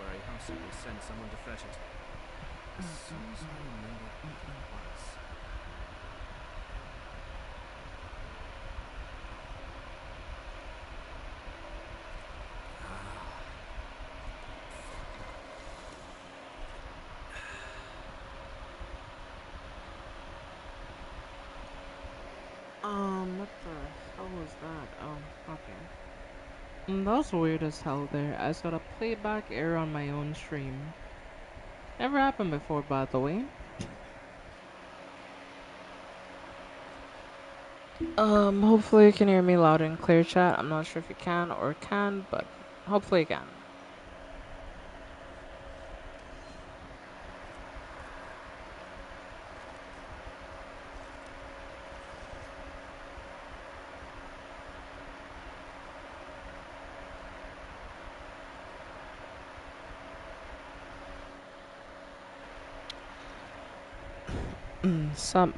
worry. I'll simply send someone to fetch it. As soon as I remember what it was. What the hell was that? Oh, okay. That was weird as hell there. I just got a playback error on my own stream. Never happened before, by the way. Hopefully you can hear me loud and clear, chat. I'm not sure if you can or can, but hopefully you can.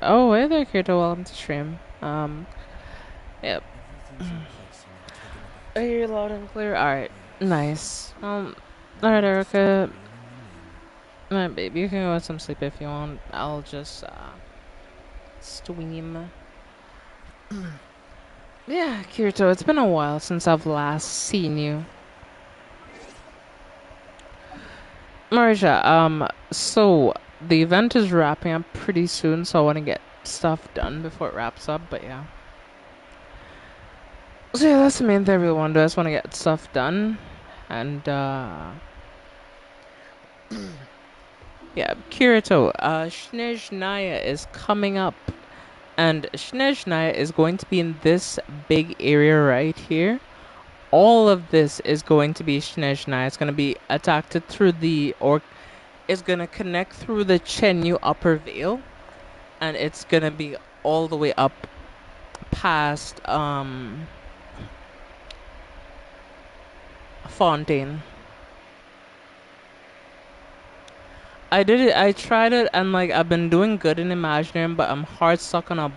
Oh, hey there, Kirito. Welcome to stream. Yep. Everything's in place and I've taken a I bet. hear you loud and clear. Alright. Yes. Nice. Now Alright, I just start Erica. reeling them in. Alright, babe, you can go get some sleep if you want. I'll just, stream. Yeah, Kirito, it's been a while since I've last seen you. Marisha, so the event is wrapping up pretty soon, so I want to get stuff done before it wraps up, but yeah. So yeah, that's the main thing I really want to do. I just want to get stuff done. And, yeah, Kirito, Snezhnaya is coming up. And Snezhnaya is going to be in this big area right here. All of this is going to be Snezhnaya. It's going to be attacked through the is going to connect through the Chenyu upper veil, and it's going to be all the way up past Fontaine. I did it. I tried it, and like I've been doing good in Imaginarium, but I'm hard stuck on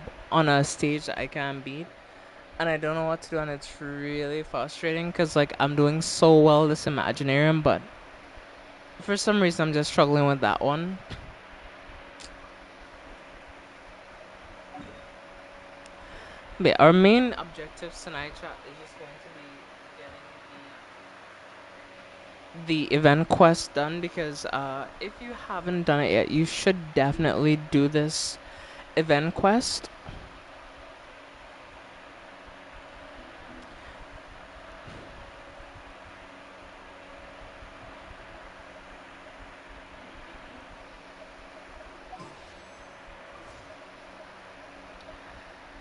a stage that I can't beat, and I don't know what to do, and it's really frustrating because like I'm doing so well this Imaginarium, but for some reason I'm just struggling with that one. But yeah, our main objectives tonight, chat, is just going to be getting the event quest done because if you haven't done it yet, you should definitely do this event quest.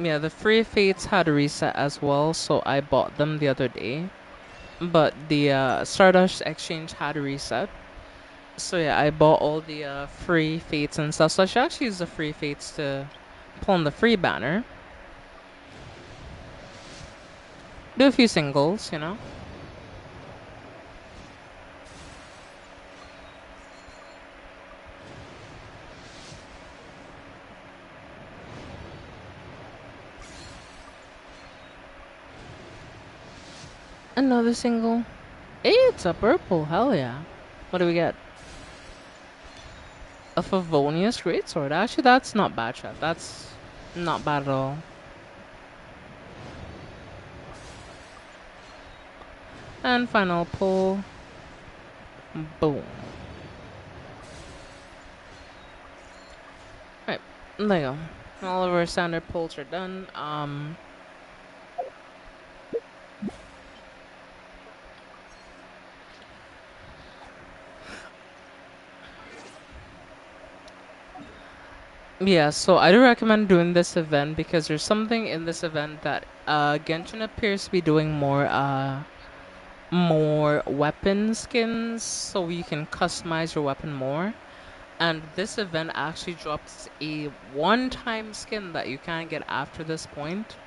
Yeah, the free fates had a reset as well, so I bought them the other day. But the Stardust Exchange had a reset. So yeah, I bought all the free fates and stuff. So I should actually use the free fates to pull on the free banner. Do a few singles, you know? Another single. Hey, it's a purple. Hell yeah. What do we get? A Favonius Greatsword. Actually, that's not bad, chat. That's not bad at all. And final pull. Boom. Right, there you go. All of our standard pulls are done. Yeah, so I do recommend doing this event because there's something in this event that Genshin appears to be doing more weapon skins, so you can customize your weapon more. And this event actually drops a one-time skin that you can't get after this point.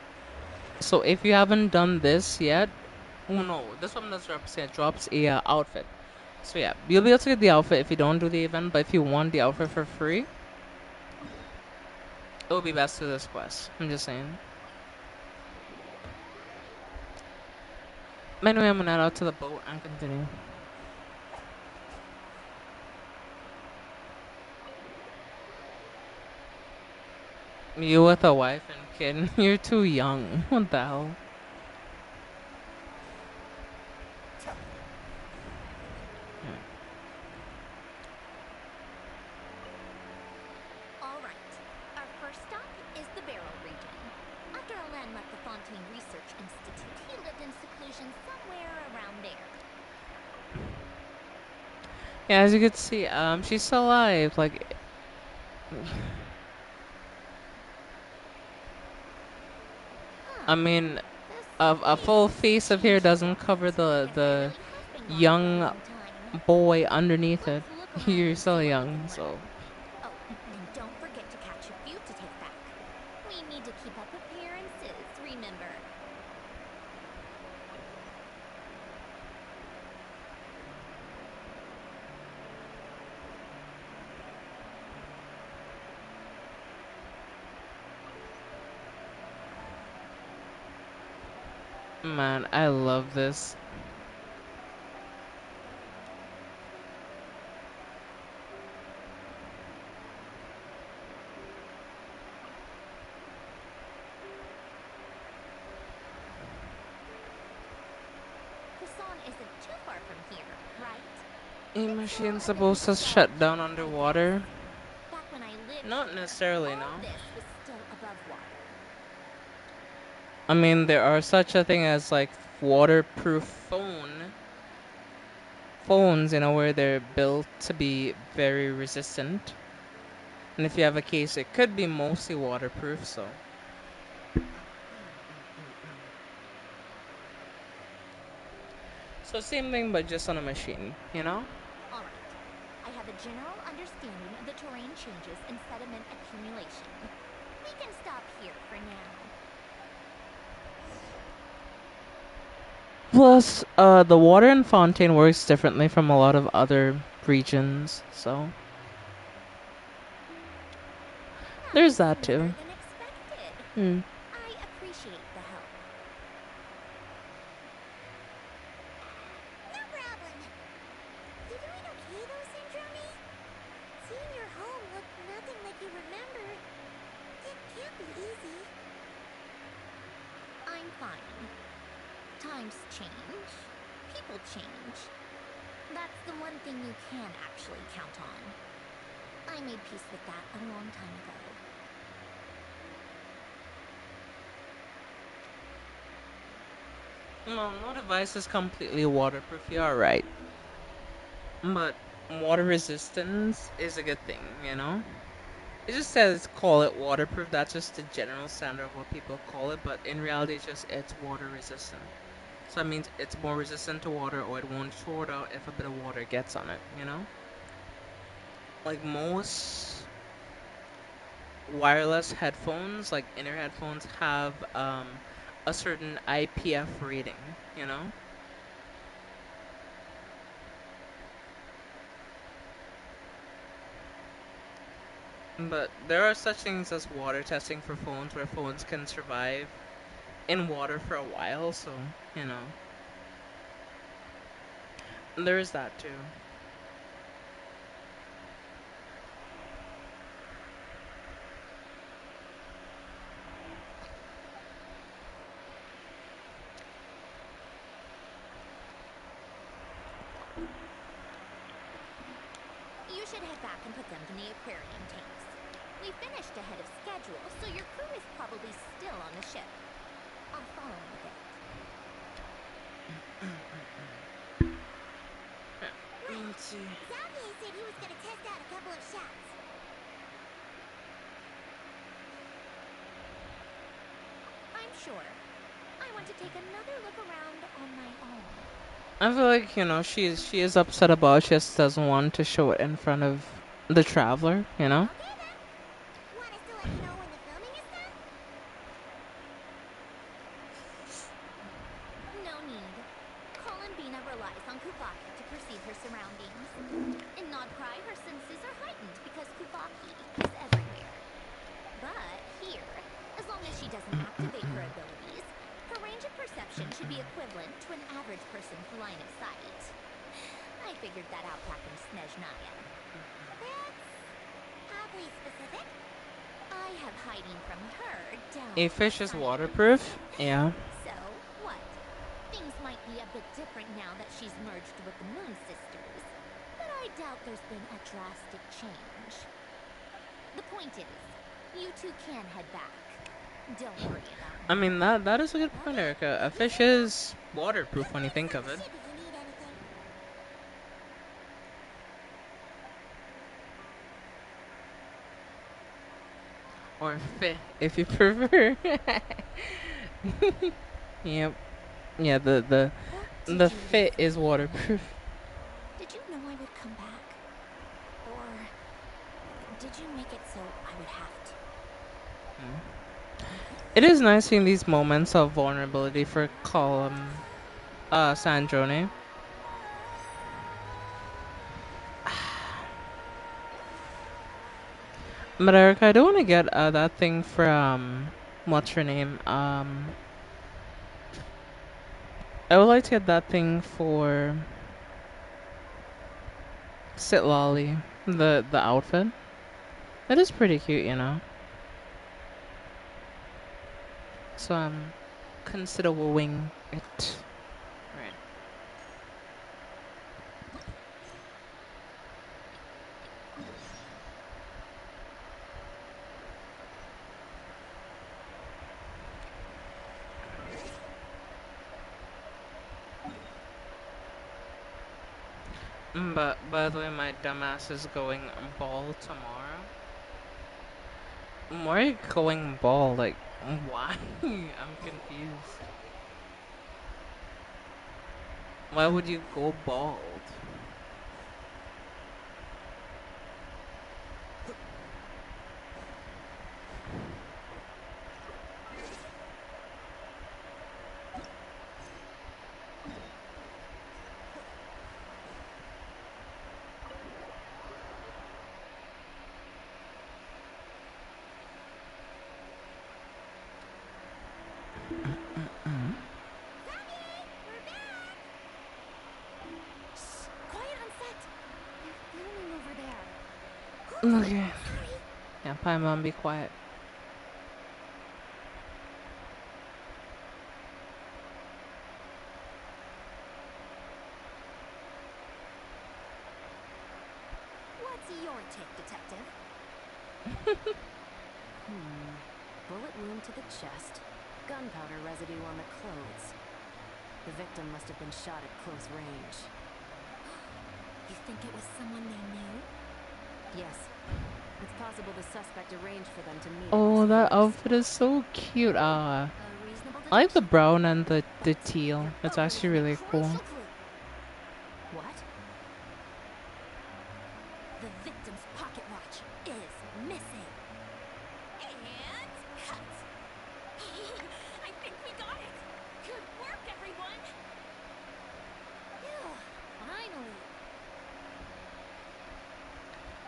So if you haven't done this yet, oh no, this one does represent drops a outfit. So yeah, you'll be able to get the outfit if you don't do the event, but if you want the outfit for free, it would be best to this quest. I'm just saying. Anyway, I'm gonna head out to the boat and continue. You with a wife and kid, you're too young. What the hell? All right. Our first stop is the Barrel region. After Alain left the Fontaine Research Institute, he lived in seclusion somewhere around there. Yeah, as you can see, she's still alive. Like, I Huh. mean, This a full place has face of hair changed a doesn't lot. cover I guess I the really have been gone for a young long time. boy underneath it. Let's look around You're and see still what we young, can so. learn. Oh, and don't forget to catch a few to take back. We need to keep up appearances, remember? Man, I love this. Kusan isn't too far from here, right? A It's all machine's a bit supposed to shut nostalgic, down I guess. underwater? Back when I lived Not here, necessarily, all no. this was still above water. I mean, there are such a thing as like waterproof phones, where they're built to be very resistant. And if you have a case, it could be mostly waterproof, so. So same thing, but just on a machine, you know? All right. I have a general understanding of the terrain changes and sediment accumulation. We can stop here for now. Plus, the water in Fontaine works differently from a lot of other regions, so That there's was that smoother too. than expected. Hmm. I appreciate the help. No problem. You doing okay though, Syndrome? Seeing your home look nothing like you remember, it can't be easy. I'm fine. Times change. People change. That's the one thing you can actually count on. I made peace with that a long time ago. No device is completely waterproof. You're alright. But water resistance is a good thing, you know? It just says call it waterproof. That's just the general standard of what people call it. But in reality, it's water resistant. So that means it's more resistant to water, or it won't short out if a bit of water gets on it. You know, like most wireless headphones, like inner headphones, have a certain IPF rating. You know, but there are such things as water testing for phones, where phones can survive in water for a while. So you know, there is that too. You should head back and put them in the aquarium tanks. We finished ahead of schedule, so your crew is probably still on the ship. I'll follow in a bit. Let's see. Xavier said he was gonna test out a couple of shots. I'm sure. I want to take another look around on my own. I feel like she is upset about it, she just doesn't want to show it in front of the traveler. You know. Okay then. Want us to let you know when the filming is done? No need. Columbina relies on Kupaki to perceive her surroundings. In Nodcry, her senses are heightened because Kupaki is everywhere. But here, as long as she doesn't activate her abilities, her range of perception should be equivalent to an average person's line of sight. I figured that out back in Snezhnaya. That's oddly specific. I have hiding from her down A on the fish is sunny waterproof? reef. Yeah. So, what? Things might be a bit different now that she's merged with the Moon Sisters. But I doubt there's been a drastic change. The point is, you two can head back. Don't worry about me. I mean, that is a good point, Erica. A fish is waterproof when you think of it. Shibby, you need anything? Or fit, if you prefer. Yep. Yeah, What the did you leave fit for is me? waterproof. Did you know I would come back? Or did you make it so I would have to? It is nice seeing these moments of vulnerability for Sandrone. But Erica, I don't want to get that thing from what's her name? I would like to get that thing for Sitlali, the outfit. That is pretty cute, you know. So I'm considering it. Right. But by the way, my dumbass is going ball tomorrow. Why are you going bald? Like, why? I'm confused. Why would you go bald? We're back! Shh! Quiet on set! They're filming over there. Oops! Okay. Sorry! Yeah, Paimon, be quiet. What's your take, Detective? Bullet wound to the chest. Gunpowder residue on the clothes. The victim must have been shot at close range. You think it was someone they knew? Yes. It's possible the suspect arranged for them to meet. Oh, at this that very outfit is spot. so cute. A reasonable I like the deduction. brown and the But teal. you're It's actually overlooking a really cool. crucial clue. What? The victim's pocket watch is missing. And cut. I think we got it. Good work, everyone. Phew, finally.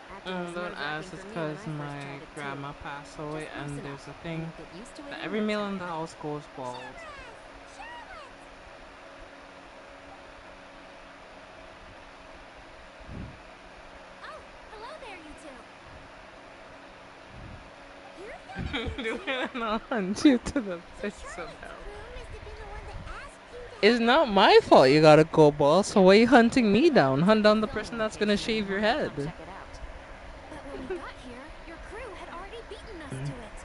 Acting was Don't ask, nerve-wracking it's for me when because I first my tried it, too. grandma passed away, Just and loosen there's up, a thing and you'll get used to it that in every no male in time. the house goes bald. Charlotte! Oh, hello there, you two. You're filming here, too? Doing an hunt you to the So pits of Charlotte's hell. crew must have been the one that asked you to It's help not them my with fault you this? gotta go bald, so why are you hunting me Heard about down? a Hunt down secret the filming person that's gonna location and shave your wanted to come head. check it out. But when we got here, your crew had already beaten us to it.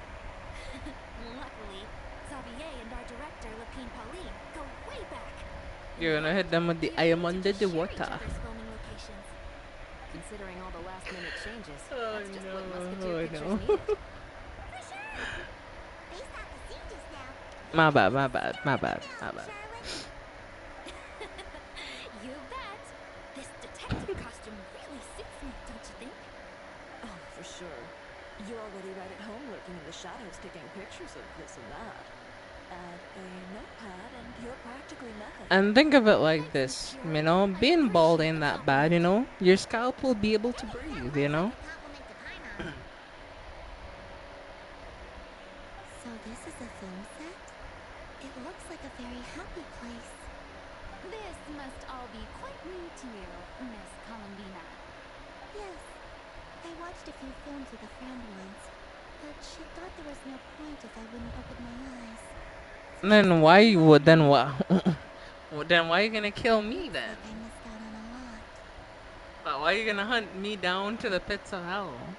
Luckily, Xavier and our director, Lapine Pauline, go way back. You're gonna hit them with the We I am agreed under to the just share each water. other's filming locations. Considering all the last-minute changes, Oh that's just no, what oh Musketeer Pictures no. needed. For sure! Based off the scene just now, My you bad, could my use bad, star my of the bad, film, my bad. Charlotte. You bet. This detective costume really suits me, don't you think? Oh, for sure. You're already right at home lurking in the shadows taking pictures of this and that. Add a notepad and you're practically method. And think of it like Thanks, this, Miss you Fury. know, I being bald appreciate ain't the that bad, you compliment. know? Your scalp will be able to That breathe, looks you know? like a compliment to Paimon. So this is a film set? It looks like a very happy place. This must all be quite new to you, Miss Columbina. Yes. I watched a few films with a friend once. But she thought there was no point if I wouldn't open my eyes. So she Then why started you would then lying. what? Well, then why you gonna kill me Looks then? like I missed out on a lot. But why you gonna hunt me down to the pits of hell?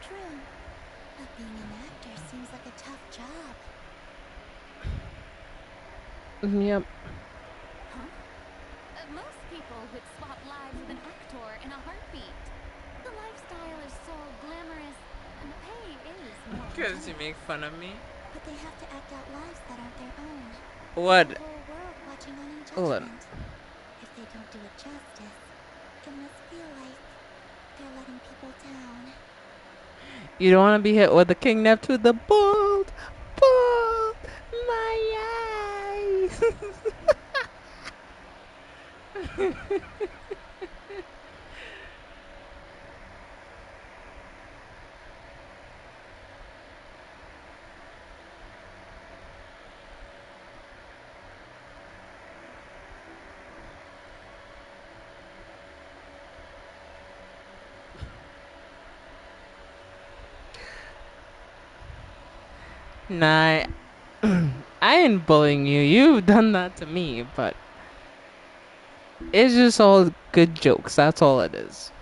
True. But being an actor seems like a tough job. Yep. Huh? Most people would swap lives with an actor in a heartbeat. The lifestyle is so glamorous, and the pay is more Because you generous. make fun of me. But they have to act out lives that aren't their own. What? The whole world watching on in What? judgment. If they don't do it justice, it must feel like they're letting people down. You don't want to be hit with the King Neptune, the bolt, my eyes. Nah, I ain't bullying you. You've done that to me, but it's just all good jokes. That's all it is.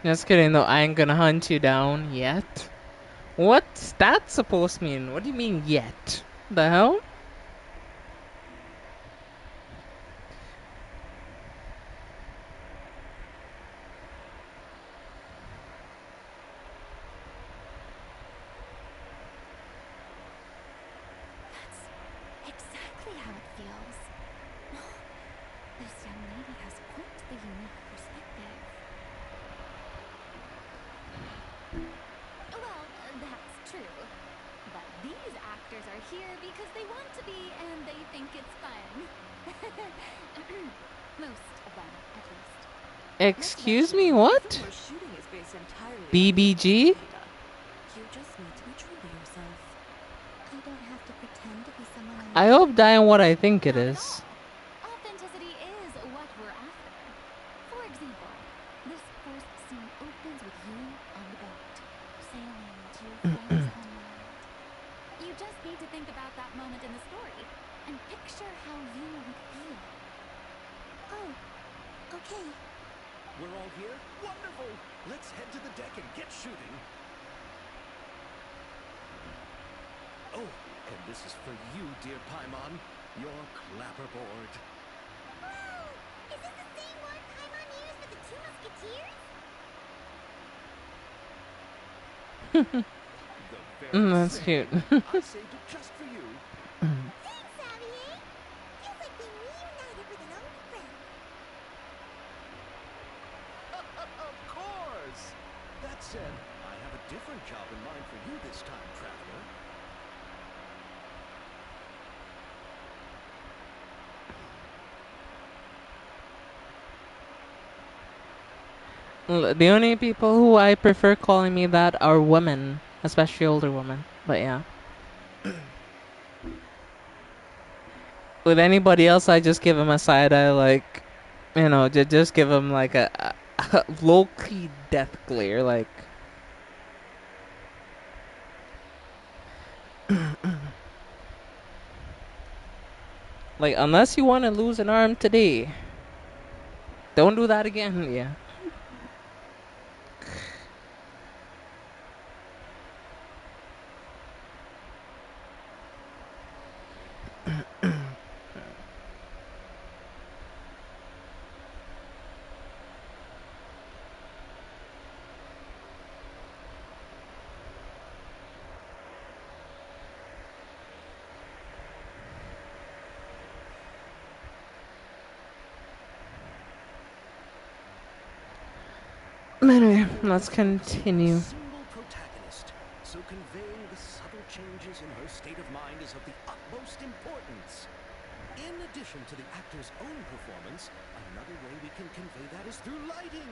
Just kidding though, I ain't gonna hunt you down yet. What's that supposed to mean? What do you mean yet? The hell? That's exactly how it feels. This young lady has quite the unique perspective. Well, that's true. But these actors are here because they want to be and they think it's fun. Most of them, at least. Excuse me, what? Your shooting is based entirely BBG? on you just need to be true to yourself. I don't have to pretend to be someone I'm I not. hope dying what I think it Not at is. all. Authenticity is what we're after. For example, this first scene opens with you on the boat, sailing to your friend's homeland. You just need to think about that moment in the story and picture how you would feel. Oh, okay. We're all here? Wonderful! Let's head to the deck and get shooting. Oh, and this is for you, dear Paimon. Your clapperboard. Whoa! Is this the same one Paimon used with the two musketeers? The very That's same. cute. I saved it just for you. Thanks, Xavier! Feels like being reunited with an old friend. Of course! That said, I have a different job in mind for you this time, traveler. The only people who I prefer calling me that are women, especially older women. But yeah. With anybody else, I just give them a side eye, like, you know, just give them like a low key death glare, like. Like, unless you want to lose an arm today, don't do that again. Yeah. Anyway, let's continue. Single protagonist, so conveying the subtle changes in her state of mind is of the utmost importance. In addition to the actor's own performance, another way we can convey that is through lighting.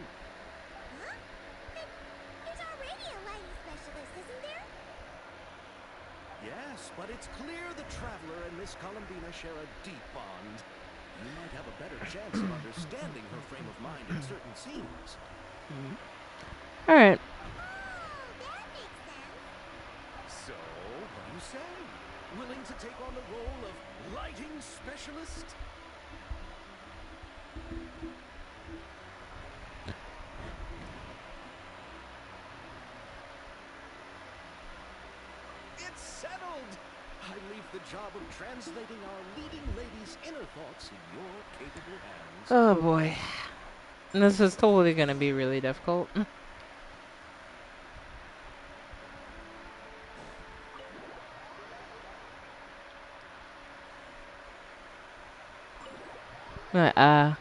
Huh? There's already a lighting specialist, isn't there? Yes, but it's clear the Traveler and Miss Columbina share a deep bond. You might have a better chance of understanding her frame of mind in certain scenes. All right. Oh, that makes sense. So, what do you say? Willing to take on the role of lighting specialist? It's settled! I leave the job of translating our leading lady's inner thoughts in your capable hands. Oh boy. This is totally gonna be really difficult.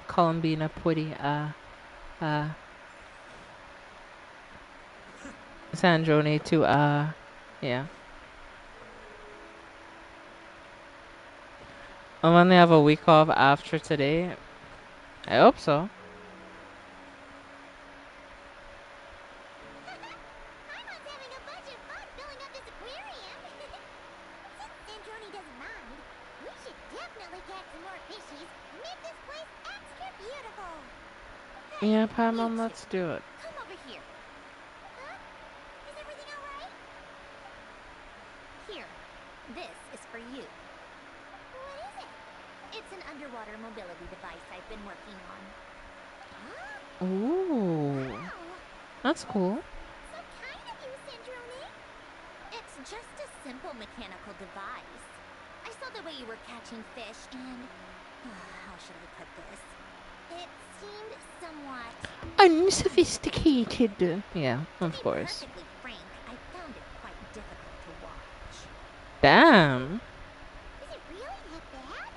Columbina Putty, Sandrone to, yeah. I'm gonna have a week off after today. I hope so. Paimon's having a bunch of fun filling up this aquarium. Since Sandrone doesn't mind, we should definitely catch some more fishies and make this place extra beautiful. Hey, Yeah, you Paimon, two, let's do it. come over here. Huh? Is everything alright? Here, this is for you. What is it? It's an underwater mobility device I've been working on. Huh? Ooh, Wow. that's cool. So kind of you, Sandrone. It's just a simple mechanical device. I saw the way you were catching fish and... how should I put this? It seemed somewhat... Unsophisticated. Yeah, of To be course. perfectly frank, I found it quite difficult to watch. Damn. Is it really that bad?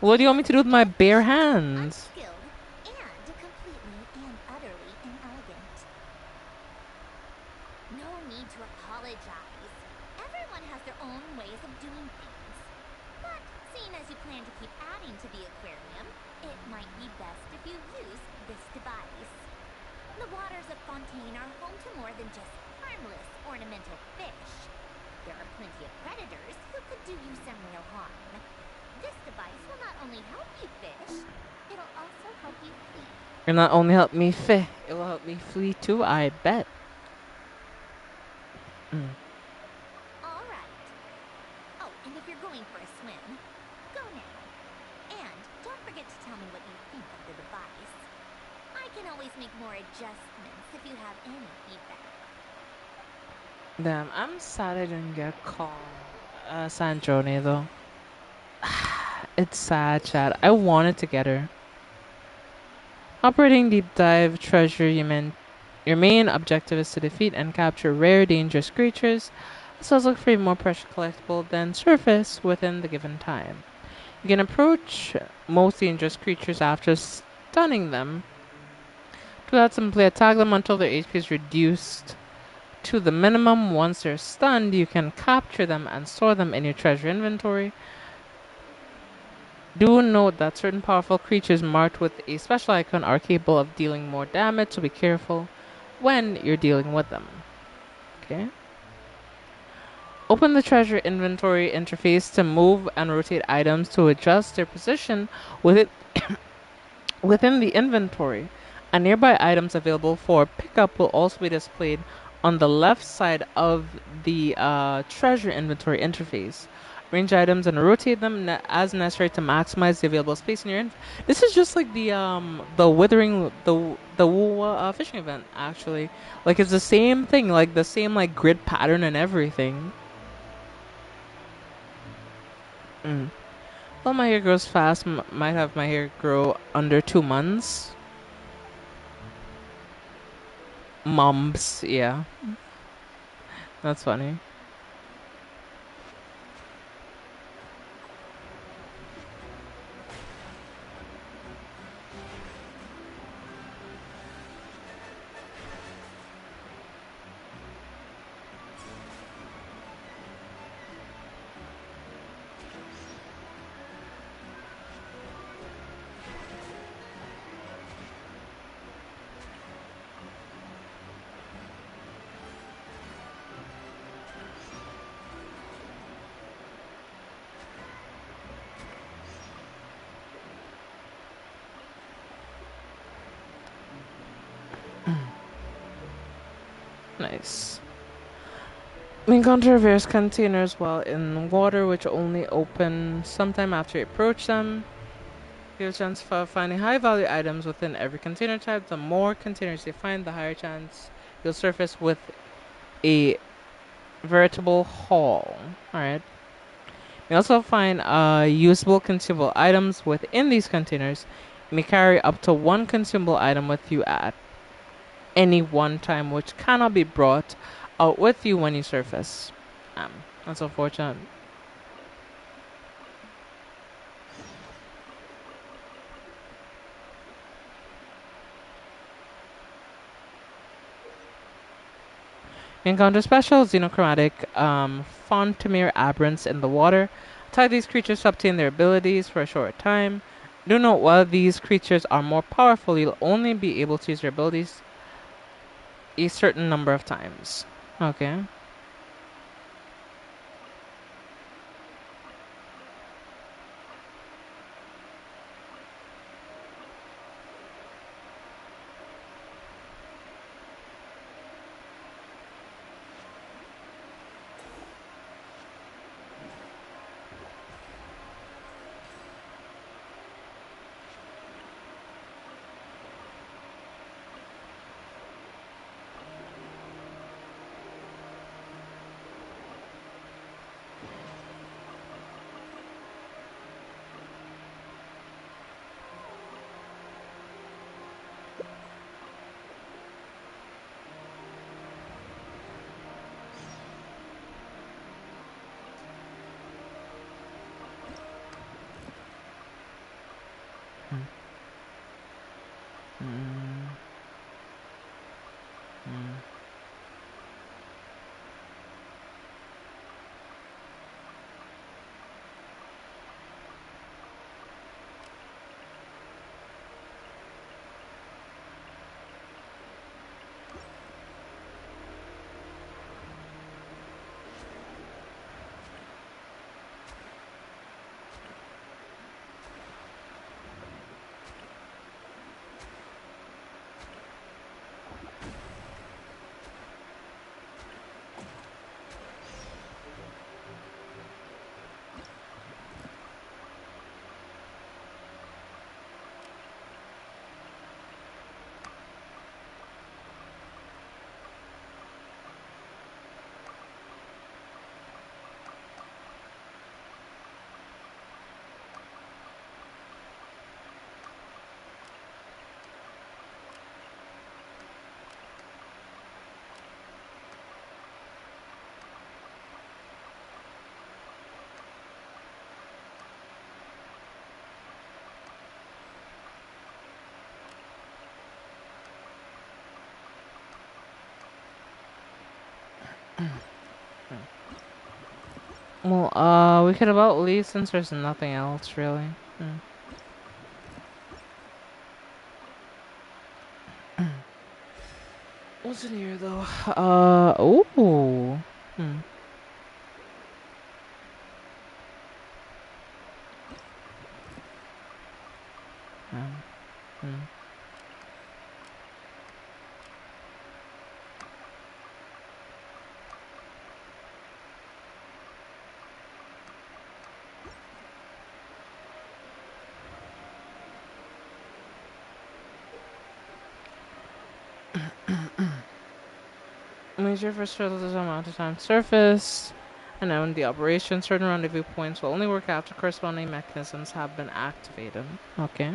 What do you want me to do with my bare hands? Unskilled and completely and utterly inelegant. No need to apologize. Everyone has their own ways of doing things. But seeing as you plan to keep adding to the aquarium, it might be best if you use this device. The waters of Fontaine are home to more than just harmless ornamental fish. There are plenty of predators who could do you some real harm. This device will not only help you fish, it'll also help you flee. It'll not only help me it will help me flee too, I bet. All right. Oh, and if you're going for a swim, go now. And don't forget to tell me what you think of the device. I can always make more adjustments if you have any feedback. Damn, I'm sad I didn't get called Sandrone though. It's sad, Chad. I wanted to get her. Operating deep dive treasure, your main objective is to defeat and capture rare, dangerous creatures, as well as look for a more precious collectible than surface within the given time. You can approach most dangerous creatures after stunning them. To that, simply attack them until their HP is reduced to the minimum. Once they're stunned, you can capture them and store them in your treasure inventory. Do note that certain powerful creatures marked with a special icon are capable of dealing more damage, so be careful when you're dealing with them. Okay. Open the treasure inventory interface to move and rotate items to adjust their position within the inventory. And nearby items available for pickup will also be displayed on the left side of the treasure inventory interface. Arrange items and rotate them as necessary to maximize the available space in your inventory. This is just like the withering the fishing event actually. Like it's the same thing, like the same like grid pattern and everything. Well, my hair grows fast. Might have my hair grow under 2 months. Mumps, yeah. That's funny. Nice. We encounter various containers while in water, which only open sometime after you approach them. You have a chance for finding high value items within every container type. The more containers you find, the higher chance you'll surface with a veritable haul. Alright. You also find usable consumable items within these containers. You may carry up to one consumable item with you at any one time, which cannot be brought out with you when you surface. That's unfortunate. You encounter special xenochromatic Fontamir aberrants in the water. Tie these creatures to obtain their abilities for a short time. Do note, while these creatures are more powerful, you'll only be able to use their abilities a certain number of times. Okay. Well, we could about leave since there's nothing else really. What's in here though? Ooh. Major first this amount of time surface. And now in the operation, certain rendezvous points will only work after corresponding mechanisms have been activated. Okay.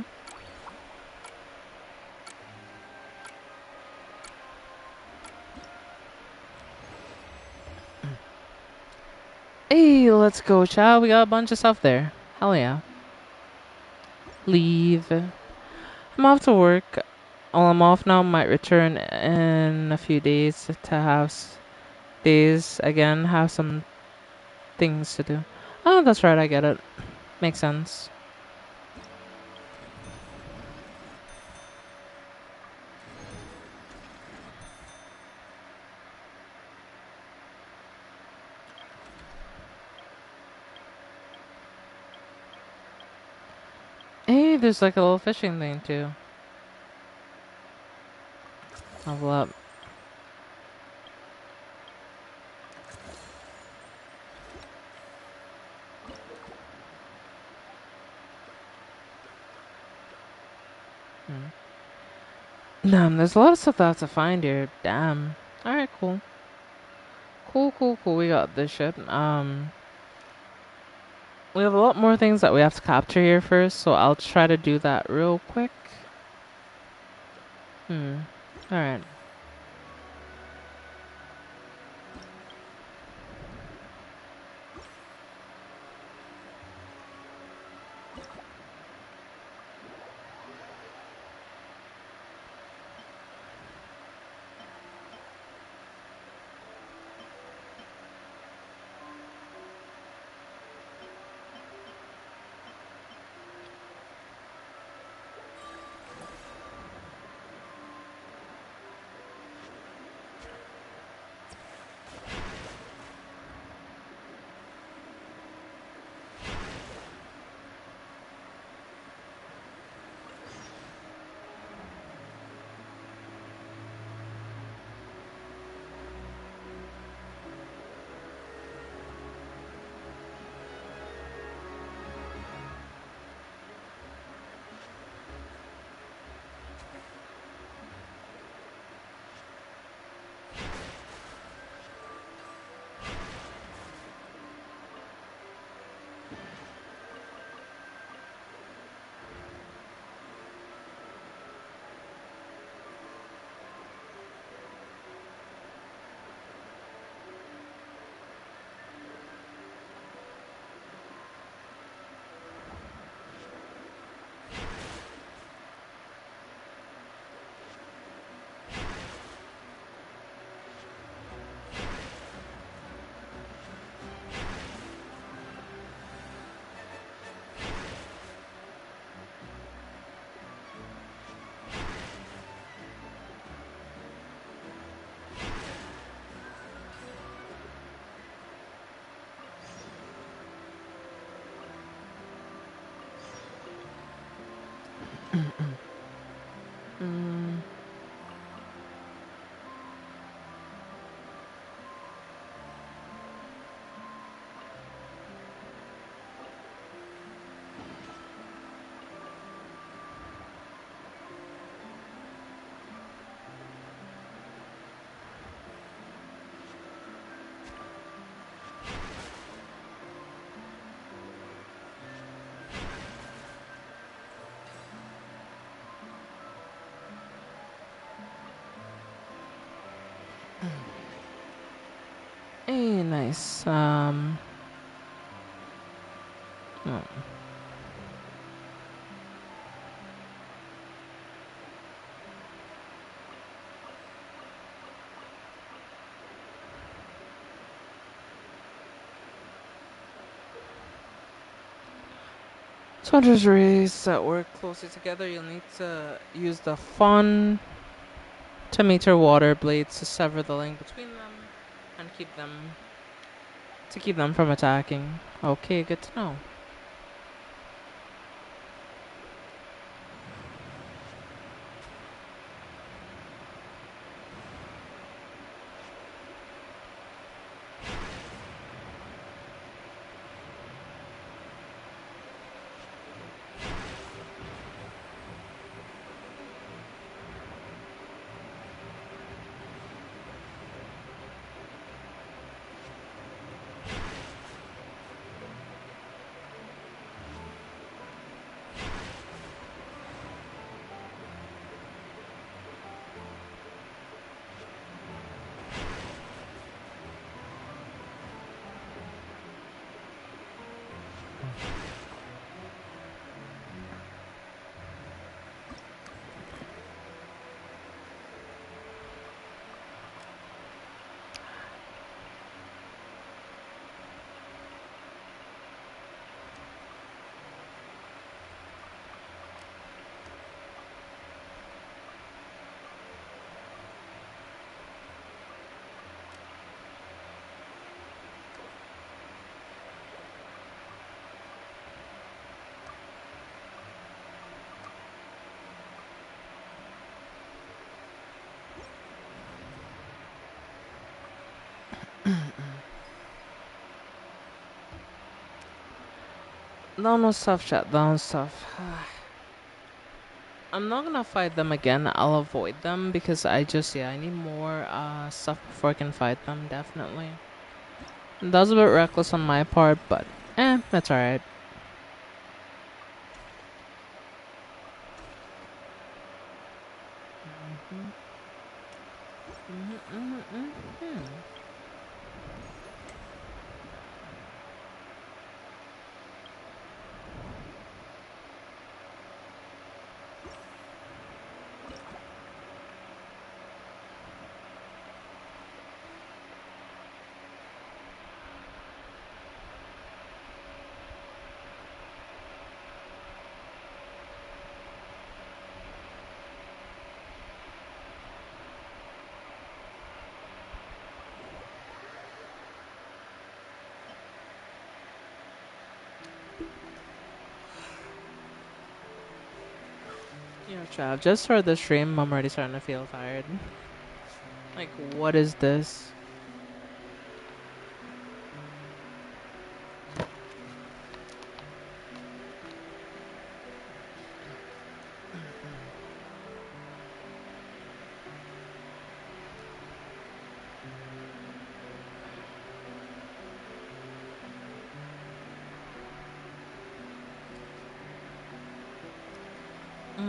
Hey, let's go, child. We got a bunch of stuff there. Hell yeah. Leave. I'm off to work. Well, I'm off now. Might return in a few days to days again. Have some things to do. Oh, that's right. I get it. Makes sense. Hey, there's like a little fishing thing too. Level up. Damn, there's a lot of stuff that I have to find here. Damn. Alright, cool. Cool. We got this shit. We have a lot more things that we have to capture here first, so I'll try to do that real quick. Alright. Hey, nice. So just rays that work closely together, you'll need to use the fun to meter water blades to sever the link between them and keep them from attacking. Okay, good to know. Down with stuff, chat. Down with stuff. I'm not gonna fight them again. I'll avoid them because I need more stuff before I can fight them, definitely. That was a bit reckless on my part, but that's alright. You know, Trav, just for the stream, I'm already starting to feel tired. Like, what is this?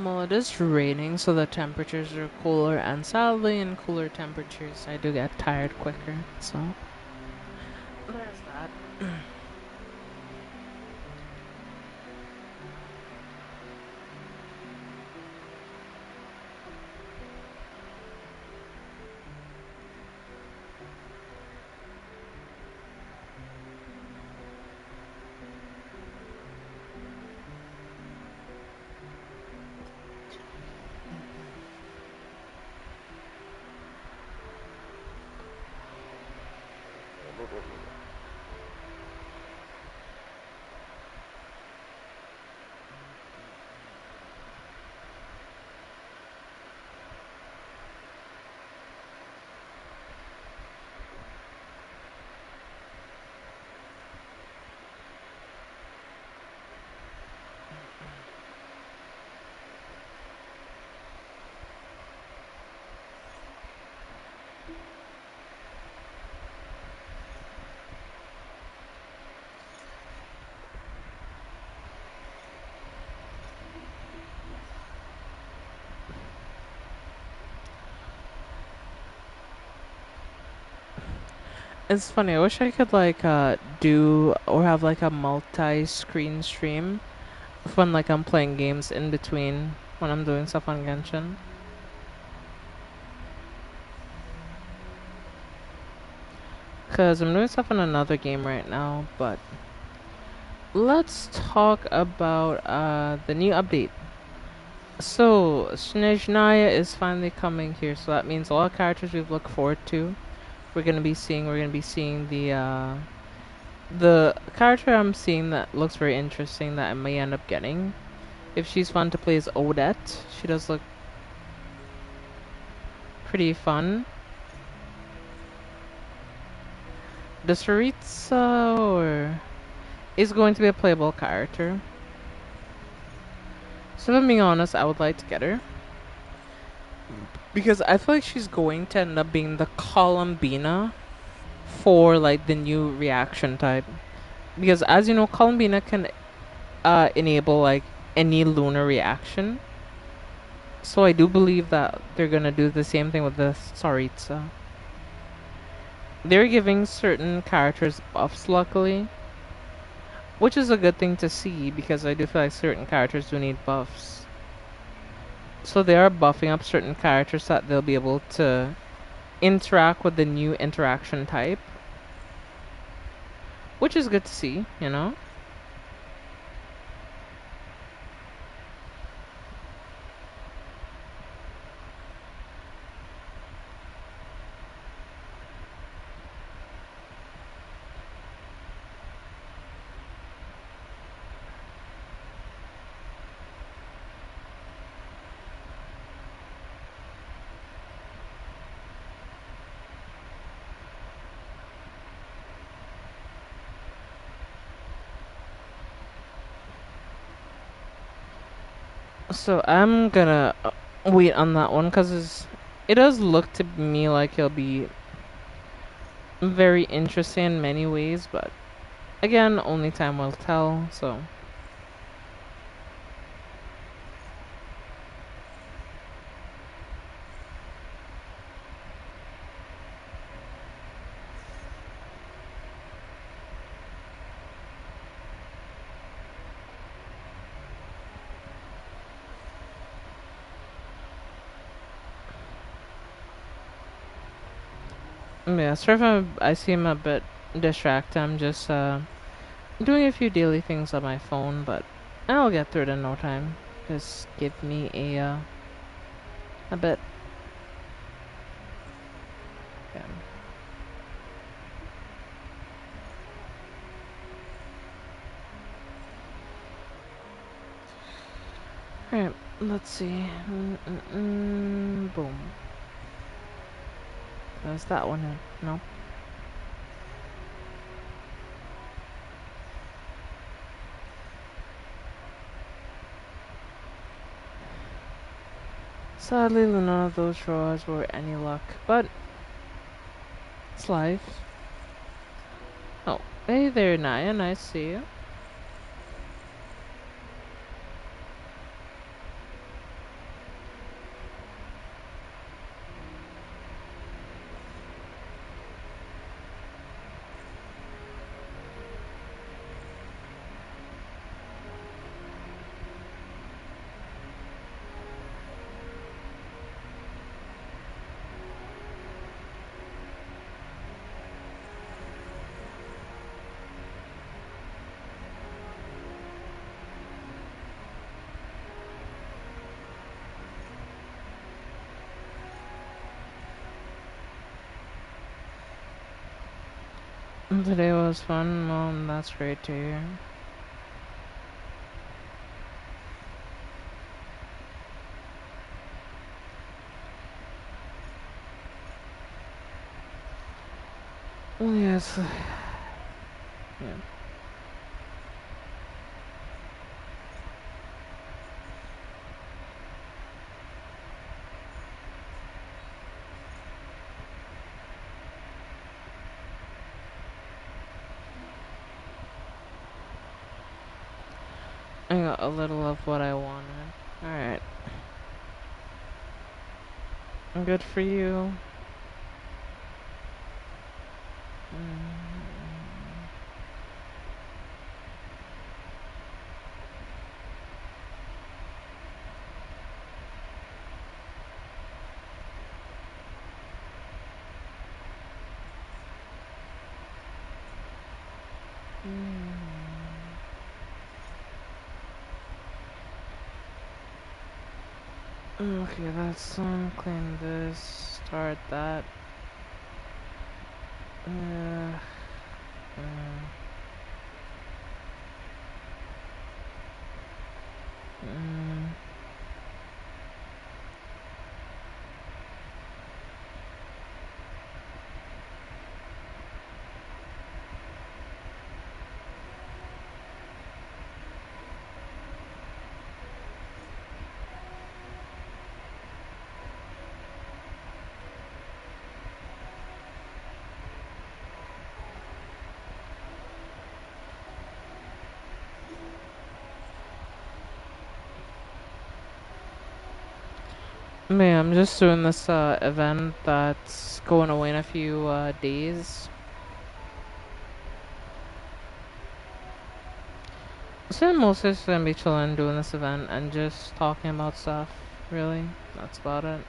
Well, it is raining, so the temperatures are cooler, and sadly, in cooler temperatures, I do get tired quicker, so there's that. It's funny. I wish I could like do or have like a multi-screen stream when like I'm playing games in between when I'm doing stuff on Genshin. Cause I'm doing stuff on another game right now, but let's talk about the new update. So Snezhnaya is finally coming here, so that means a lot of characters we've looked forward to. We're gonna be seeing the character I'm seeing that looks very interesting that I may end up getting. If she's fun to play is Odette. She does look pretty fun. The Saritsa or is going to be a playable character. So if I'm being honest, I would like to get her. Because I feel like she's going to end up being the Columbina for like the new reaction type. Because as you know, Columbina can enable like any lunar reaction. So I do believe that they're gonna do the same thing with the Saritsa. They're giving certain characters buffs, luckily. Which is a good thing to see, because I do feel like certain characters do need buffs. So they are buffing up certain characters that they'll be able to interact with the new interaction type. Which is good to see, you know? So I'm gonna wait on that one because it does look to me like it'll be very interesting in many ways, but again, only time will tell. So yeah, sorry if I seem a bit distracted. I'm just doing a few daily things on my phone, but I'll get through it in no time. Just give me a bit. Yeah. Alright, let's see. Boom. There's that one in. No. Sadly, none of those drawers were any luck, but it's life. Oh, hey there, Naya. Nice to see you. Today was fun. Well, that's great to hear. Well, yes. Yeah. I got a little of what I wanted. Alright. Good for you. Okay, that's clean this. Start that. Uh, mm. Man, I'm just doing this event that's going away in a few days. So I'm mostly just gonna be chilling, doing this event, and just talking about stuff. Really, that's about it.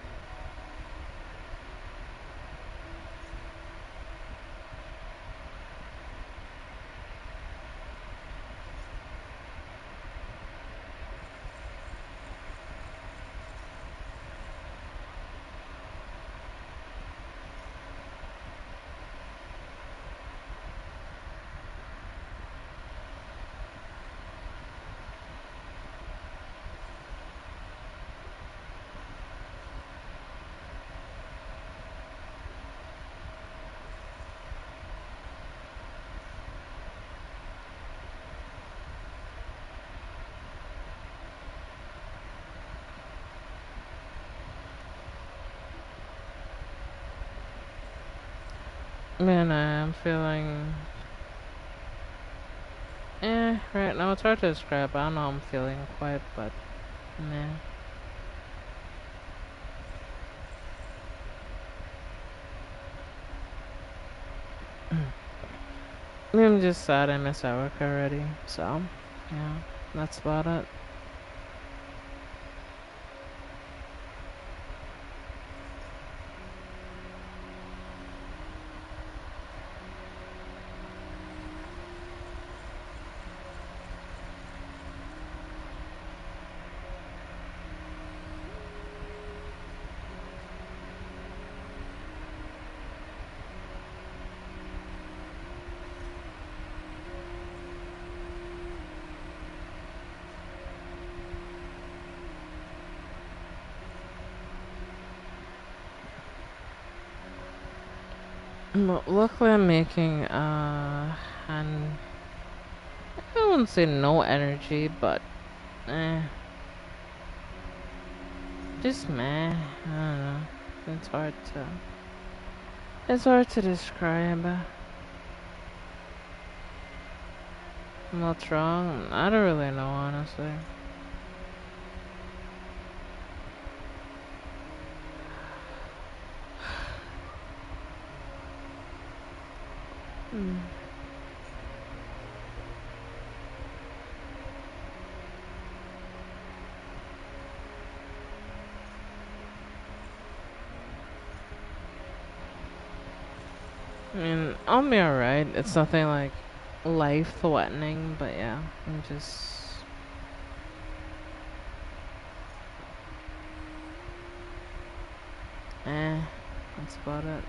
Man, I'm feeling right now it's hard to describe. I don't know how I'm feeling quite, but meh. I'm just sad I miss work already, so yeah, that's about it. Luckily, I'm making and I wouldn't say no energy, but eh, just meh. I don't know. It's hard to it's hard to describe. What's wrong? I don't really know, honestly. Hmm. I mean, I'll be alright. It's nothing like life threatening, but yeah, I'm just that's about it.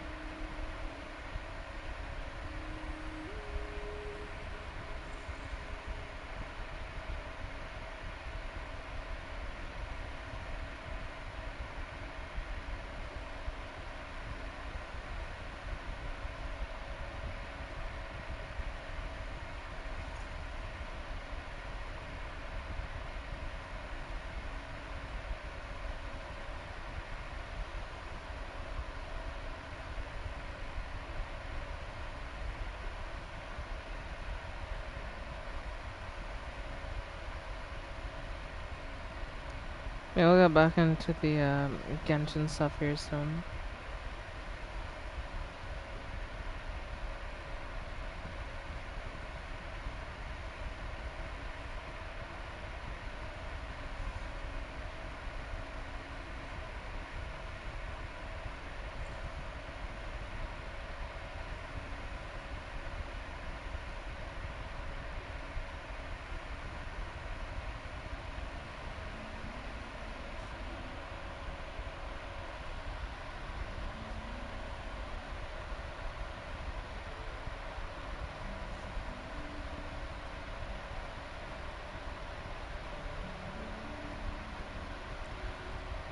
Yeah, we'll get back into the Genshin stuff here soon.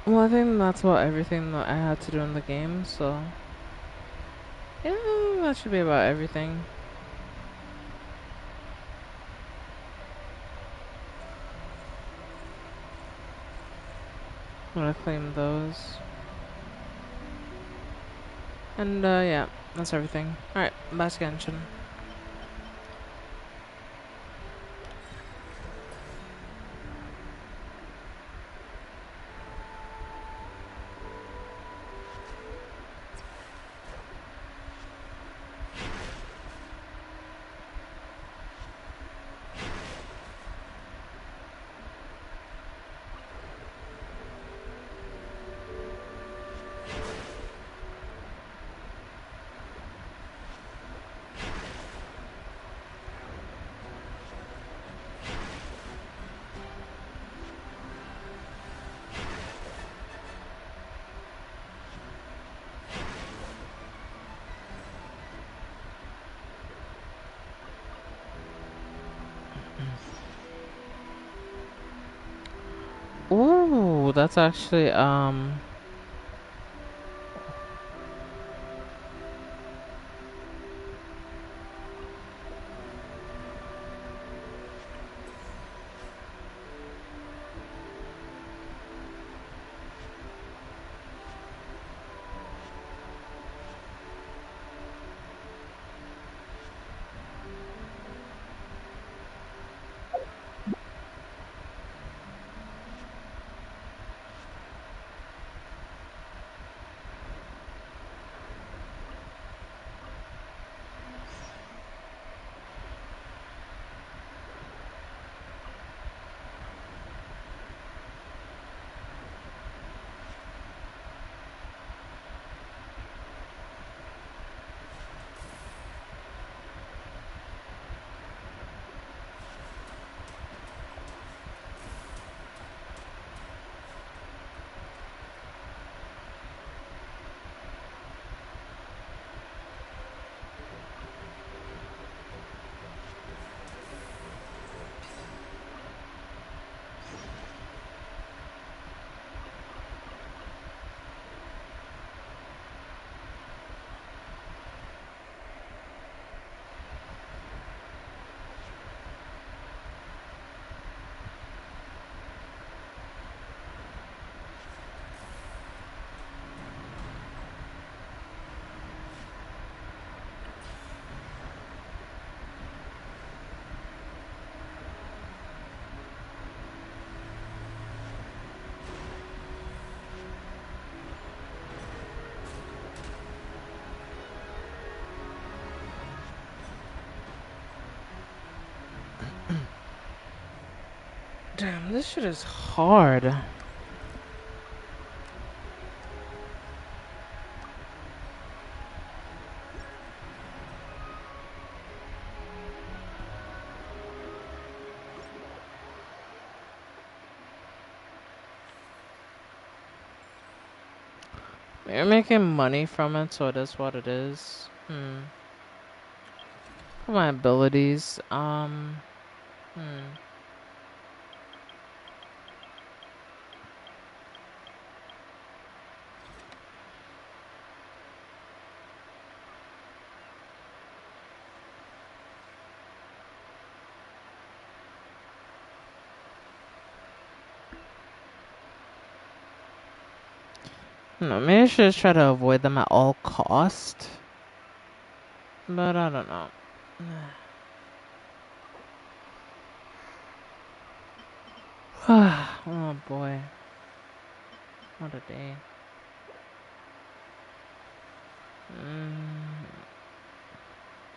Well, I think that's about everything that I had to do in the game, so yeah, that should be about everything. I'm gonna claim those. And yeah, that's everything. Alright, back to Genshin. Ooh, that's actually Damn, this shit is hard. You're making money from it, so it is what it is. For my abilities, no, maybe I should just try to avoid them at all cost. But I don't know. Oh boy. What a day.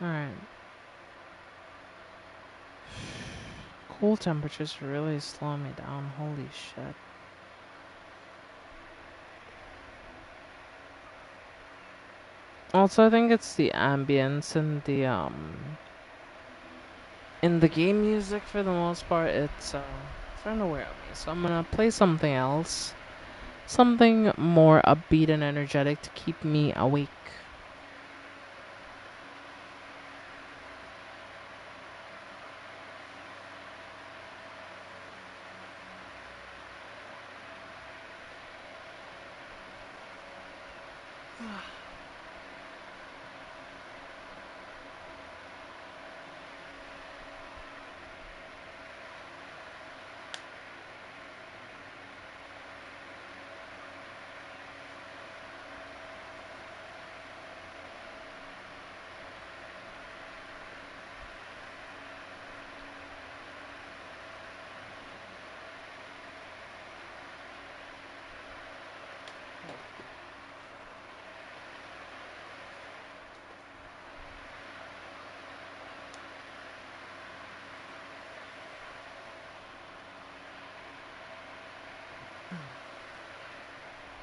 Alright. Cool temperatures really slow me down. Holy shit. Also, I think it's the ambience and the in the game music for the most part. It's trying to wear on me. So I'm gonna play something else, something more upbeat and energetic to keep me awake.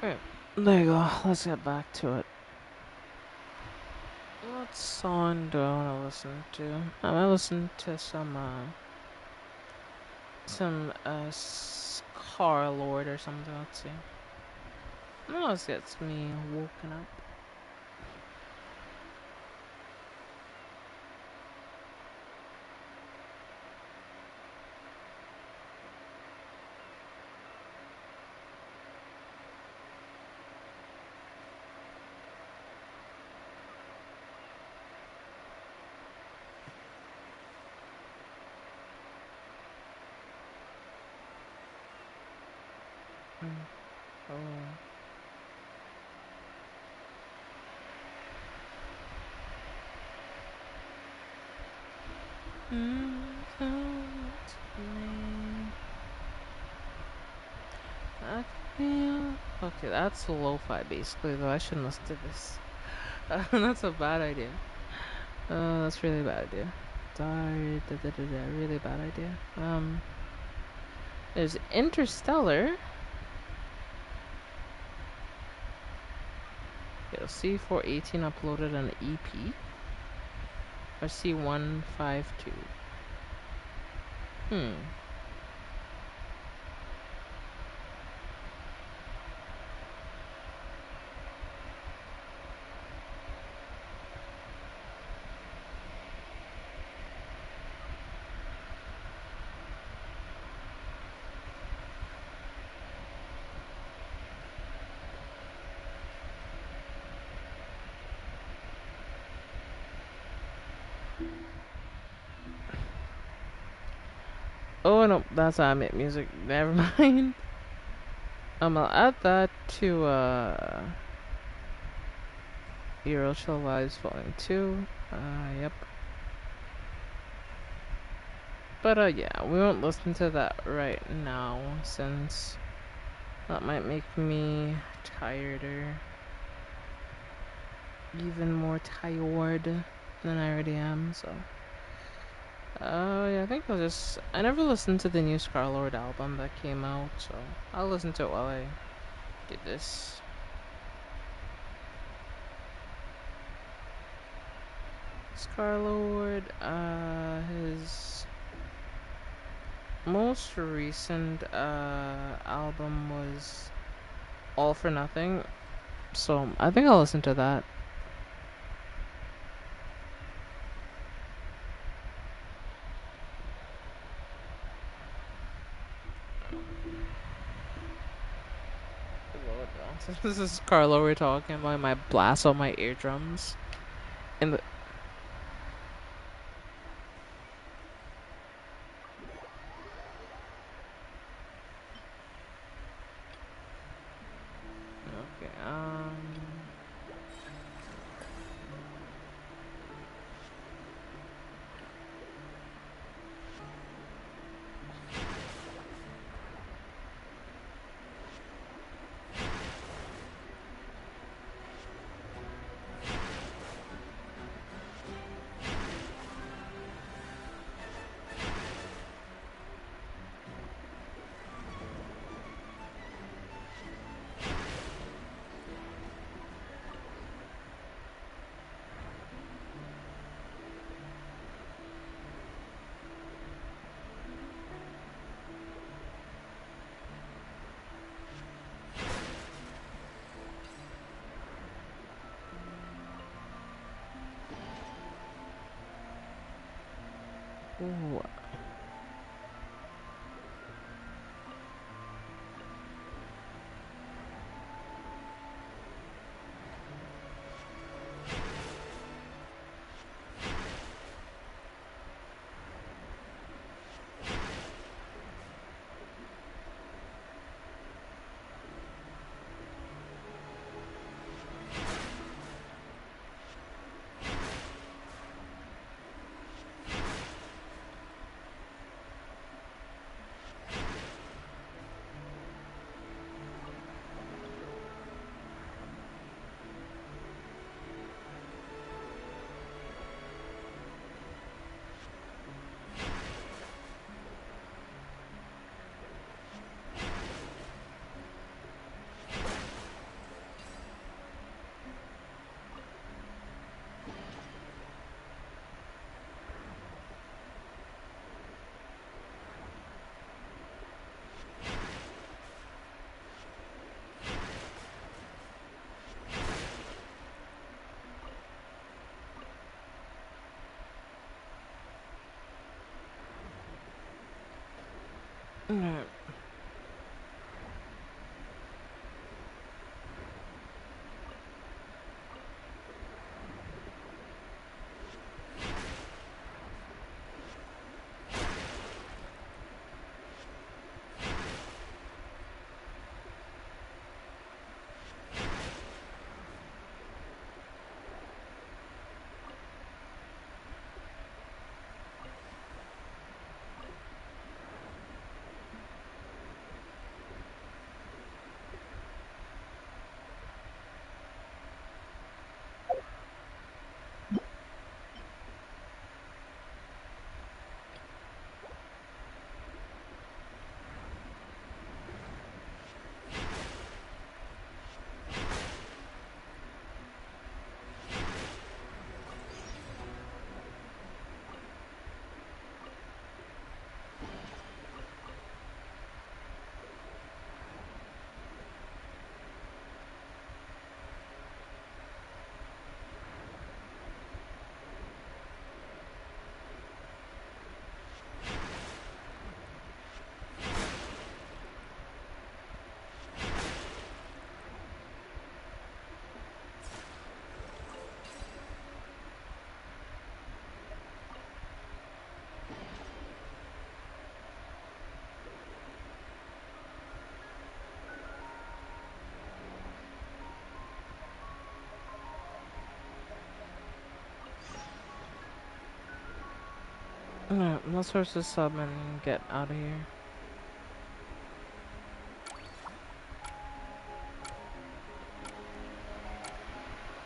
Alright, there you go. Let's get back to it. What song do I want to listen to? I might listen to some Car Lord or something. Let's see. What else gets me woken up? Oh. I feel... Okay, that's lo-fi basically, though I shouldn't listen to this. That's a bad idea. That's really bad idea. Really bad idea. There's Interstellar. Yo, C418 uploaded an EP. Or C152. Oh no, that's how I make music. Never mind. I'll add that to Euro Chill Vibes Volume 2. Yep. But yeah, we won't listen to that right now since that might make me tireder. Even more tired than I already am, so Oh yeah, I think I'll just. I never listened to the new Star-Lord album that came out, so I'll listen to it while I do this. Star-Lord, his most recent album was All for Nothing, so I think I'll listen to that. This is Carlo we're talking about. My blast on my eardrums. In the okay, ooh. Alright. Alright, let's search this sub and get out of here.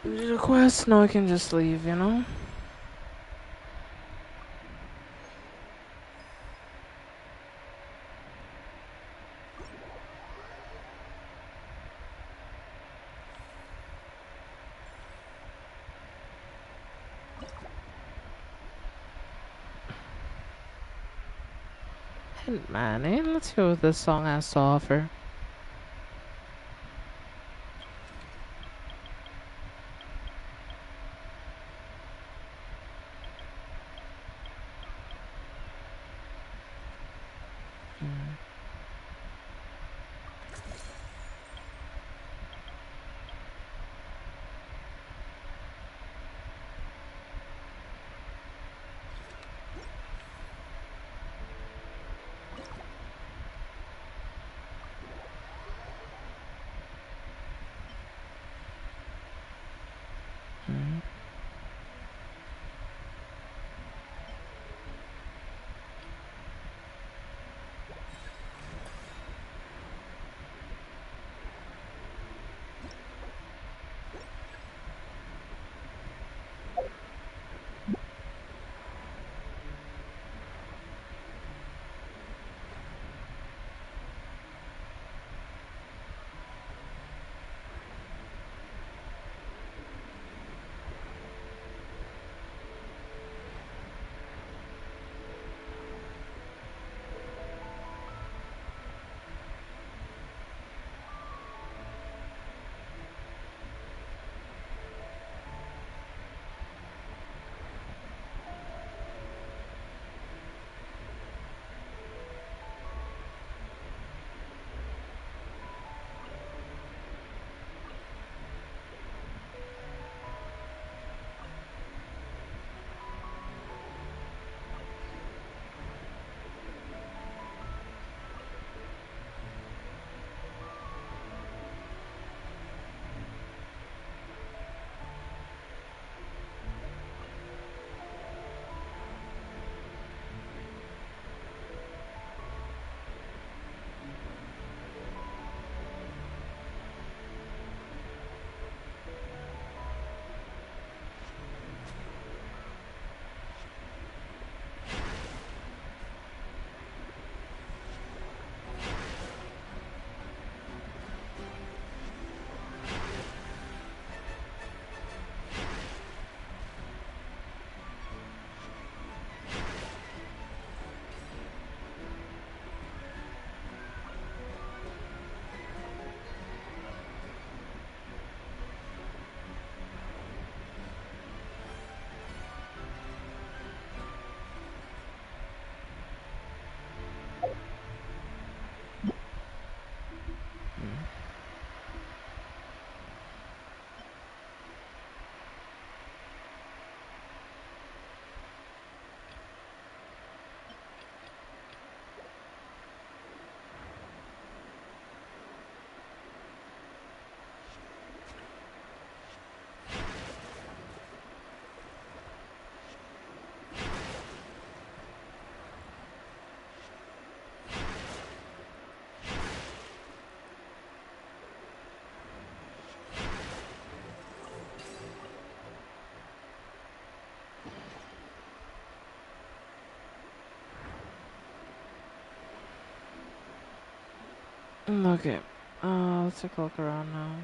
We did a quest, now I can just leave, you know? Man, let's hear what this song has to offer. Okay. Let's take a look around now.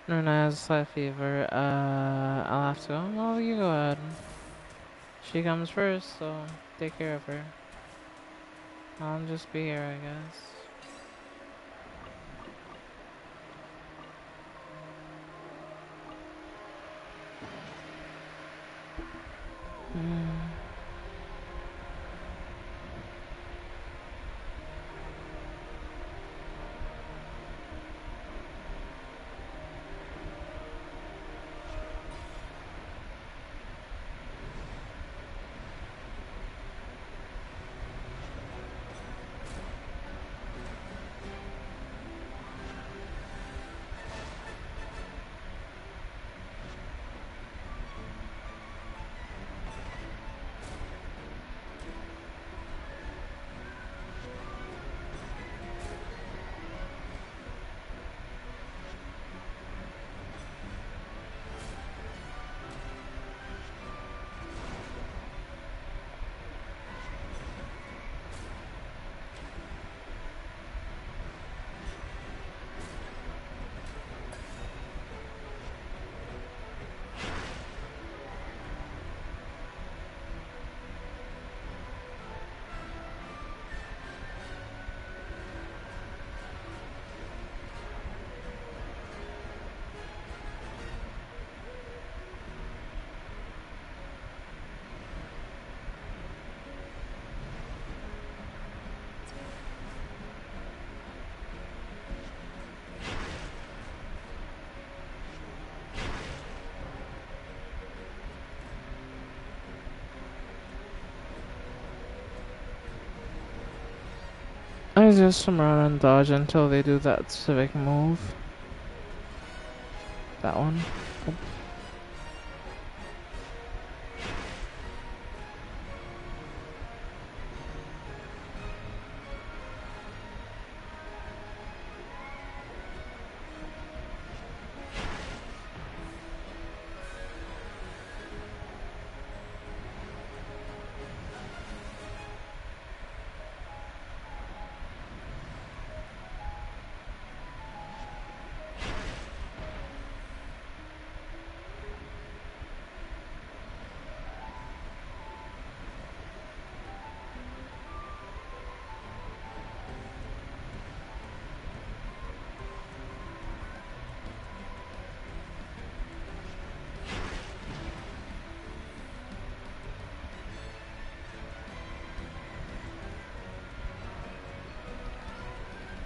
Luna has slight fever. I'll have to go. Well, you go ahead. She comes first, so take care of her. I'll just be here, I guess. I just run and dodge until they do that civic move. That one. Oh.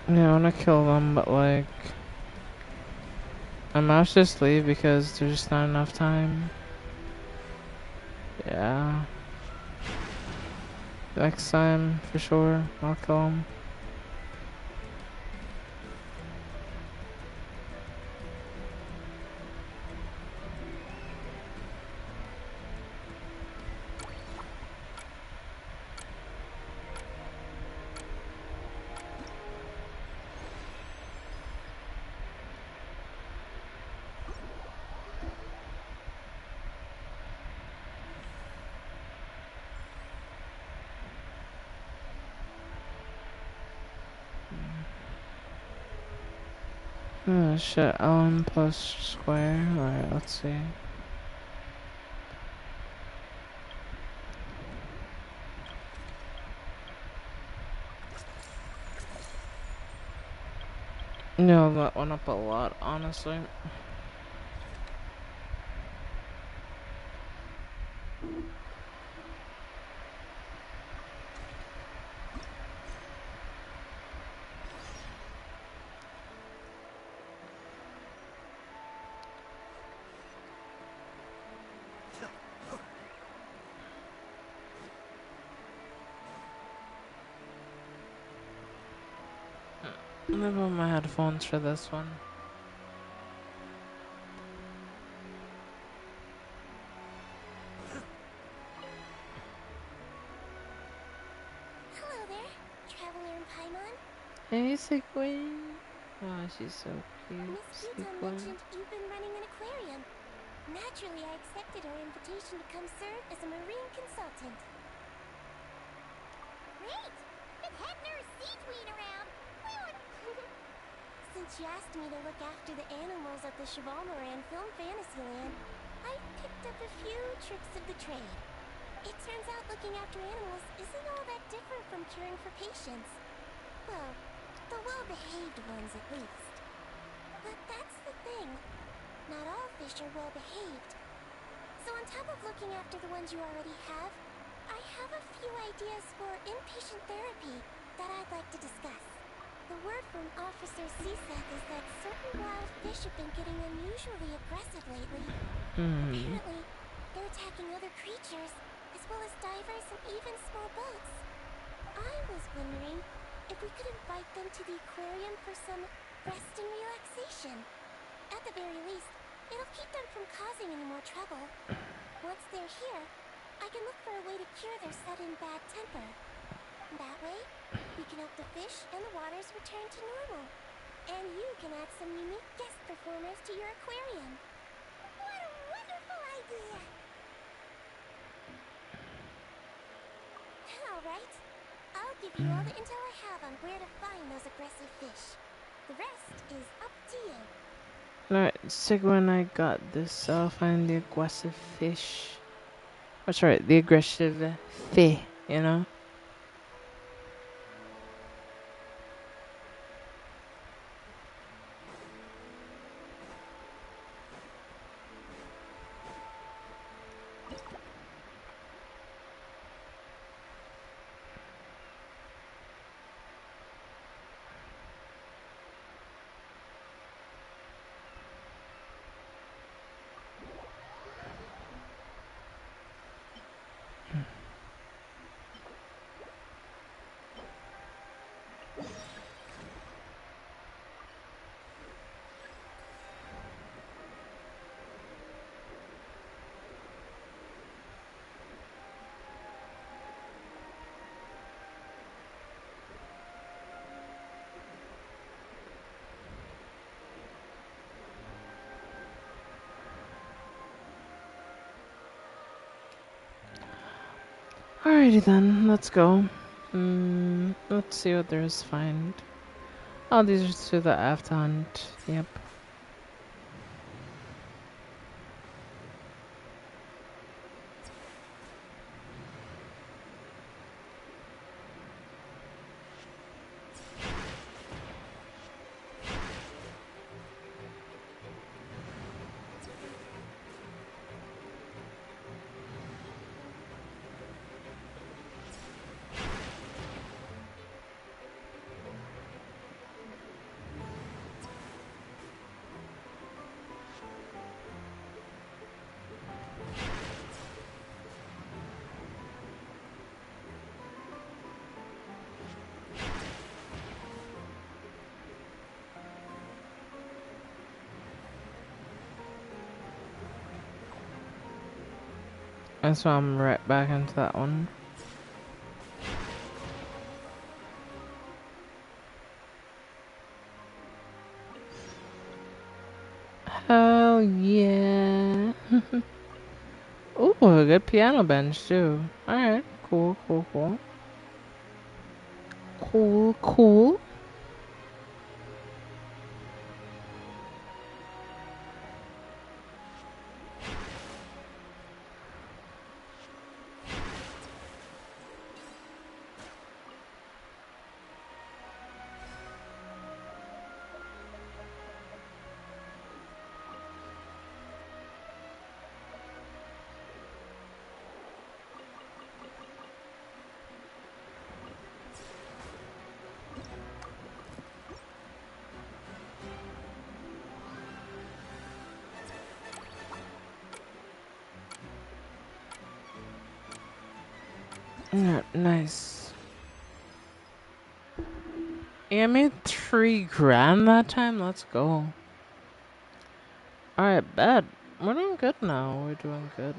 Yeah, I wanna kill them, but like, I might just leave because there's just not enough time. Yeah. Next time, for sure, I'll kill them. Oh shit, plus square. Alright, let's see. No, that went up a lot, honestly. I'm gonna put my headphones for this one. Hello there, Traveler and Paimon. Hey, Sequin. Oh, she's so cute. Miss Buton Sequin. mentioned you've been running an aquarium. Naturally, I accepted her invitation to come serve as a marine consultant. Great! Been heading her sea queen around. We were... Since you asked me to look after the animals at the Chevalmoran Film Fantasyland, I've picked up a few tricks of the trade. It turns out looking after animals isn't all that different from caring for patients. Well, the well-behaved ones at least. But that's the thing. Not all fish are well-behaved. So on top of looking after the ones you already have, I have a few ideas for inpatient therapy that I'd like to discuss. The word from Officer Ceseth is that certain wild fish have been getting unusually aggressive lately. Apparently, they're attacking other creatures, as well as divers and even small boats. I was wondering if we could invite them to the aquarium for some rest and relaxation. At the very least, it'll keep them from causing any more trouble. Once they're here, I can look for a way to cure their sudden bad temper. That way, we can help the fish and the waters return to normal. And you can add some unique guest performers to your aquarium. What a wonderful idea! Alright, I'll give you all the intel I have on where to find those aggressive fish. The rest is up to you. Alright, Sequin, I got this. I'll find the aggressive fish. That's right, the aggressive fish, you know? Alrighty then, let's go. Let's see what there is to find. Oh, these are to the aft hunt. Yep. And so I'm right back into that one. Hell yeah. Ooh, a good piano bench too. Alright, cool, cool, cool. Cool, cool. Yeah, nice. Yeah, I made $3,000 that time. Let's go. Alright, bet. We're doing good now. We're doing good.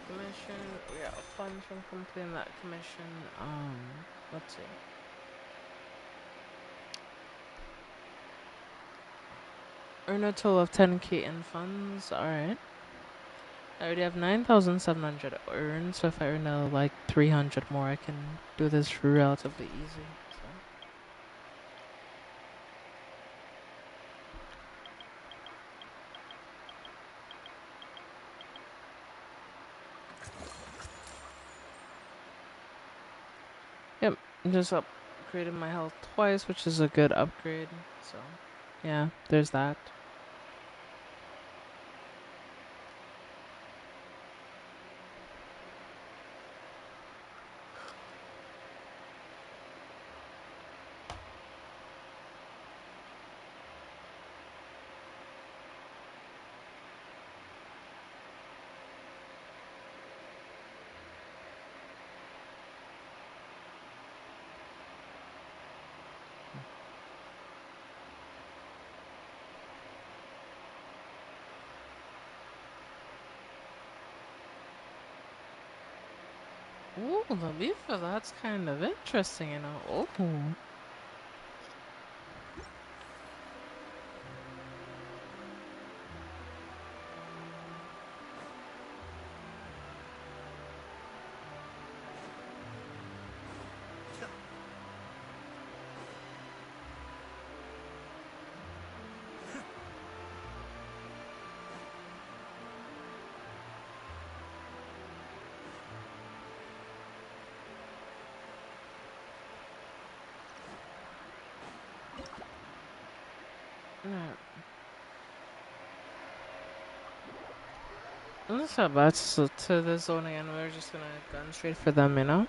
Commission. We got funds from completing that commission. Let's see. Earn a total of 10k in funds. Alright. I already have 9,700 earned, so if I earn like 300 more, I can do this relatively easy. So. Yep, just upgraded my health twice, which is a good upgrade. So, yeah, there's that. Ooh, the beaver, that's kind of interesting, you know. Ooh. Alright. Let's head back to the zone again. We're just gonna gun straight for them, you know?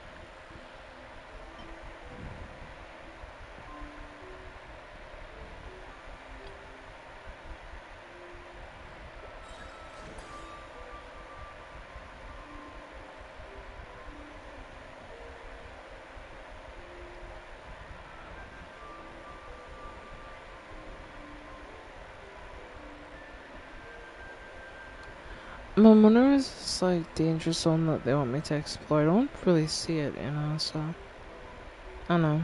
I wonder is this like danger zone that they want me to explore? I don't really see it, you know, so I know.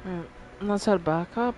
Right, let's head back up.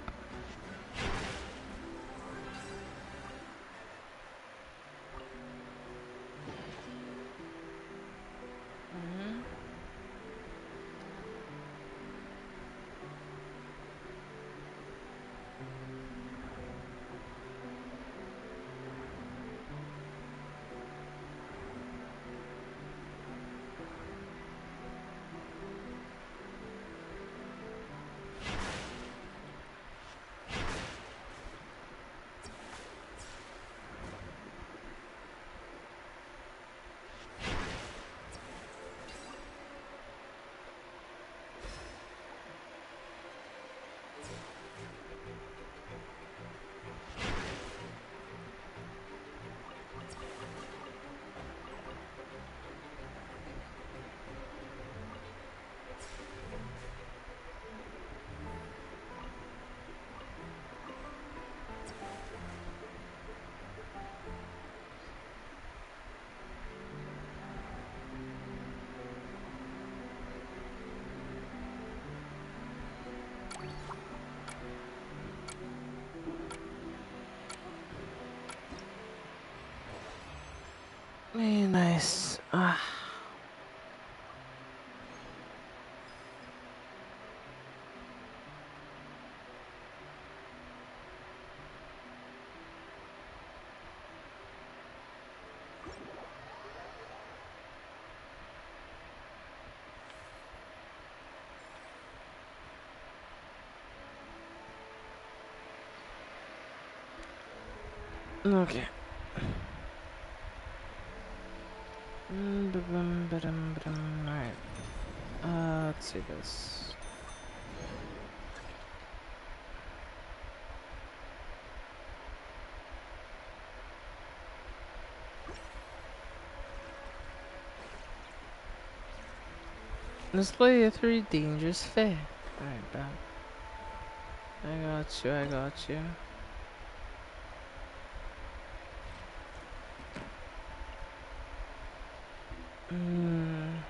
Nice. Ah. Okay. Alright. Let's see this. Display a 3 dangerous fair. Alright, bad. I got you, I got you. Mm.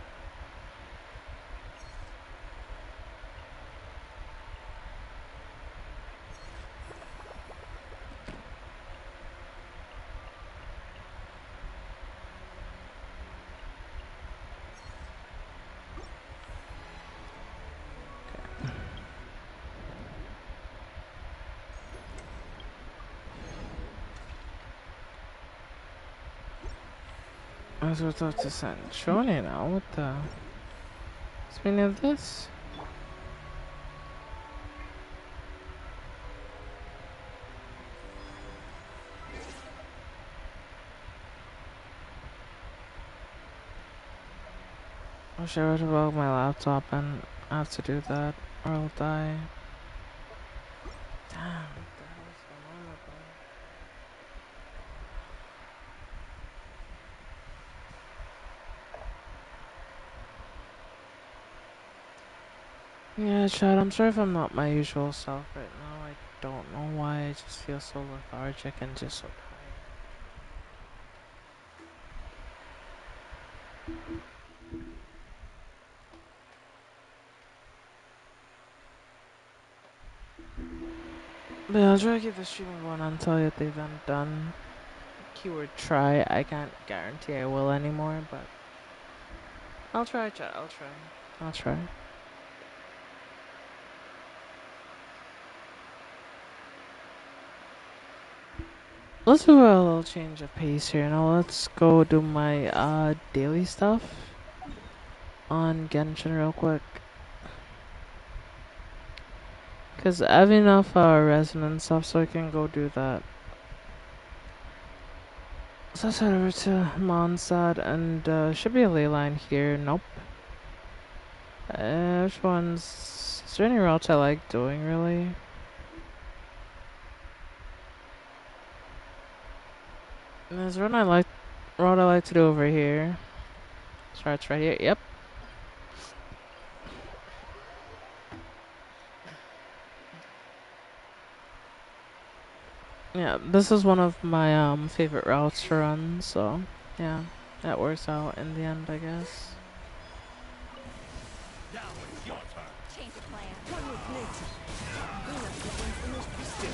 I was about to send Shoni now. What the? What's the meaning of this? I wish I would have about my laptop and I have to do that or I'll die. Damn, what the hell is going on with that? Yeah, Chad, I'm sorry if I'm not my usual self right now. I don't know why. I just feel so lethargic and just so tired. But yeah, I'll try to keep the streaming going until I think I'm done. Keyword try. I can't guarantee I will anymore, but I'll try, chat. I'll try. I'll try. Let's do a little change of pace here. Now let's go do my daily stuff on Genshin real quick. Cause I have enough resonance stuff so I can go do that. So let's head over to Mondstadt and should be a ley line here. Nope. Which one's... Is there any routes I like doing really? There's one route I like to do over here. Starts right here. Yep. Yeah, this is one of my favorite routes to run, so yeah, that works out in the end, I guess. Now it's your turn. Change of plan. One with nature. Clean up the ones the most pristine.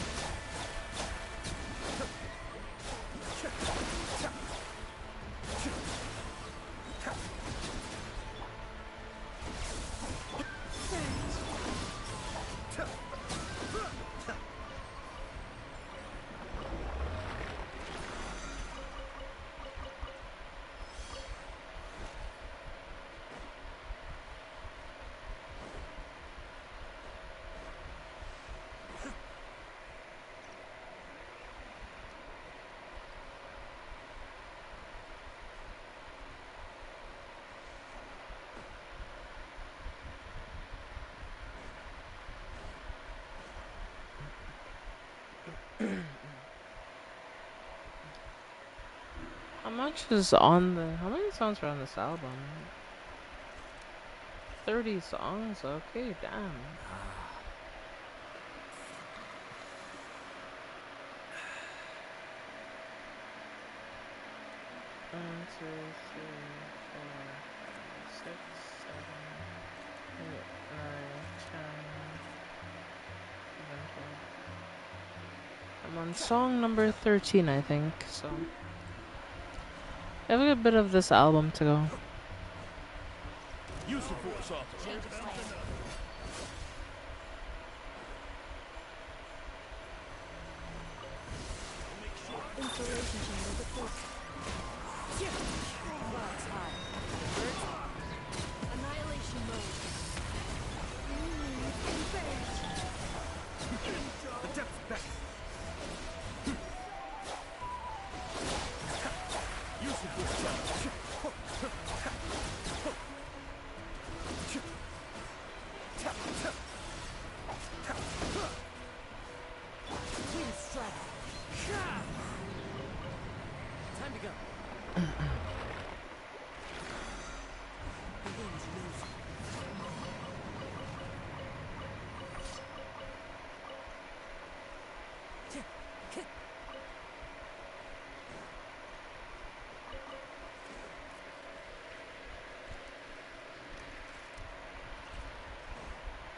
How much is on the... How many songs are on this album? 30 songs? Okay, damn. One, two, three, four, five, six, 7, 8, 9, 10, 11, 12. I'm on song number 13, I think, so... I have a good bit of this album to go. Use the force, officer. Change of plan. Installation chamber deployed. Clouds high. Birds Annihilation mode. The depth back. Use the force. Clean strike. Time to go. The wind's nosy.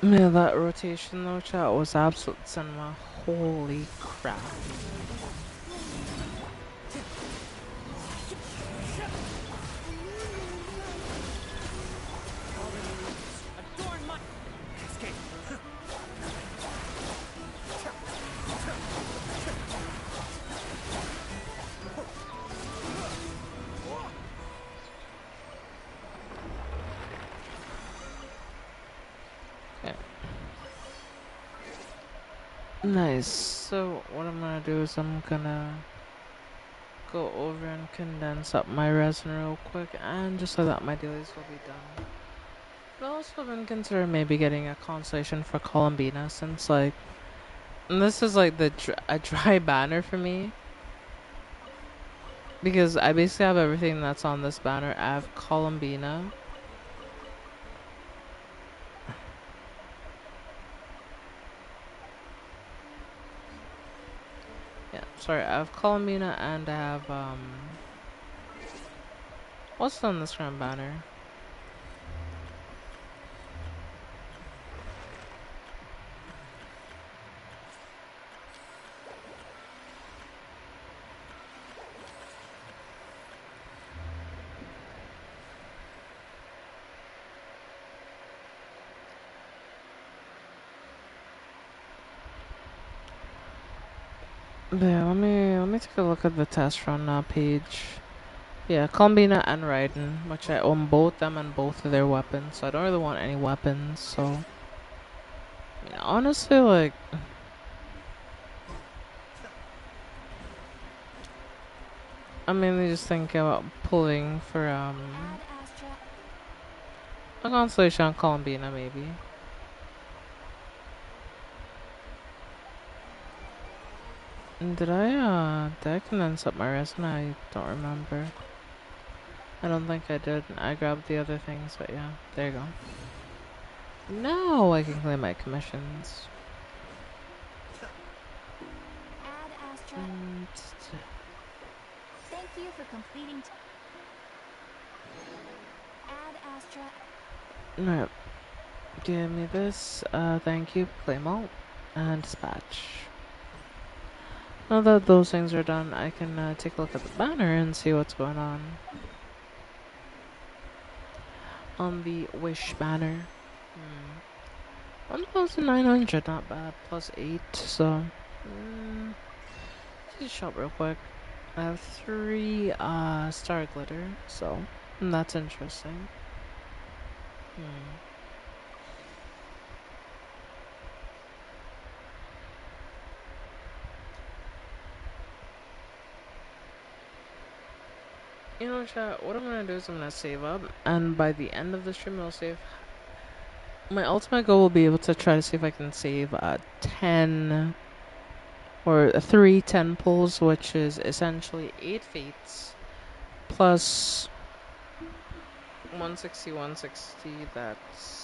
Man, that rotation though, chat, was absolute cinema. Holy crap. Adorn my escape. Nice. So what I'm gonna do is I'm gonna go over and condense up my resin real quick, and just so that my dailies will be done. But also been considering maybe getting a constellation for Columbina, since like this is like a dry banner for me, because I basically have everything that's on this banner. I have Columbina. Yeah, sorry, I have Columbina and I have what's on this grand banner? Yeah, let me take a look at the test run page. Yeah, Columbina and Raiden, which I own both them and both of their weapons, so I don't really want any weapons, so I mean, honestly, like I'm mainly just thinking about pulling for Add Astra. a constellation on Columbina maybe. And did I condense up my resume? I don't remember. I don't think I did. I grabbed the other things, but yeah, there you go. Now I can claim my commissions. Add Astra. And Thank you for completing. Add Astra. no, give me this. Thank you. Claim all and dispatch. Now that those things are done, I can take a look at the banner and see what's going on. On the Wish banner. 1,900, not bad. Plus 8, so. Just shop real quick. I have 3 star glitter, so that's interesting. You know, chat, what I'm gonna do is I'm gonna save up, and by the end of the stream, I'll save. My ultimate goal will be able to try to see if I can save 10 or 3 10 pulls, which is essentially 8 fates plus 160, 160. That's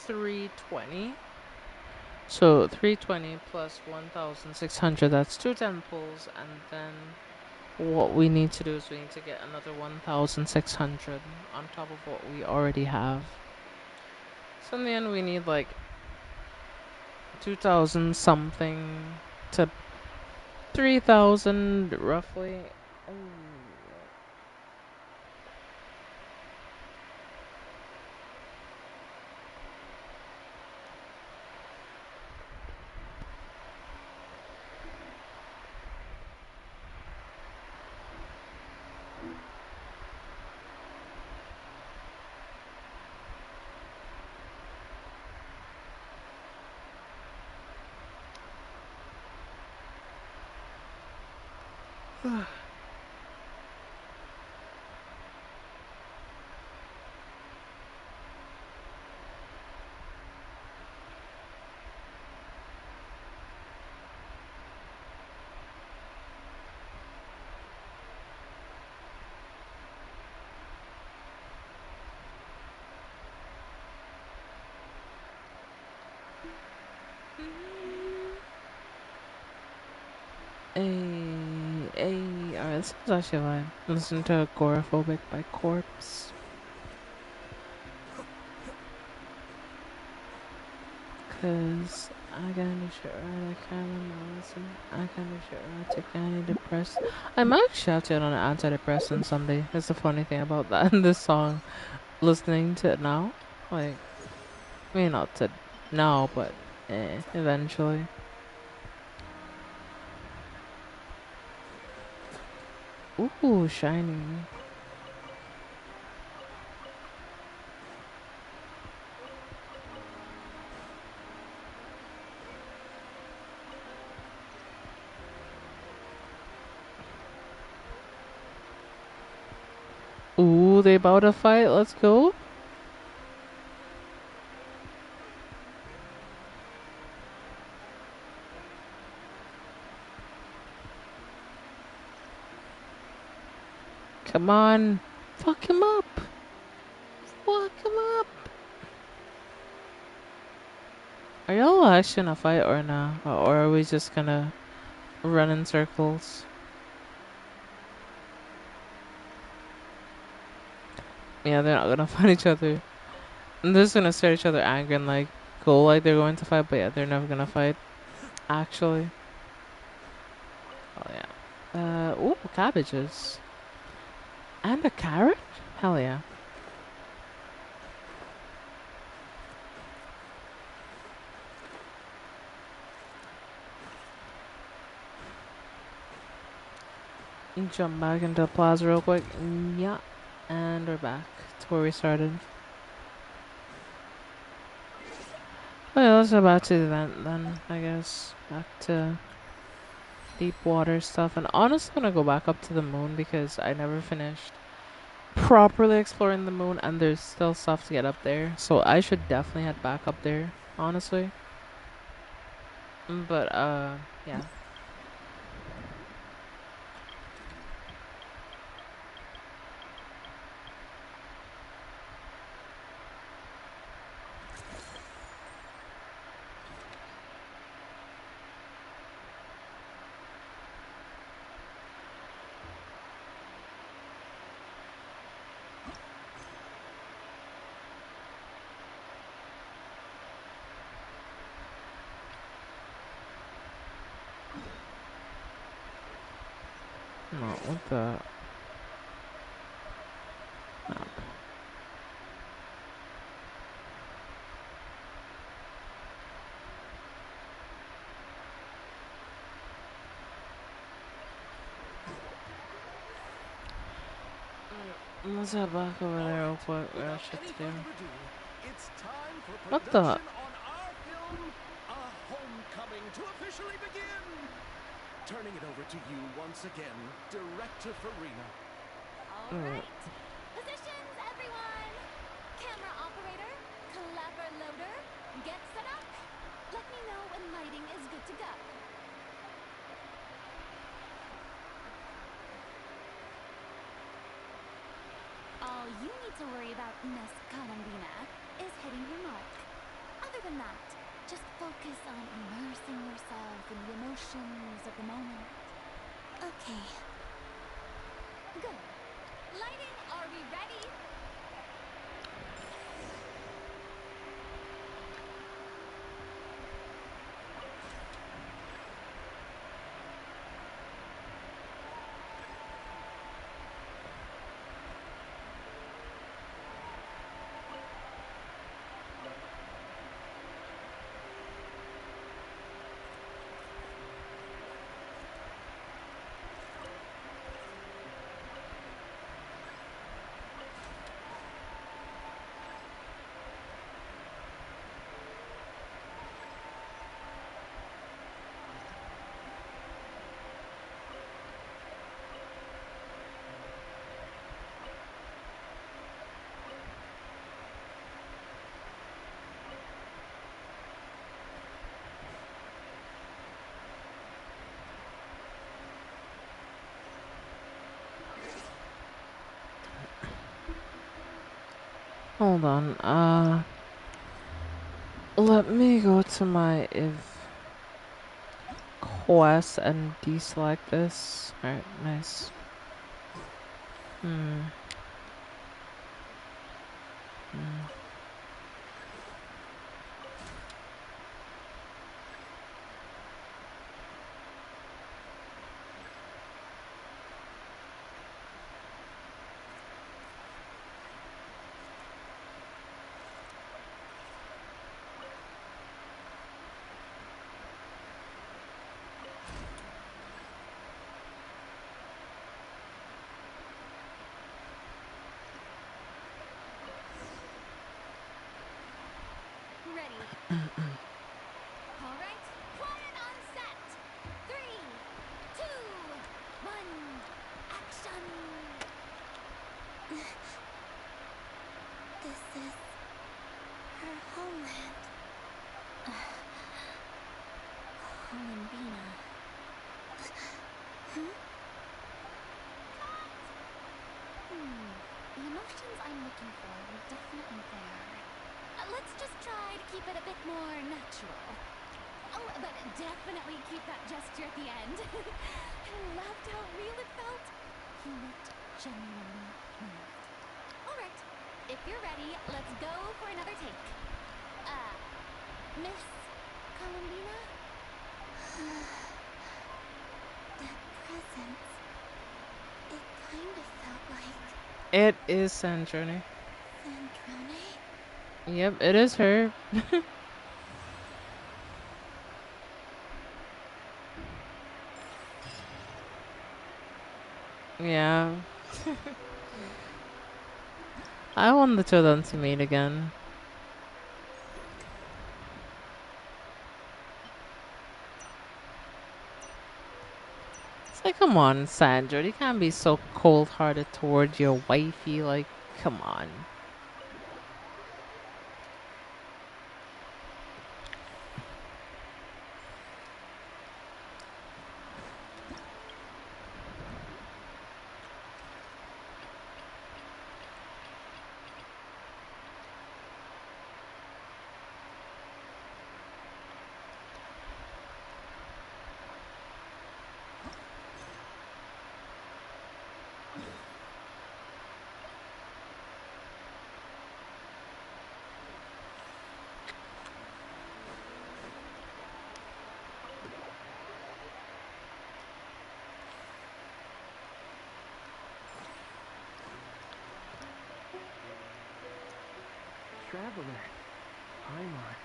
320. So 320 plus 1,600, that's 210 pulls, and then what we need to do is we need to get another 1,600 on top of what we already have. So in the end we need like 2,000 something to 3,000 roughly. Oh. Alright, this is actually fine. Listen to Agoraphobic by Corpse. Cause I got new shit right, I kinda listen. I got new shit right, take antidepressant. I might actually have to get on an antidepressant someday. That's the funny thing about that in this song. Listening to it now. Like, I mean, not to now, but eventually. Ooh, shiny. Ooh, they about to fight. Let's go. Come on. Fuck him up. Fuck him up. Are y'all actually gonna fight or not? Or are we just gonna run in circles? Yeah, they're not gonna fight each other. And they're just gonna stare at each other angry and like go like they're going to fight, but yeah, they're never gonna fight. Actually. Oh yeah. Ooh, cabbages. And a carrot? Hell yeah. Jump back into the plaza real quick. Yeah. And we're back to where we started. Oh yeah, let's go back to the event then, I guess. Back to deep water stuff. And honestly, I'm gonna go back up to the moon because I never finished properly exploring the moon and there's still stuff to get up there. So I should definitely head back up there, honestly. But, yeah. No, what the... Map. Let's head back over there real quick. We got shit to do. It's time for What the... production on our film, A Homecoming, to officially begin. Turning it over to you once again, Director Farina. Alright. Positions, everyone! Camera operator, clapper loader, get set up. Let me know when lighting is good to go. All you need to worry about, Miss Colombina, is hitting your mark. Other than that, just focus on immersing yourself in the emotions of the moment. Okay. Good. Lighting, are we ready? Hold on. Let me go to my if quest and deselect this. Alright, nice. Hmm. Ready. All right, quiet on set. 3, 2, 1, action. This is her homeland. Columbina. The emotions I'm looking for were definitely there. Let's just try to keep it a bit more natural. Oh, but definitely keep that gesture at the end. I loved how real it felt. He looked genuinely moved. All right, if you're ready, let's go for another take. Miss Columbina? That presence. It kind of felt like It is Sandrone. Sandrone. Yep, it is her. Yeah. I want the two of them to meet again. It's like, come on, Sandra. You can't be so cold-hearted towards your wifey. Like, come on. Traveler, Paimon.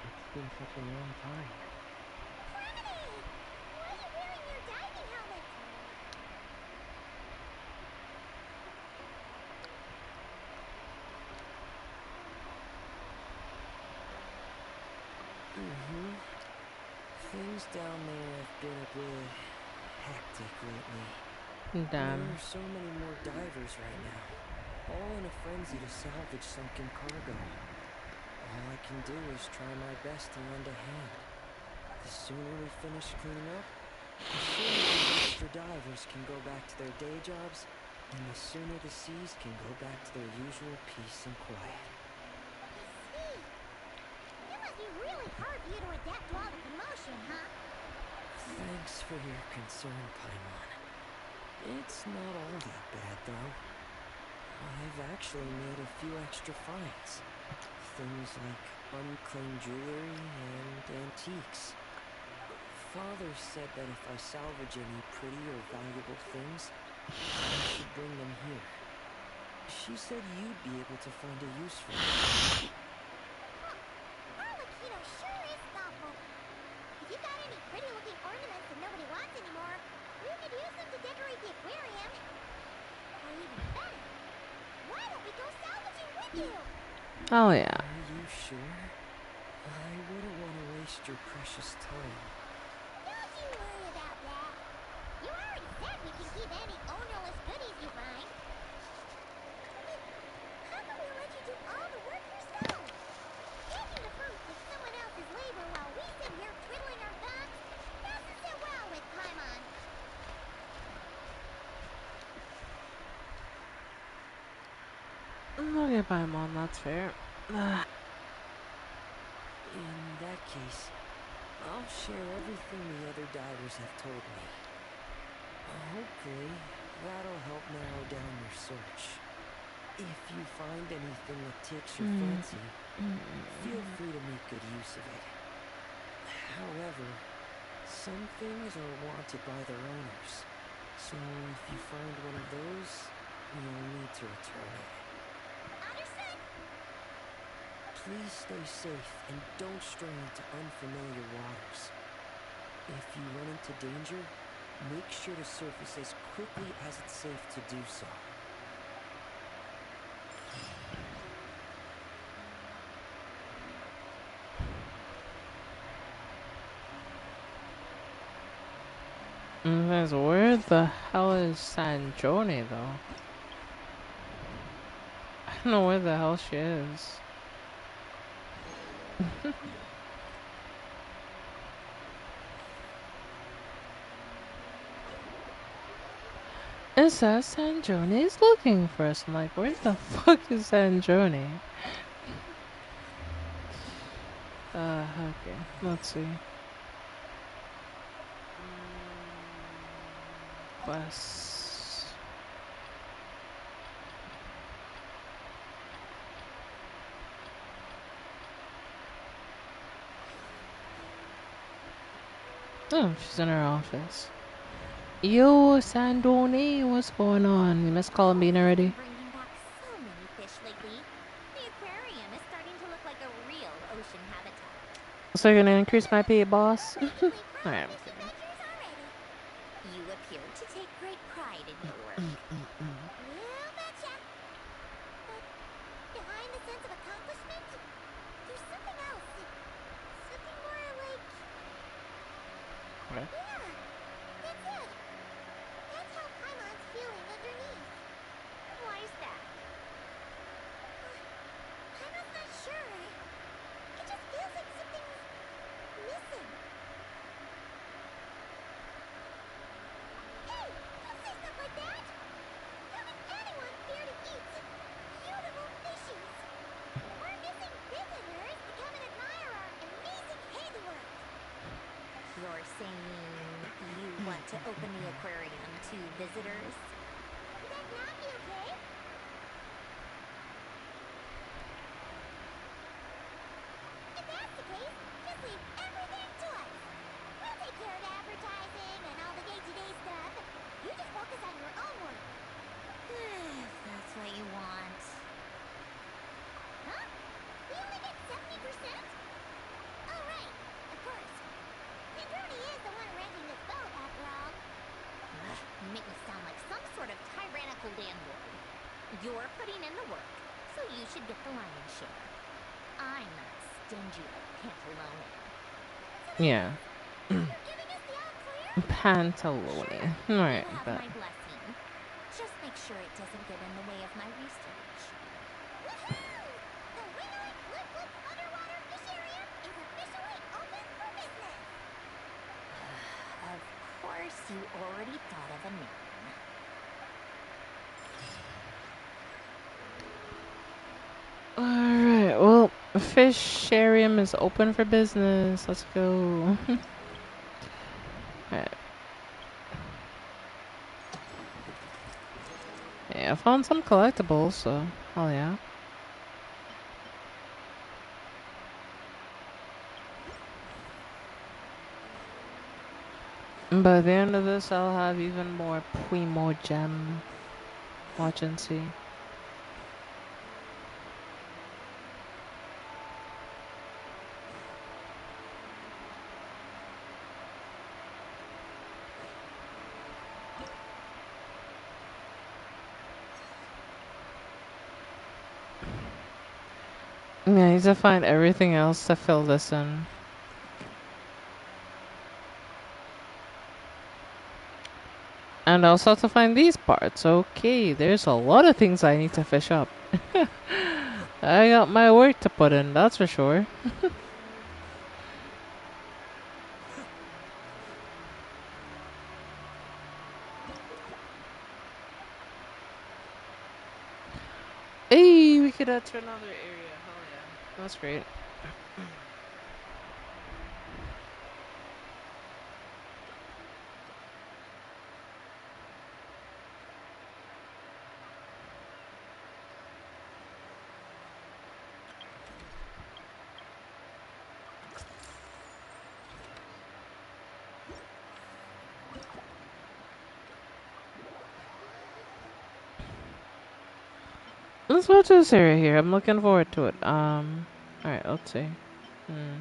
It's been such a long time. Cleminy! Why are you wearing your diving helmet? Things down there have been a bit hectic lately. There Damn. are so many more divers right now, all in a frenzy to salvage sunken cargo. All I can do is try my best to lend a hand. The sooner we finish cleaning up, the sooner these extra divers can go back to their day jobs, and the sooner the seas can go back to their usual peace and quiet. I see. It must be really hard for you to adapt to all the commotion, huh? Thanks for your concern, Paimon. It's not all that bad, though. I've actually made a few extra finds. Things like unclaimed jewelry and antiques. Father said that if I salvage any pretty or valuable things, I should bring them here. She said you'd be able to find a use for them. Arlecchino sure is thoughtful. If you got any pretty-looking ornaments that nobody wants anymore, we could use them to decorate the aquarium. Or even better, why don't we go salvaging with you? Oh, yeah. Are you sure? I wouldn't want to waste your precious time. Don't you worry about that. You already said we can keep any ownerless goodies you find. How can we let you do all the work yourself? Taking the fruits of someone else's labor while we sit here twiddling our thumbs doesn't sit well with Paimon. Oh, Okay, Paimon, that's fair. In that case, I'll share everything the other divers have told me. Hopefully, that'll help narrow down your search. If you find anything that takes your fancy, feel free to make good use of it. However, some things are wanted by their owners, so if you find one of those, you'll need to return it. Understood. Please stay safe and don't stray into unfamiliar waters. If you run into danger, make sure to surface as quickly as it's safe to do so. Where the hell is Sanjoni, though? I don't know where the hell she is. It says Sanjoni is looking for us. I'm like, where the fuck is Sanjoni? Okay, let's see. Quests. Oh, she's in her office. Yo, Sandoni, what's going on? You miss Columbine already? Bringing back so many fish lately. The aquarium is starting to look like a real ocean habitat. So you're gonna increase my pay, boss? Practically pro Alright, I'm fishing kidding. ventures already. You appear to take great pride in your work. You betcha. But behind the sense of accomplishment, there's something else. Something more like... Okay. Yeah, that's it. That's how Paimon's feeling underneath. Why is that? Paimon's not sure. It just feels like something's missing. Hey, don't say stuff like that! How does anyone fear to eat such beautiful fishies? We're missing visitors to come and admire our amazing handiwork. You're saying you want to open the aquarium to visitors? Would that not be okay? If that's the case, just leave everything to us. We'll take care of the advertising and all the day-to-day stuff. You just focus on your own work. If that's what you want. Huh? We only get 70%? Oh, right. Of course. Pedroni is the one renting this boat, after all. Ugh, you make me sound like some sort of tyrannical landlord. You're putting in the work, so you should get the lion's share. I'm not stingy like Pantalone. Yeah. You're giving us the all clear? Pantalone. Sure. Alright, You have but my blessing. Just make sure it doesn't get in the way of my research. Woohoo! The Winoid Flip Flip Underwater Fisharium is officially open for business! Of course, you already thought of a name. alright, well, Fisharium is open for business. Let's go. Alright. Yeah, I found some collectibles, so hell yeah. And by the end of this, I'll have even more Primo Gem. Watch and see. Yeah, I need to find everything else to fill this in. And also to find these parts. Okay, there's a lot of things I need to fish up. I got my work to put in, that's for sure. Hey, we could head to another area. Hell yeah. That's great. Let's go to this area here. I'm looking forward to it. Alright, let's see. Hmm.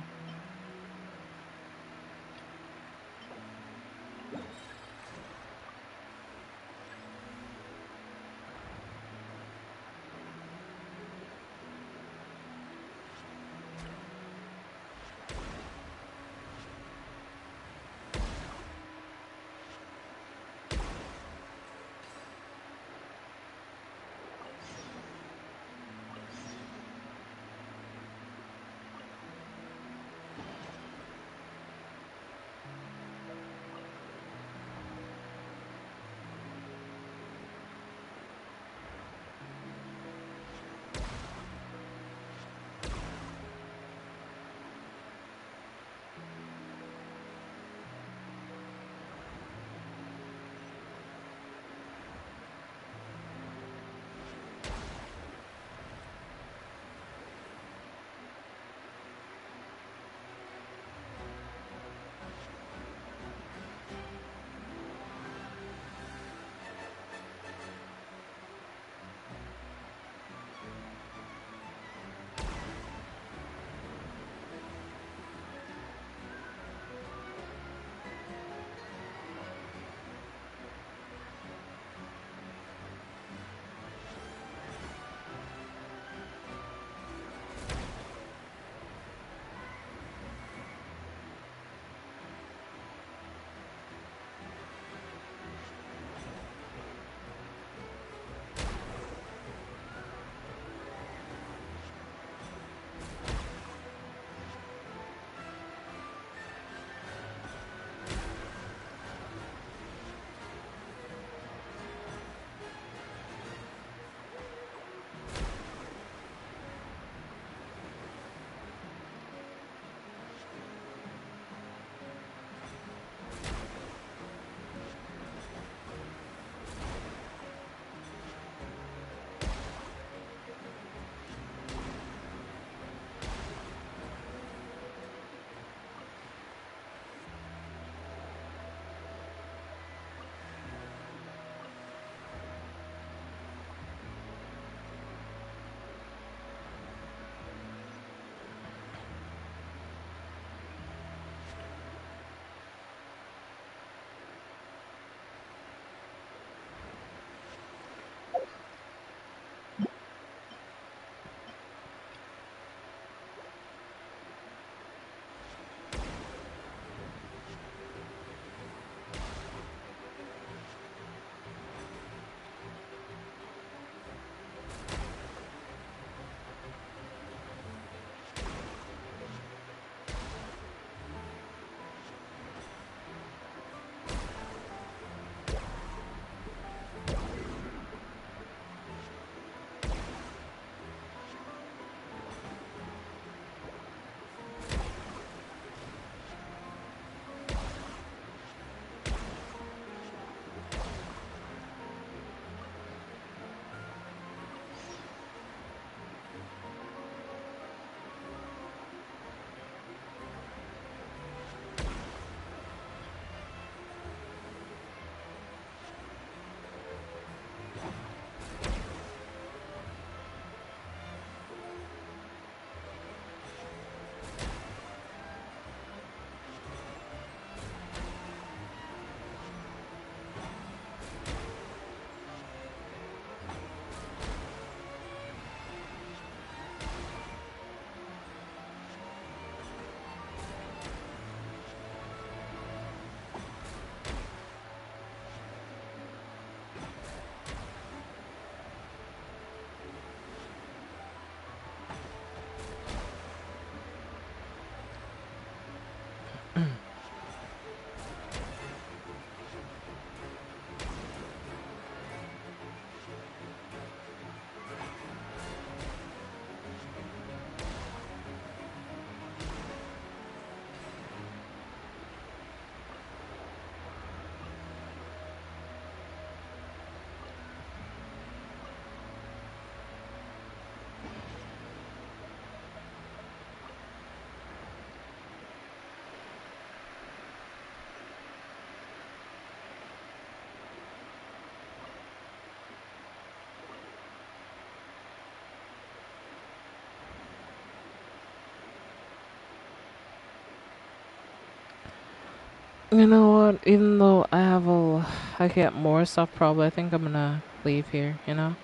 You know what? Even though I get more stuff, probably I think I'm gonna leave here. You know.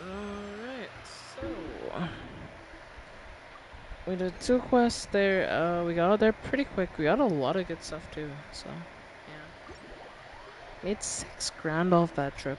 Alright, so we did 2 quests there. We got out there pretty quick. We got a lot of good stuff too. So yeah, made 6 grand off that trip.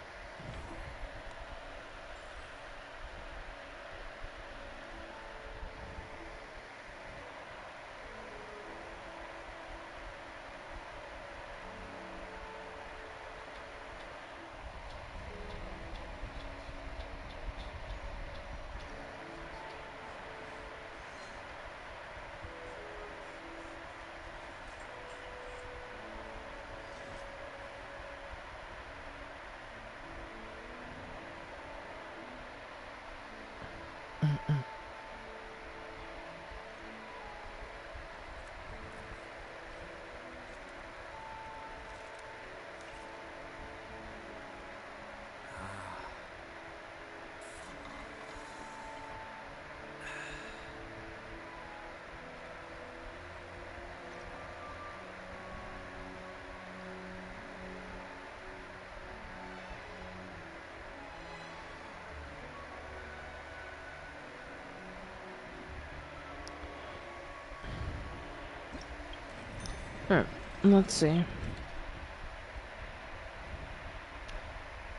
Alright, let's see.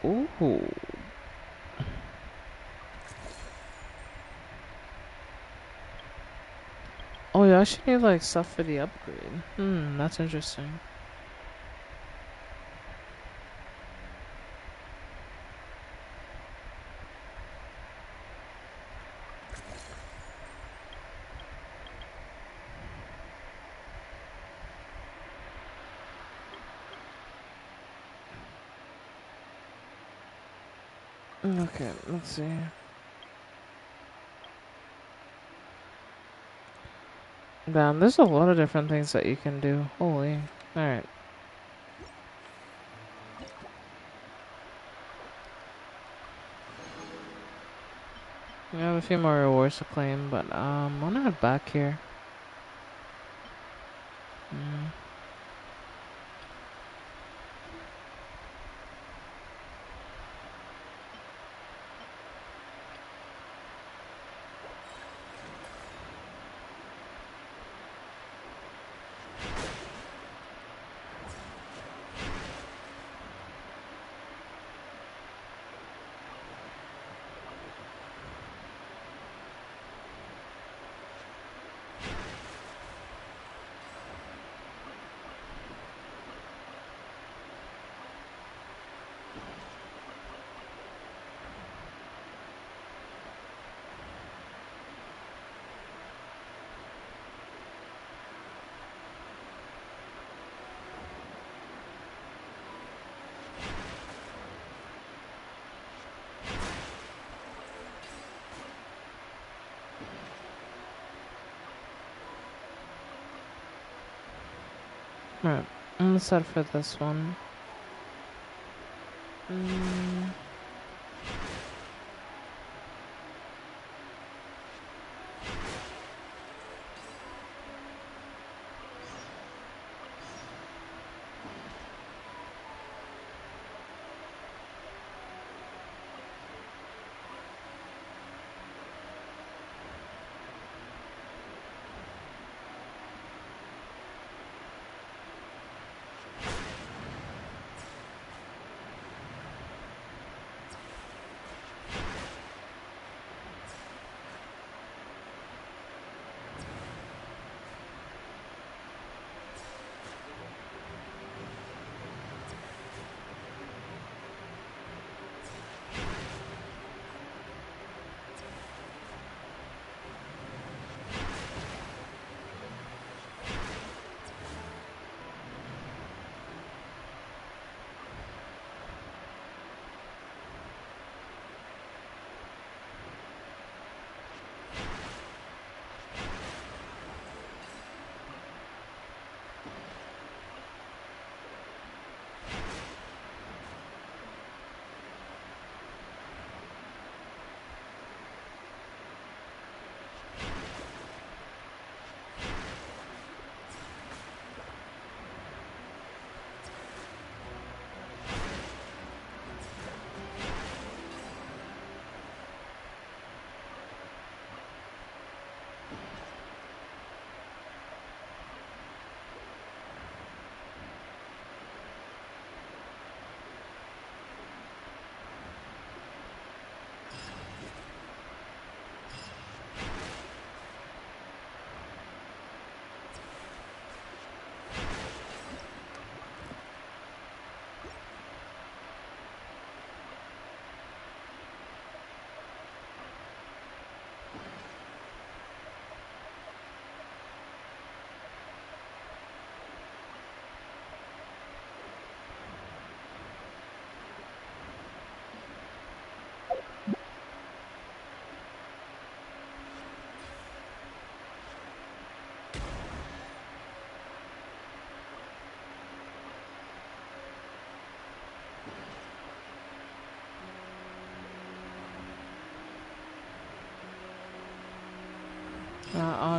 Ooh. Oh, you actually need like stuff for the upgrade. That's interesting. Okay, let's see. Damn, there's a lot of different things that you can do. Holy. Alright. We have a few more rewards to claim, but I'm gonna head back here. Mm. Alright, I'm gonna start for this one. Mm.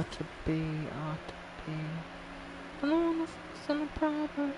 ought to be, ought to be. I don't wanna fix any problem.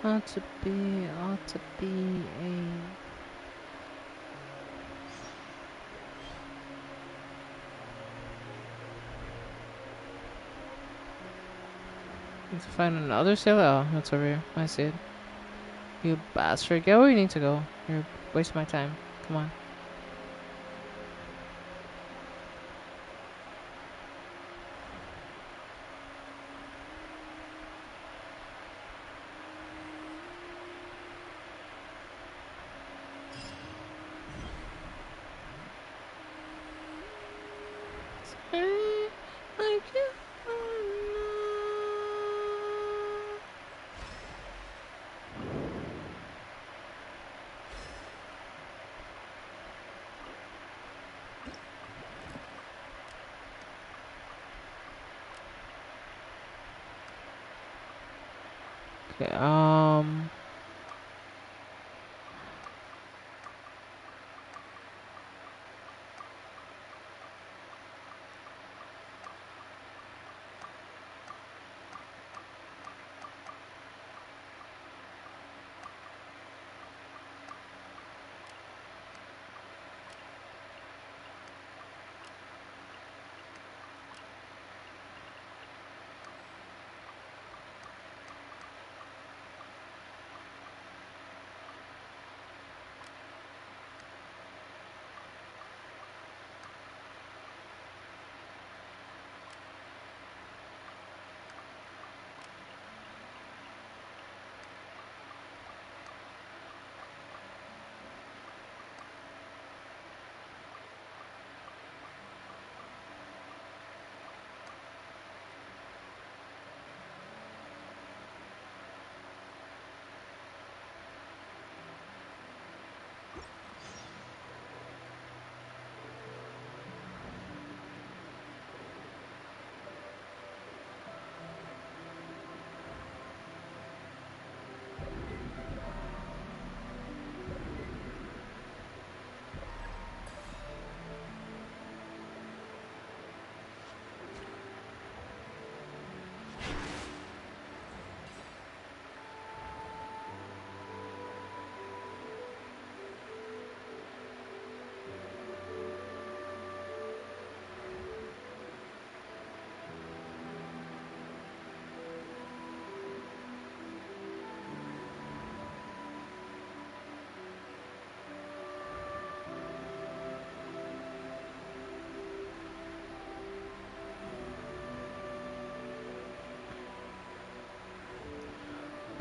Ought to be, ought to be a. Need to find another sailor. Oh, that's over here. I see it. You bastard. Get where you need to go. You're wasting my time. Come on.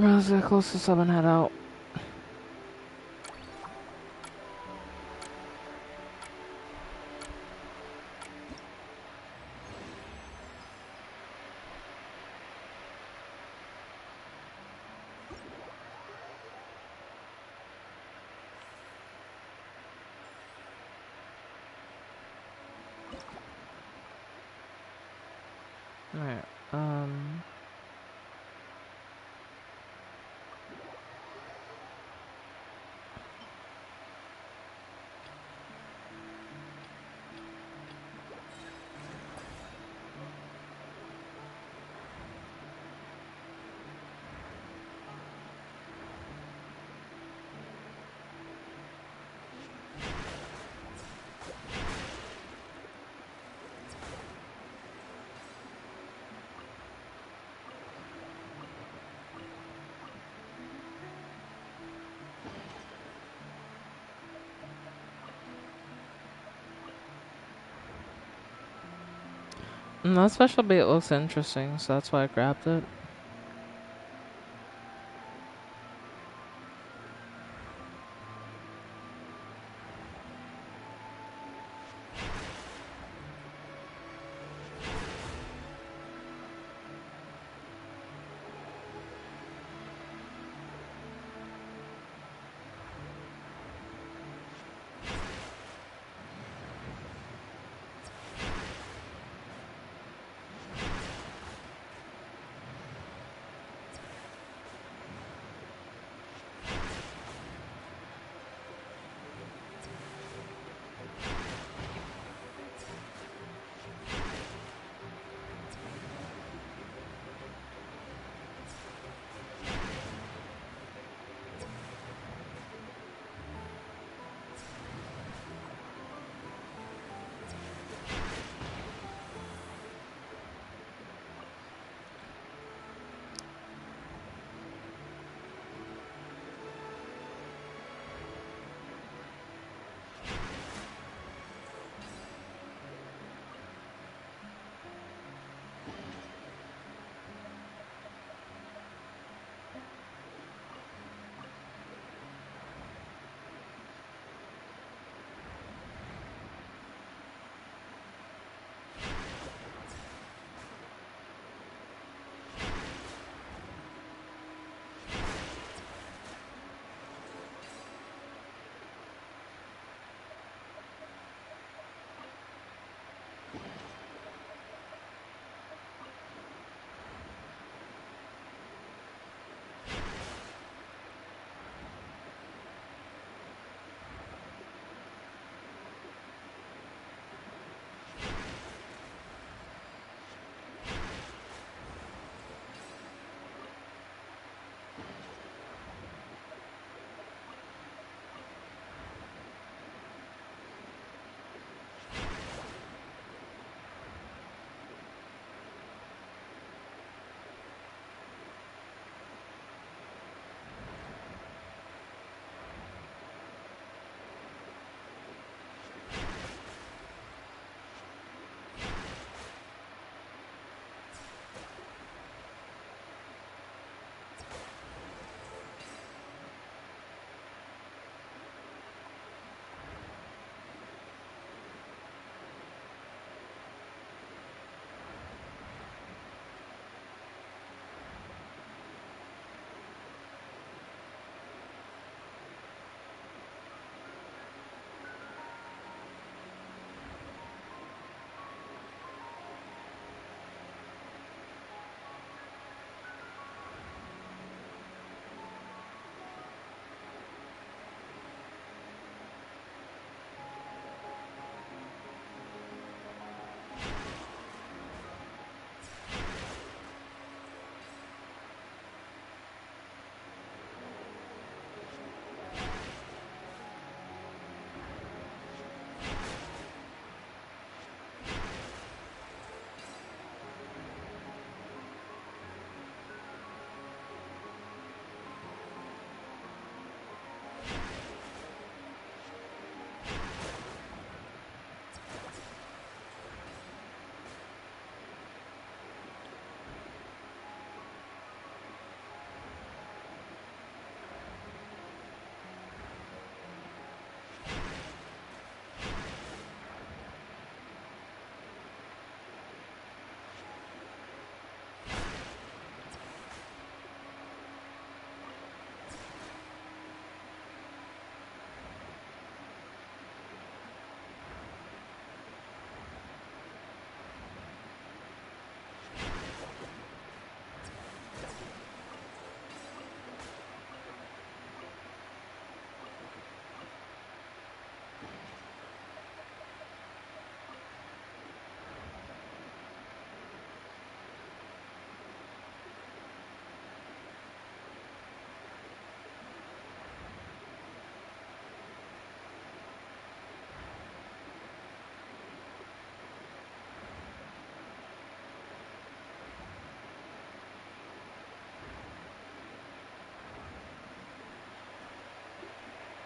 Okay, let's get close to sub and head out. Alright, And that special bait looks interesting, so that's why I grabbed it.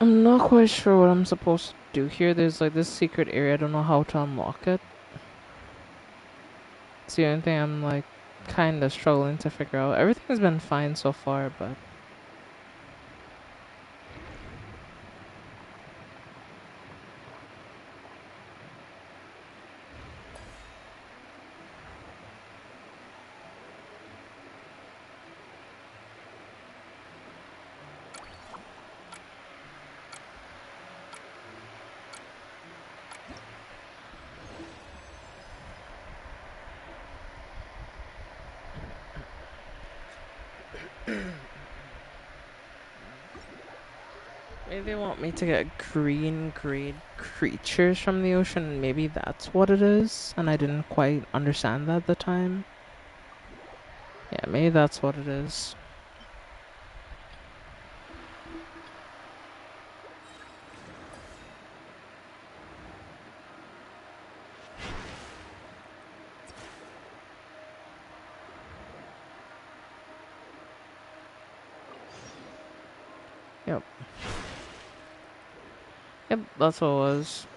I'm not quite sure what I'm supposed to do here. There's like this secret area. I don't know how to unlock it. That's the only thing I'm like kind of struggling to figure out. Everything's been fine so far, but maybe they want me to get green grade creatures from the ocean. Maybe that's what it is, and I didn't quite understand that at the time. Yeah, maybe that's what it is. Yep. Yep, that's what it was.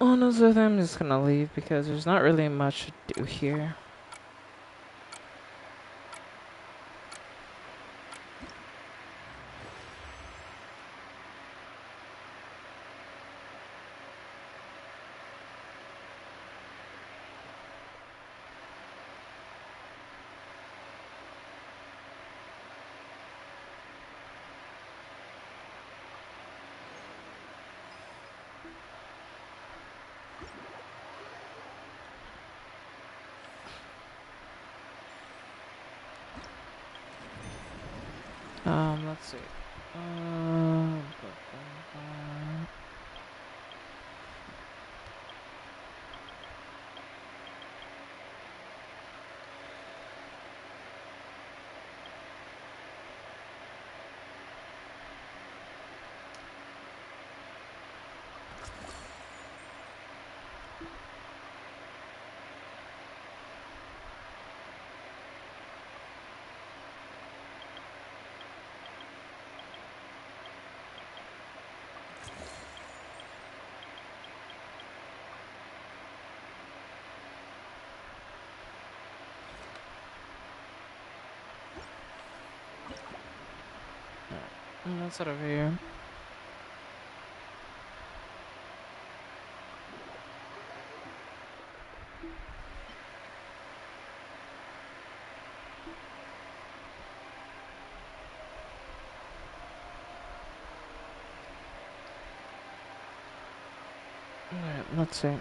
Honestly, I'm just gonna leave because there's not really much to do here. Let's see. That's out of here. Alright, let's see.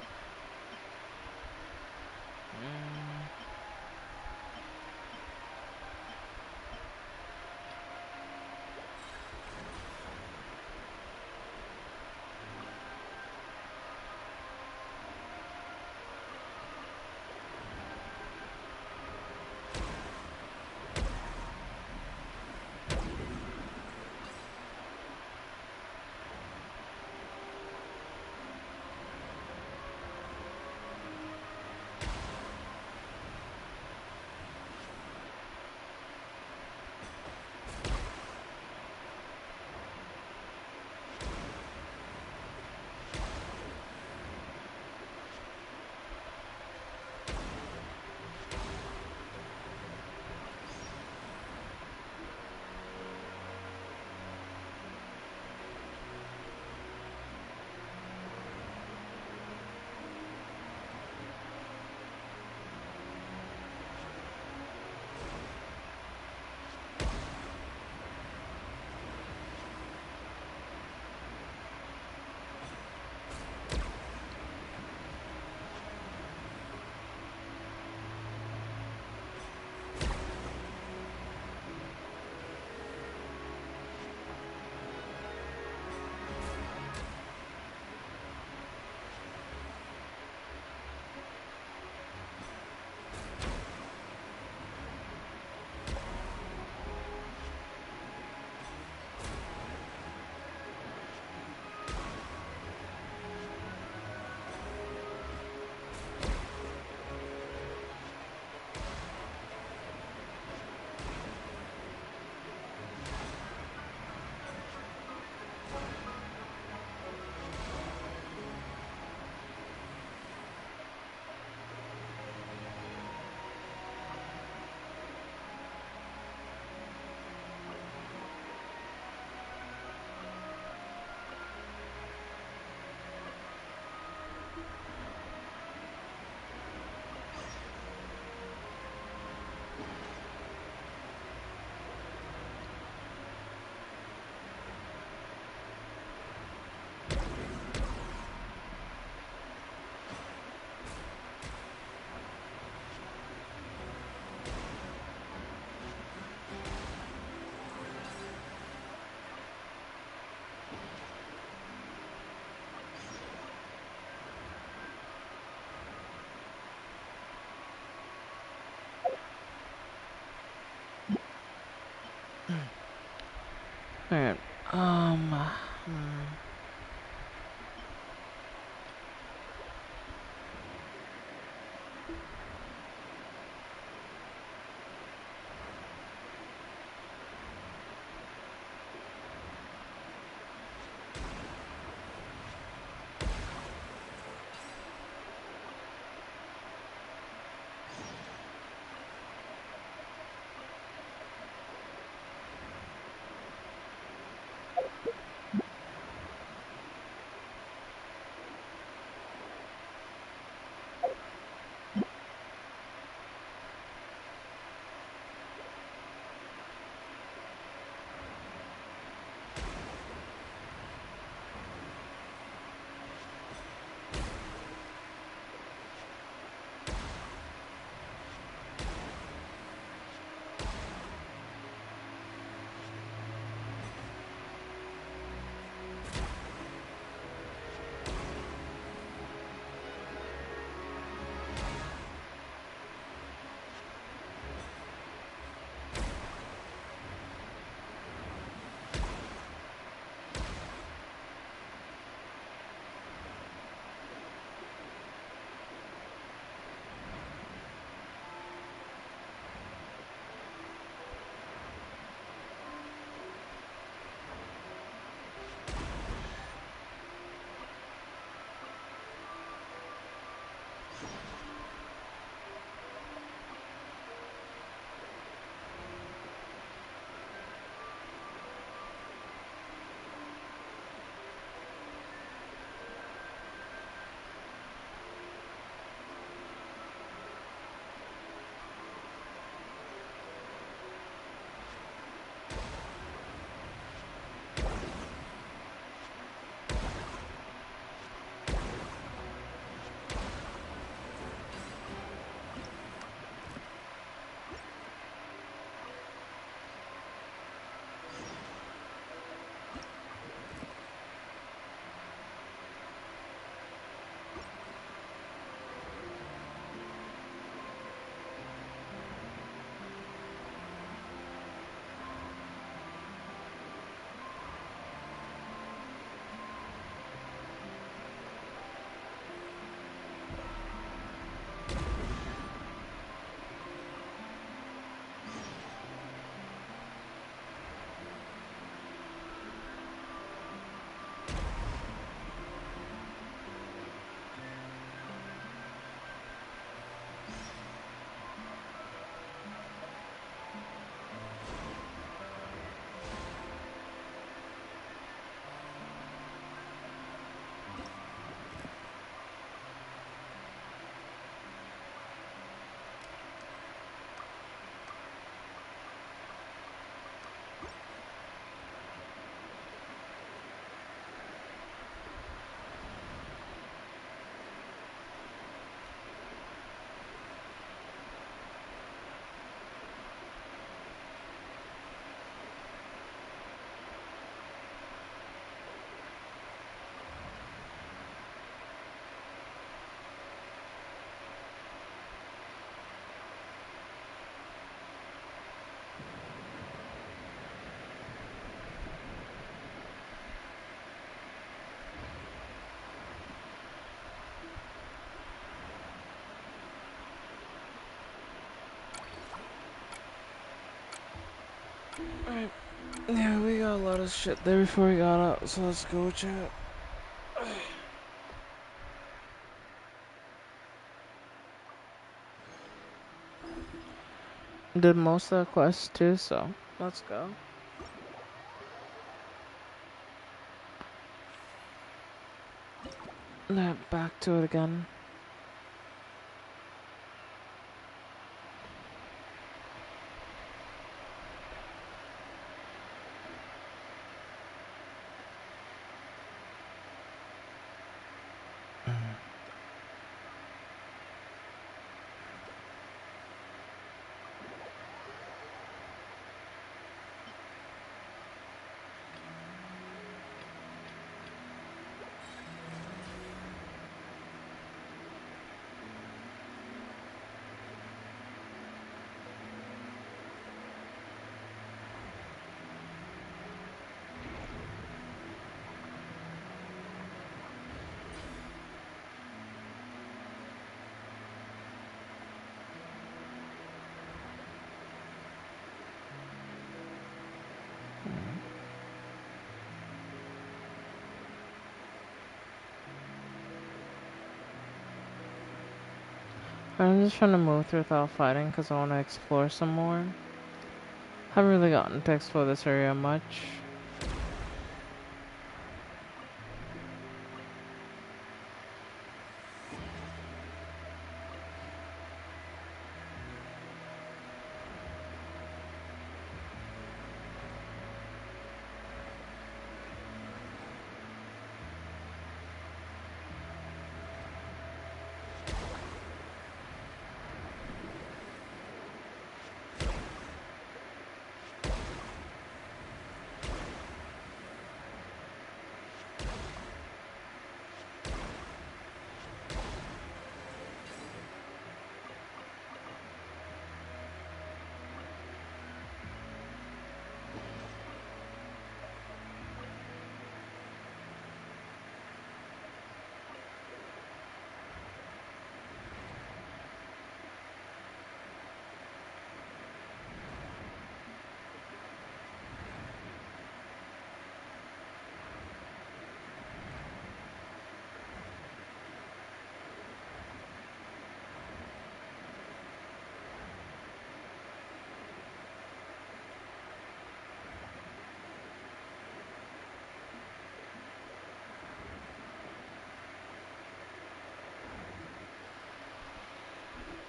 Alright. Hmm. Alright. Yeah, we got a lot of shit there before we got out, so let's go, chat. Did most of the quests too, so let's go. Back to it again. I'm just trying to move through without fighting because I want to explore some more. Haven't really gotten to explore this area much.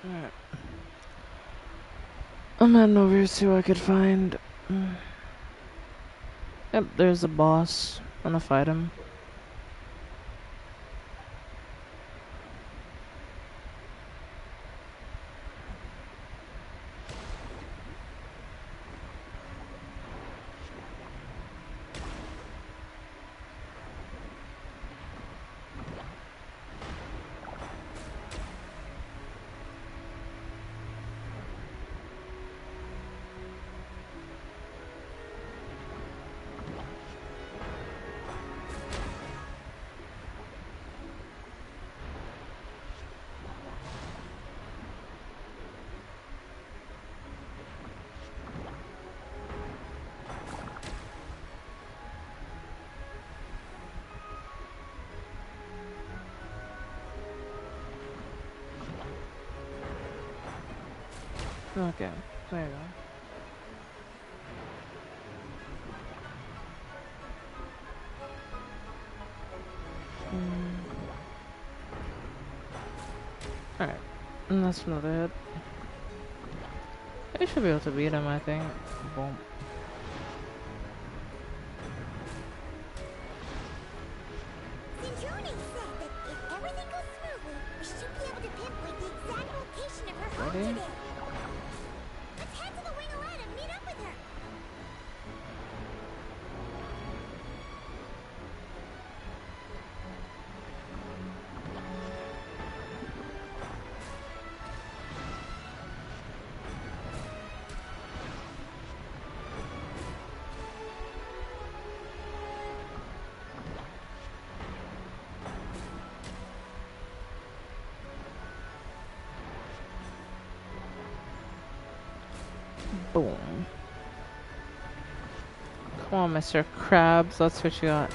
Alright. I'm heading over here to see what I could find. Yep, there's a boss. I'm gonna fight him. Okay, there you go. Alright, and that's another hit. I should be able to beat him, I think. Boom. Cinderoni said that if everything goes smoothly, we should be able to pinpoint the exact location of her home Ready? today. Let's head to the wing ahead and meet up with her. Boom. Come on, Mr. Krabs, let's see what you got.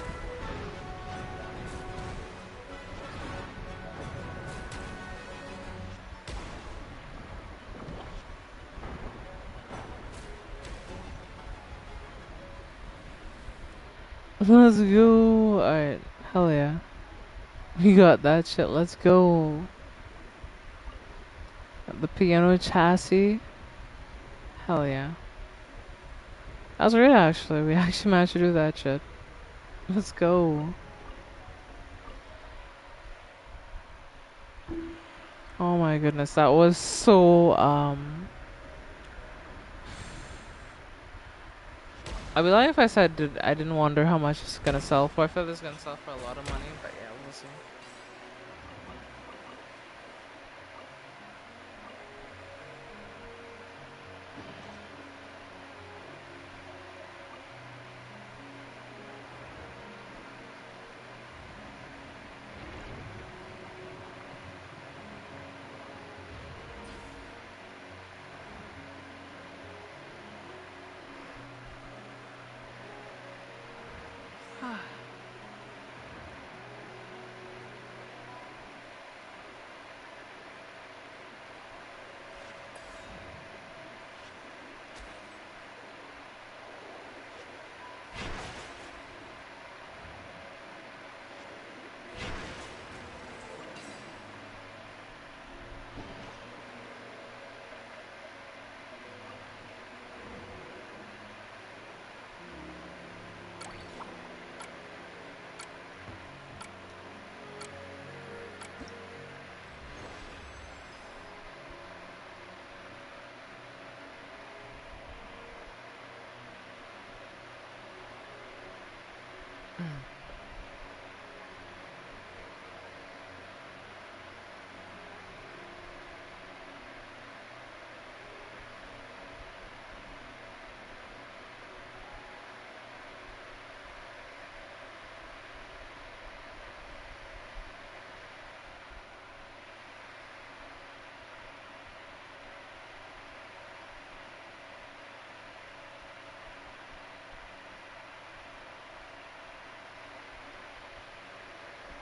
Let's go. Alright, hell yeah. We got that shit, let's go. The piano chassis. Hell yeah. That was great actually. We actually managed to do that shit. Let's go. Oh my goodness, that was so I'd be lying if I said I didn't wonder how much it's gonna sell for. I feel like it's gonna sell for a lot of money, but yeah, we'll see.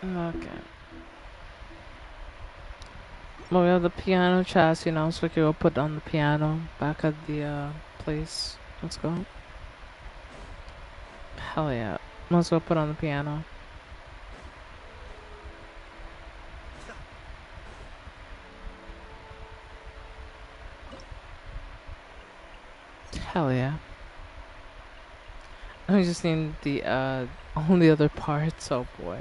Okay. Well, we have the piano chassis now, so we can go put on the piano back at the place. Let's go. Hell yeah. Let's go put on the piano. Hell yeah. I just need the all the other parts. Oh boy.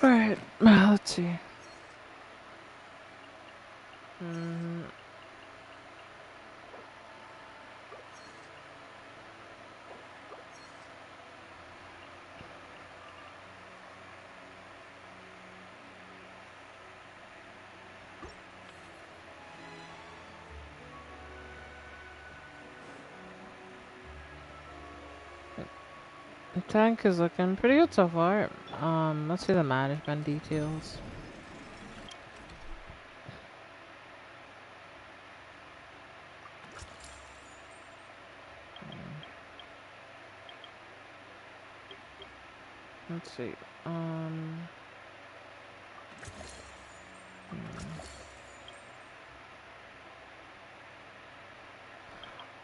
Alright, let's see. Mm, the tank is looking pretty good so far. Let's see the management details. Let's see.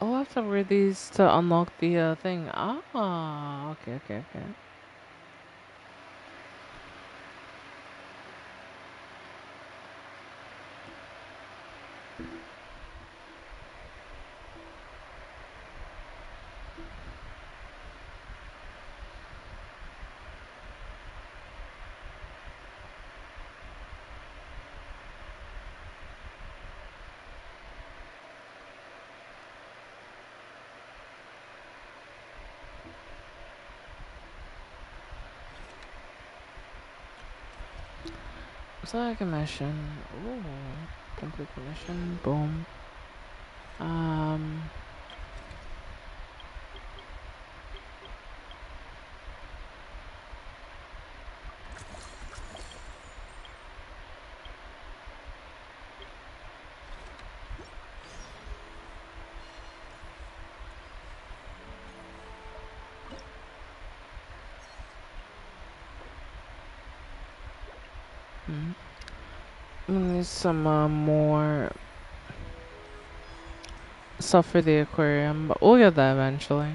Oh, I have to read these to unlock the thing. Ah, okay, okay, okay. It's like a mission. Ooh, complete the mission. Boom. Um. We need some more stuff for the aquarium, but we'll get that eventually.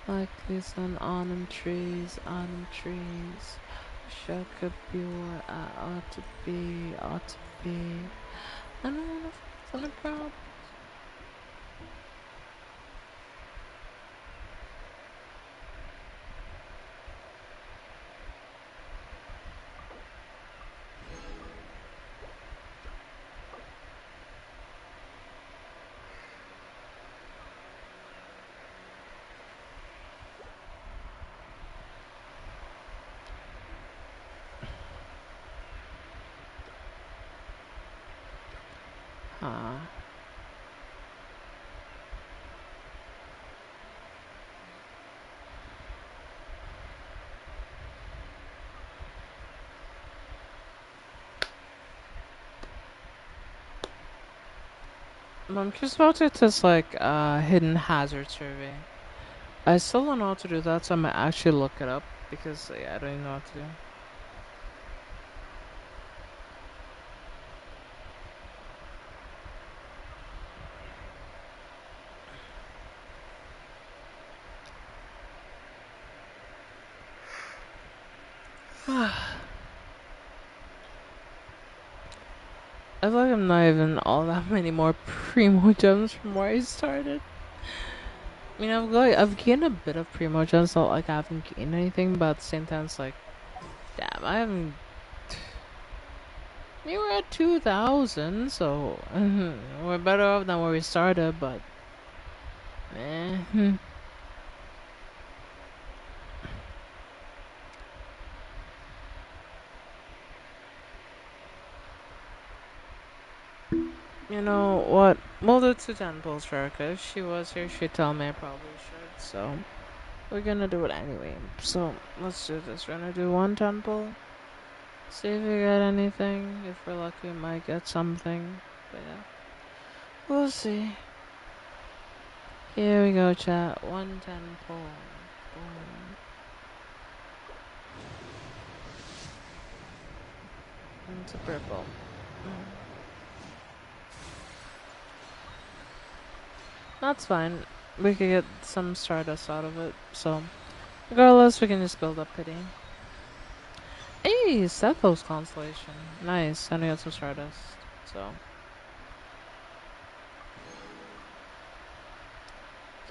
Like these autumn trees, autumn trees. Wish I could be what I ought to be, ought to be. I don't wanna focus on the problem. Huh. I'm just about to test like hidden hazard survey. I still don't know how to do that, so I'm gonna actually look it up because yeah, I don't even know what to do. I feel like I'm not even all that many more primo gems from where I started. I mean, I've gained a bit of primo gems, not like I haven't gained anything, but at the same time, it's like, damn, I haven't. We were at 2,000, so we're better off than where we started, but. Eh. You know what? We'll do two temples for her, 'cause if she was here, she'd tell me I probably should, so. we're gonna do it anyway. So let's do this. We're gonna do one temple. See if we get anything. If we're lucky, we might get something. But yeah, we'll see. Here we go, chat. One temple. Boom. It's a purple. That's fine. We could get some stardust out of it. So, regardless, we can just build up pity. Hey, Sethos constellation. Nice. And we got some stardust. So.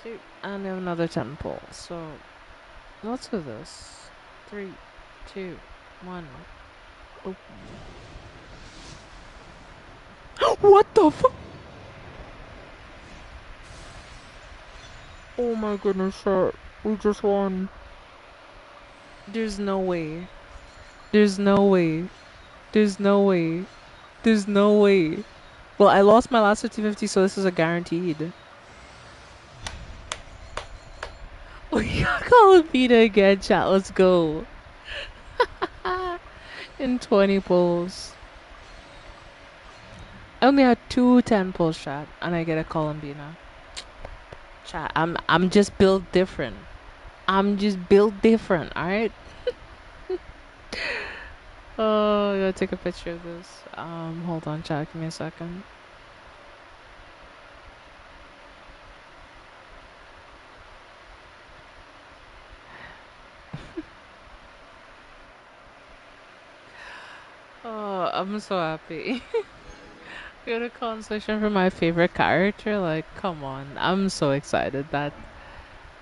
Cute. And we have another temple. So, let's do this. 3, 2, 1. Open. What the fuck? Oh my goodness, shit. We just won. There's no way. There's no way. There's no way. There's no way. Well, I lost my last 50-50, so this is a guaranteed. We got Calabita again, chat. Let's go. In 20 pulls. I only had 2 10 pulls, chat, and I get a Columbina. Chat, I'm just built different. I'm just built different, alright? Oh, I gotta take a picture of this. Hold on, chat, give me a second. Oh, I'm so happy. Got a conversation for my favorite character. Like, come on. I'm so excited that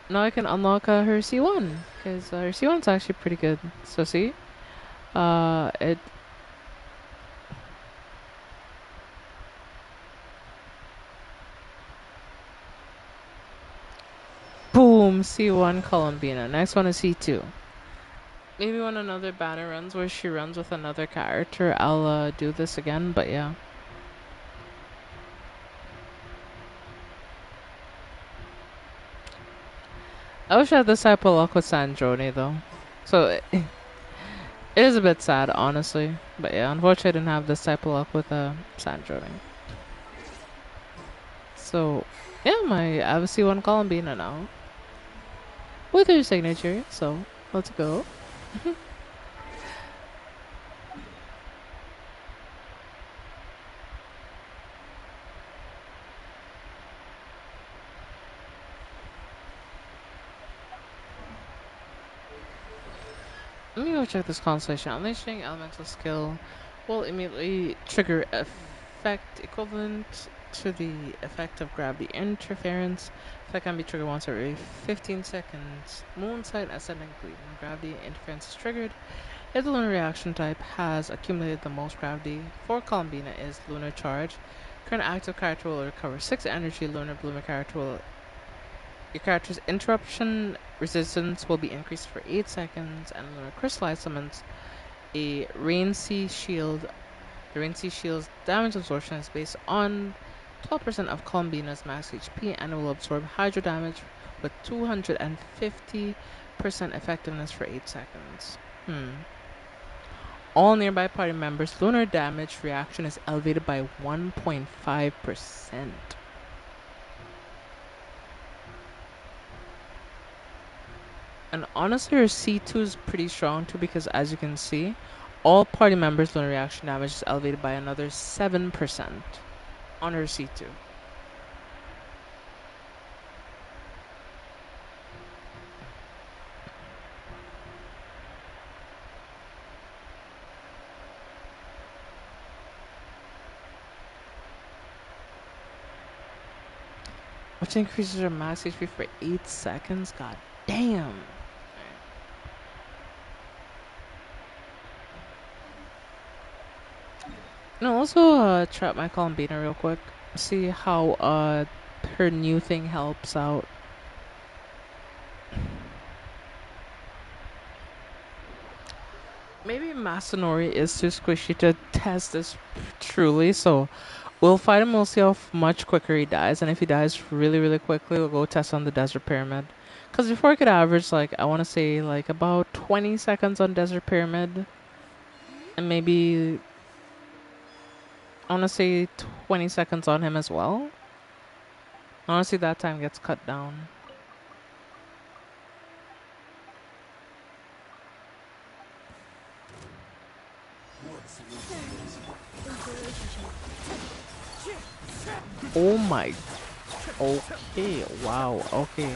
now I can unlock her C1. Because her C1's actually pretty good. So, see? It. Boom! C1 Columbina. Next one is C2. Maybe when another banner runs where she runs with another character, I'll do this again. But yeah. I wish I had this type of luck with Sandroni though. So it is a bit sad, honestly. But yeah, unfortunately I didn't have this type of luck with Sandroni. So yeah, I have a C1 Columbina now. With her signature, so let's go. Let me go check this constellation. Unleashing elemental skill will immediately trigger effect equivalent to the effect of gravity interference. Effect can be triggered once every 15 seconds. Moonsight ascendingly. When gravity interference is triggered, if the lunar reaction type has accumulated the most gravity for Columbina is lunar charge. Current active character will recover 6 energy. Lunar bloomer character will. Your character's interruption resistance will be increased for 8 seconds, and lunar crystallize summons a Rain Sea Shield. The Rain Sea Shield's damage absorption is based on 12% of Columbina's max HP, and it will absorb hydro damage with 250% effectiveness for 8 seconds. All nearby party members' lunar damage reaction is elevated by 1.5%. And honestly, her C2 is pretty strong too, because as you can see, all party members' lunar reaction damage is elevated by another 7% on her C2. Which increases her max HP for 8 seconds? God damn. No, also trap my Columbina real quick. See how her new thing helps out. Maybe Masanori is too squishy to test this truly, so we'll fight him, we'll see how much quicker he dies, and if he dies really, really quickly, we'll go test on the Desert Pyramid. Because before I could average, like, I want to say, like, about 20 seconds on Desert Pyramid. And maybe, I want to say 20 seconds on him as well. Honestly, that time gets cut down. Oh my. Okay, wow, okay.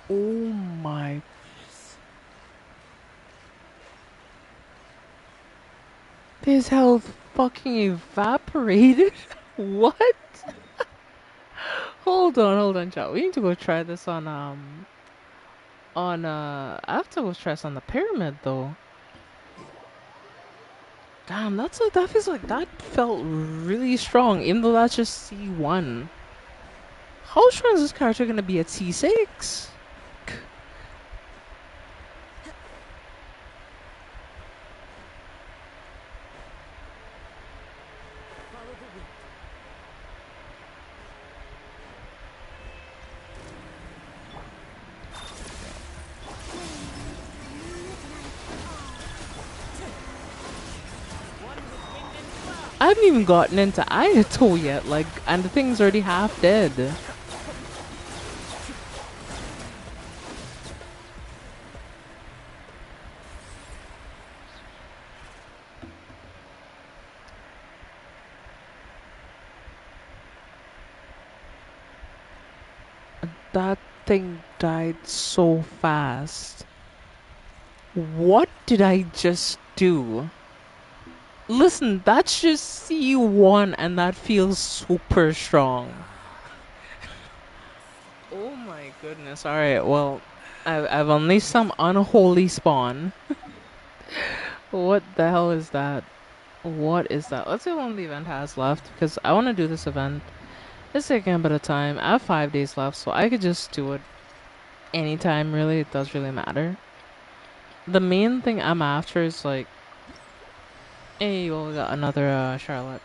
Oh my. His health fucking evaporated? What? Hold on, chat. We need to go try this I have to go try this on the pyramid though. Damn, that's like, that feels like that felt really strong, even though that's just C1. How strong is this character gonna be at C6? Follow the wind. I haven't even gotten into Ayato yet, like, and the thing's already half dead. That thing died so fast. What did I just do? Listen, that's just C1 and that feels super strong. Oh my goodness. Alright, well, I've unleashed some unholy spawn. What the hell is that? What is that? Let's see how long the event has left, because I want to do this event. It's taking a bit of time. I have 5 days left, so I could just do it anytime, really. It does really matter. The main thing I'm after is like, hey, well, we got another Charlotte.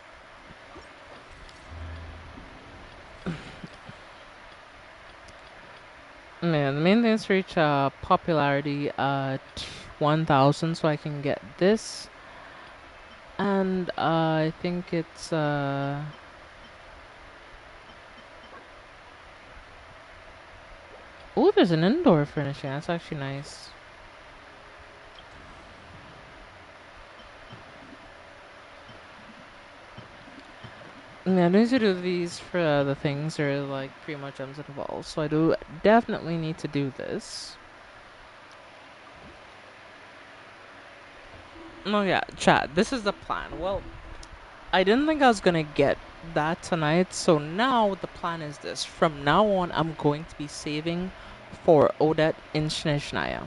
Man, the main thing is to reach popularity 1000 so I can get this. And I think it's oh, there's an indoor finishing. That's actually nice. Yeah, I need to do these for the things that are like pretty much gems involved. So I do definitely need to do this. No, yeah, chat. This is the plan. Well, I didn't think I was gonna get that tonight, so now the plan is this. From now on, I'm going to be saving for Odette in Shnezhnaya.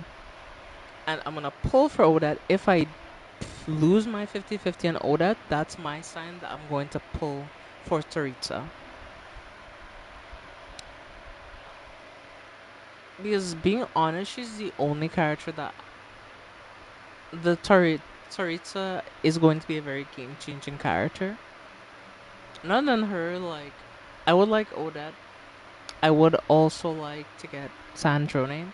And I'm gonna pull for Odette. If I lose my 50-50 on Odette, that's my sign that I'm going to pull for Taritza. Because being honest, she's the only character that the Taritza is going to be a very game-changing character. Other than her, like, I would like Odette. I would also like to get Sandrone.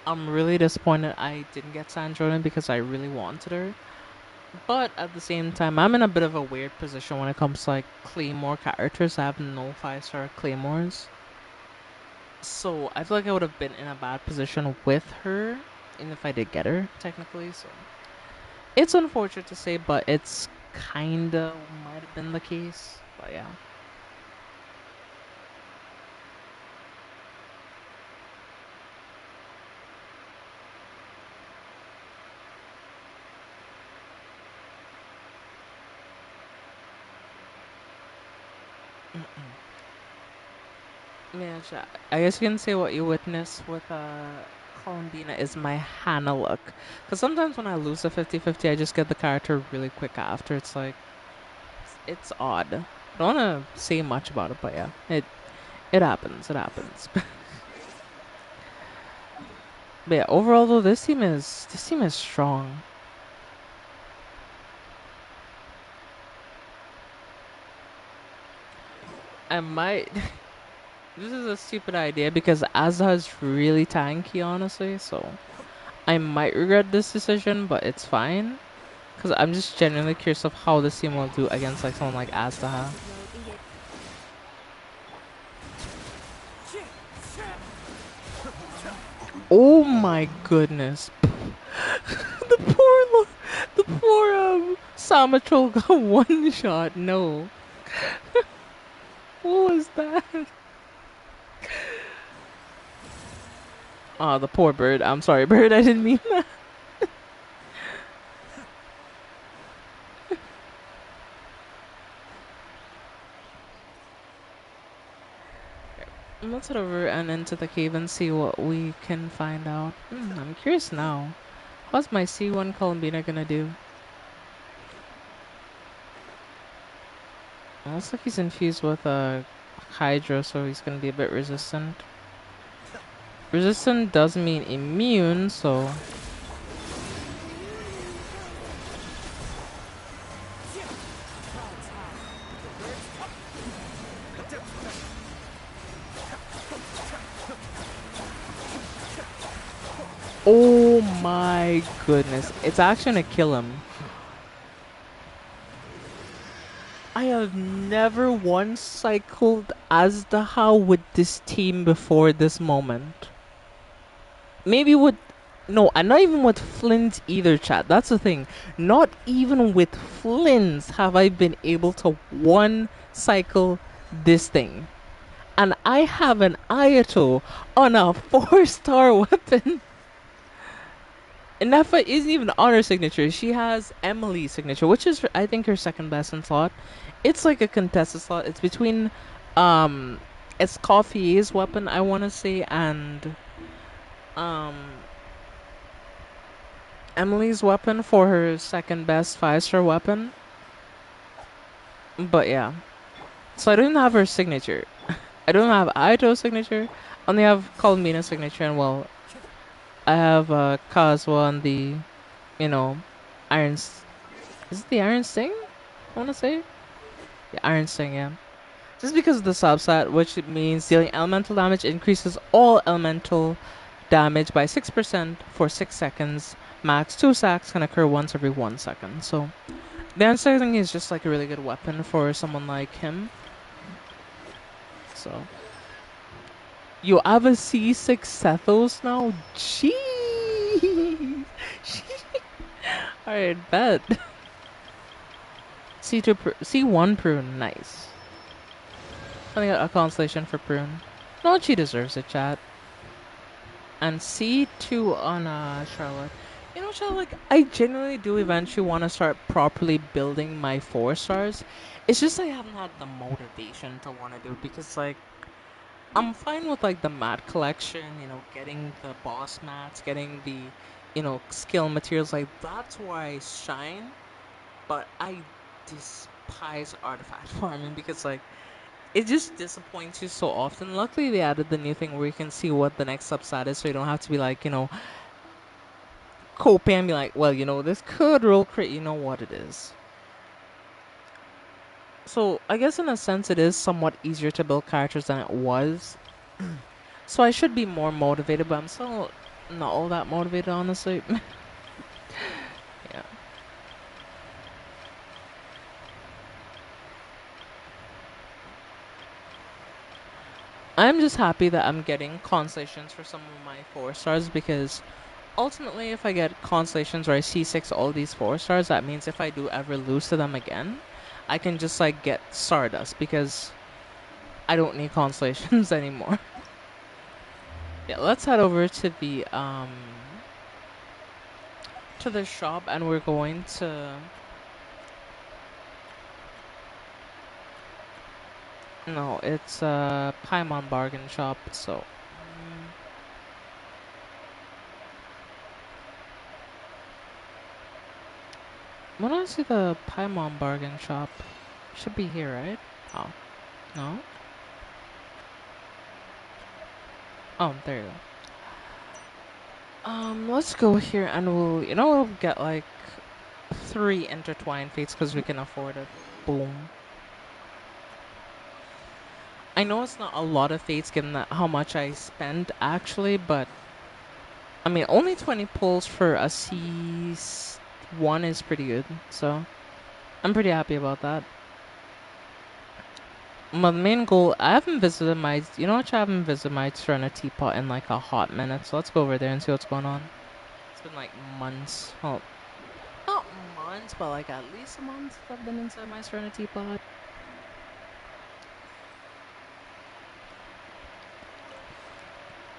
I'm really disappointed I didn't get Sandrone because I really wanted her. But at the same time, I'm in a bit of a weird position when it comes to like Claymore characters. I have no 5-star Claymores. So I feel like I would have been in a bad position with her, even if I did get her, technically. So it's unfortunate to say, but it's kinda might have been the case. But yeah. Yeah, I guess you can say what you witnessed with Columbina is my Hannah look. Because sometimes when I lose a 50-50, I just get the character really quick after. It's like, it's odd. I don't want to say much about it, but yeah, it happens. It happens. But yeah, overall though, this team is strong. I might. This is a stupid idea because Azza is really tanky, honestly. So I might regret this decision, but it's fine. Because I'm just genuinely curious of how this team will do against like someone like Azda. Oh my goodness. The poor Samatrol got one shot. No. What was that? Oh, the poor bird. I'm sorry, bird. I didn't mean that. Let's head over and into the cave and see what we can find out. I'm curious now. How's my C1 Columbina gonna do? It looks like he's infused with a Hydro, so he's gonna be a bit resistant. Resistant does mean immune, so... Oh my goodness. It's actually gonna kill him. I have never once cycled Azdaha with this team before this moment. Maybe with... No, and not even with Flint either, chat. That's the thing. Not even with Flints have I been able to one cycle this thing. And I have an Ayato on a 4-star weapon. And Nefa isn't even on her signature. She has Emily's signature, which is, I think, her second best in slot. It's like a contested slot. It's between, it's Coffee's weapon, I want to say, and, Emily's weapon for her second best 5-star weapon. But yeah. So I don't have her signature. I don't have Aito's signature. I only have Columbina's signature, and well, I have Kazuha on the, Iron... Is it the Iron Sting? I want to say? The Iron Sting, yeah. Just because of the subset, which means dealing elemental damage increases all elemental damage by 6% for 6 seconds. Max 2 sacks can occur once every 1 second. So, the Iron Sting is just like a really good weapon for someone like him. So, you have a C6 Sethos now? Jeez! Alright, bet. C1 Prune, nice. I got a constellation for Prune. No, she deserves it, chat. And C2 on Charlotte. You know, Charlotte, like, I genuinely do eventually want to start properly building my 4-stars. It's just I haven't had the motivation to want to do it because, like, I'm fine with, like, the mat collection, getting the boss mats, getting the, skill materials. Like, that's where I shine. But I despise artifact farming because, like, it just disappoints you so often. Luckily, they added the new thing where you can see what the next substat is, so you don't have to be like, coping and be like, well, this could roll crit. You know what it is. So, I guess in a sense, it is somewhat easier to build characters than it was. So, I should be more motivated, but I'm still not all that motivated, honestly. Yeah. I'm just happy that I'm getting constellations for some of my 4-stars because ultimately if I get constellations or I C6 all these 4-stars, that means if I do ever lose to them again, I can just like get Stardust because I don't need constellations anymore. Yeah, let's head over to the shop and we're going to... No, it's a Paimon bargain shop, so... When I see the Paimon bargain shop, should be here, right? Oh, no? Oh, there you go. Let's go here and we'll get like 3 intertwined fates because we can afford it. Boom. I know it's not a lot of fates given that how much I spent actually, but I mean only 20 pulls for a C1 is pretty good. So I'm pretty happy about that. My main goal, I haven't visited my, you know what, I haven't visited my Serena Teapot in like a hot minute, so let's go over there and see what's going on. It's been like months. Well, not months, but like at least a month since I've been inside my Serena Teapot.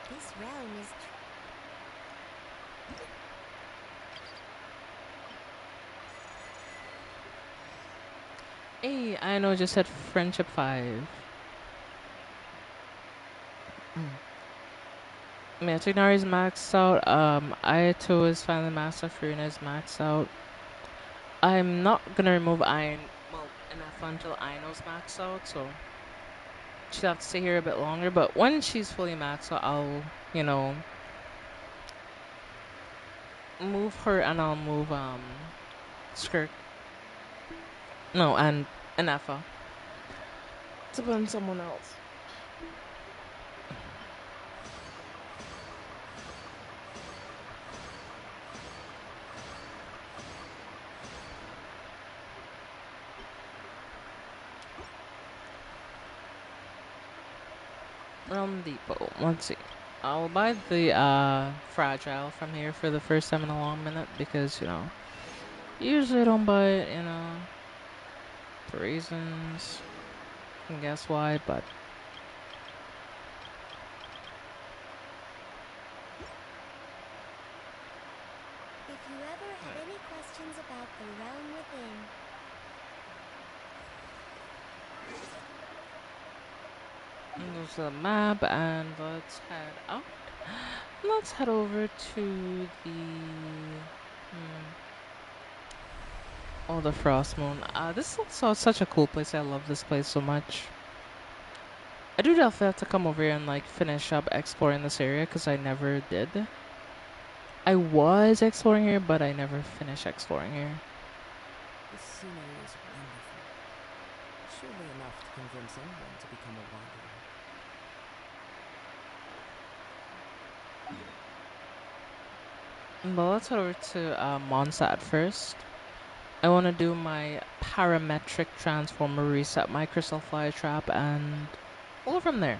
This realm is Hey, I know, just said Friendship 5. Matinari's maxed out. Ayato is finally maxed out. Furina is maxed out. I'm not gonna remove Iron, well, enough until Ino's maxed out, so she'll have to stay here a bit longer. But when she's fully maxed out, I'll, you know, move her and I'll move Skirk. No, and Anafa. To put in someone else. Realm Depot. Let's see. I'll buy the fragile from here for the first time in a long minute because, you know, usually I don't buy it, you know, for reasons. You can guess why, but if you ever have any questions about the realm within. there's the map, and let's head out. Let's head over to the oh, the Frost Moon. This is also such a cool place. I love this place so much. I do definitely have to come over here and like finish up exploring this area because I never did. I was exploring here, but I never finished exploring here. This scenery is wonderful. Surely enough to convince anyone to become a wanderer. But let's head over to Monsat first. I want to do my parametric transformer, reset my crystal fly trap, and we'll go from there.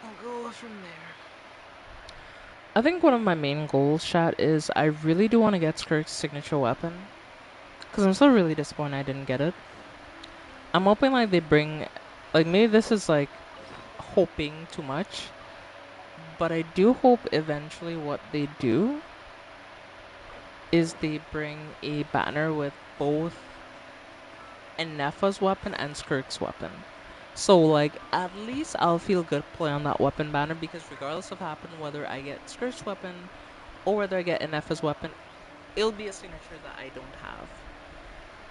I'll go from there. I think one of my main goals, chat, is I really do want to get Skirk's signature weapon. Because I'm still really disappointed I didn't get it. I'm hoping like they bring, like maybe this is like hoping too much. But I do hope eventually what they do is they bring a banner with both Enefa's weapon and Skirk's weapon. So like at least I'll feel good playing on that weapon banner because regardless of happen whether I get Skirk's weapon or whether I get Enefa's weapon, it'll be a signature that I don't have.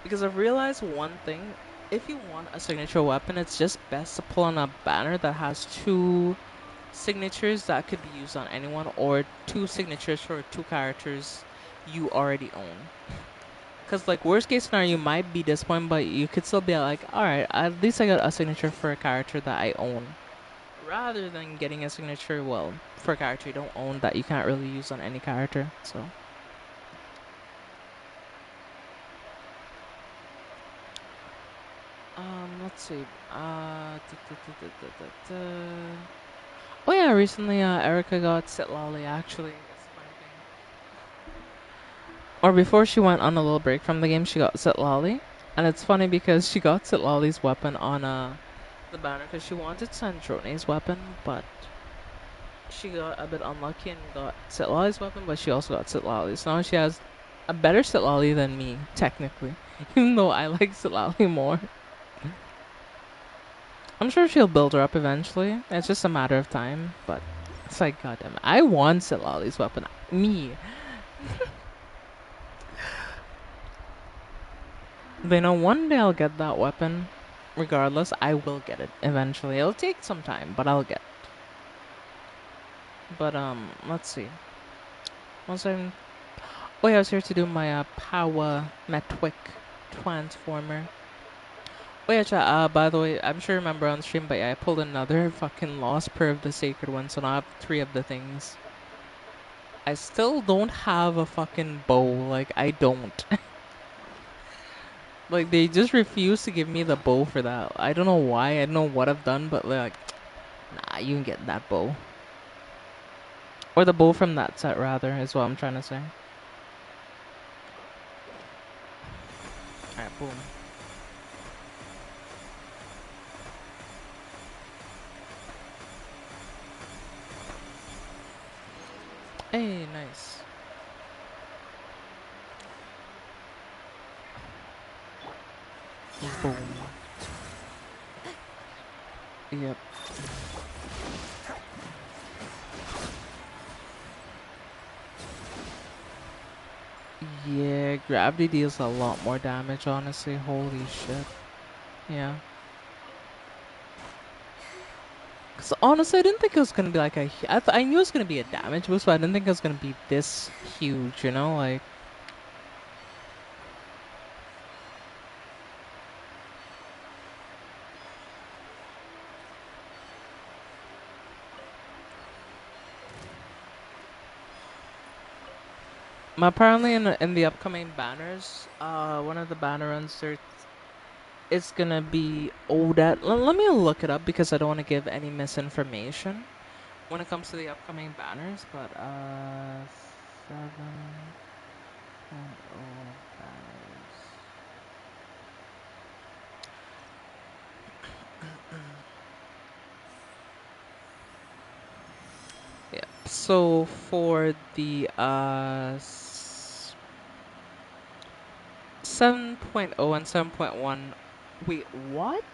Because I've realized one thing, if you want a signature weapon, it's just best to pull on a banner that has two signatures that could be used on anyone or two signatures for two characters you already own. Because, like, worst case scenario, you might be disappointed, but you could still be like, alright, at least I got a signature for a character that I own. Rather than getting a signature, well, for a character you don't own that you can't really use on any character, so. Let's see. Oh yeah, recently Erica got Sitlali actually. That's the funny thing. Or before she went on a little break from the game, she got Sitlali. And it's funny because she got Sitlali's weapon on the banner because she wanted Sandrone's weapon, but she got a bit unlucky and got Sitlali's weapon, but she also got Sitlali's. So now she has a better Sitlali than me, technically. Even though I like Sitlali more. I'm sure she'll build her up eventually. It's just a matter of time, but it's like, goddamn, I want Sitlali's weapon. Me. They know one day I'll get that weapon. Regardless, I will get it eventually. It'll take some time, but I'll get it. But, let's see. Once I'm... Oh yeah, I was here to do my, power metric transformer. Oh yeah, chat, by the way, I'm sure you remember on stream, but yeah, I pulled another fucking lost pair of the sacred ones, so now I have 3 of the things. I still don't have a fucking bow, like, I don't. Like, they just refuse to give me the bow for that. I don't know why, I don't know what I've done, but like, nah, you can get that bow. Or the bow from that set, rather, is what I'm trying to say. Alright, boom. Hey, nice. Boom. Yep. Yeah, gravity deals a lot more damage, honestly. Holy shit. Yeah. Cause honestly, I didn't think it was gonna be like I knew it was gonna be a damage boost, but I didn't think it was gonna be this huge, you know? Like, apparently in the upcoming banners, one of the banner runs there, it's gonna be Odette. Let me look it up because I don't want to give any misinformation when it comes to the upcoming banners. But 7.0 banners. Yeah. So for the 7.0 and 7.1. Wait, what?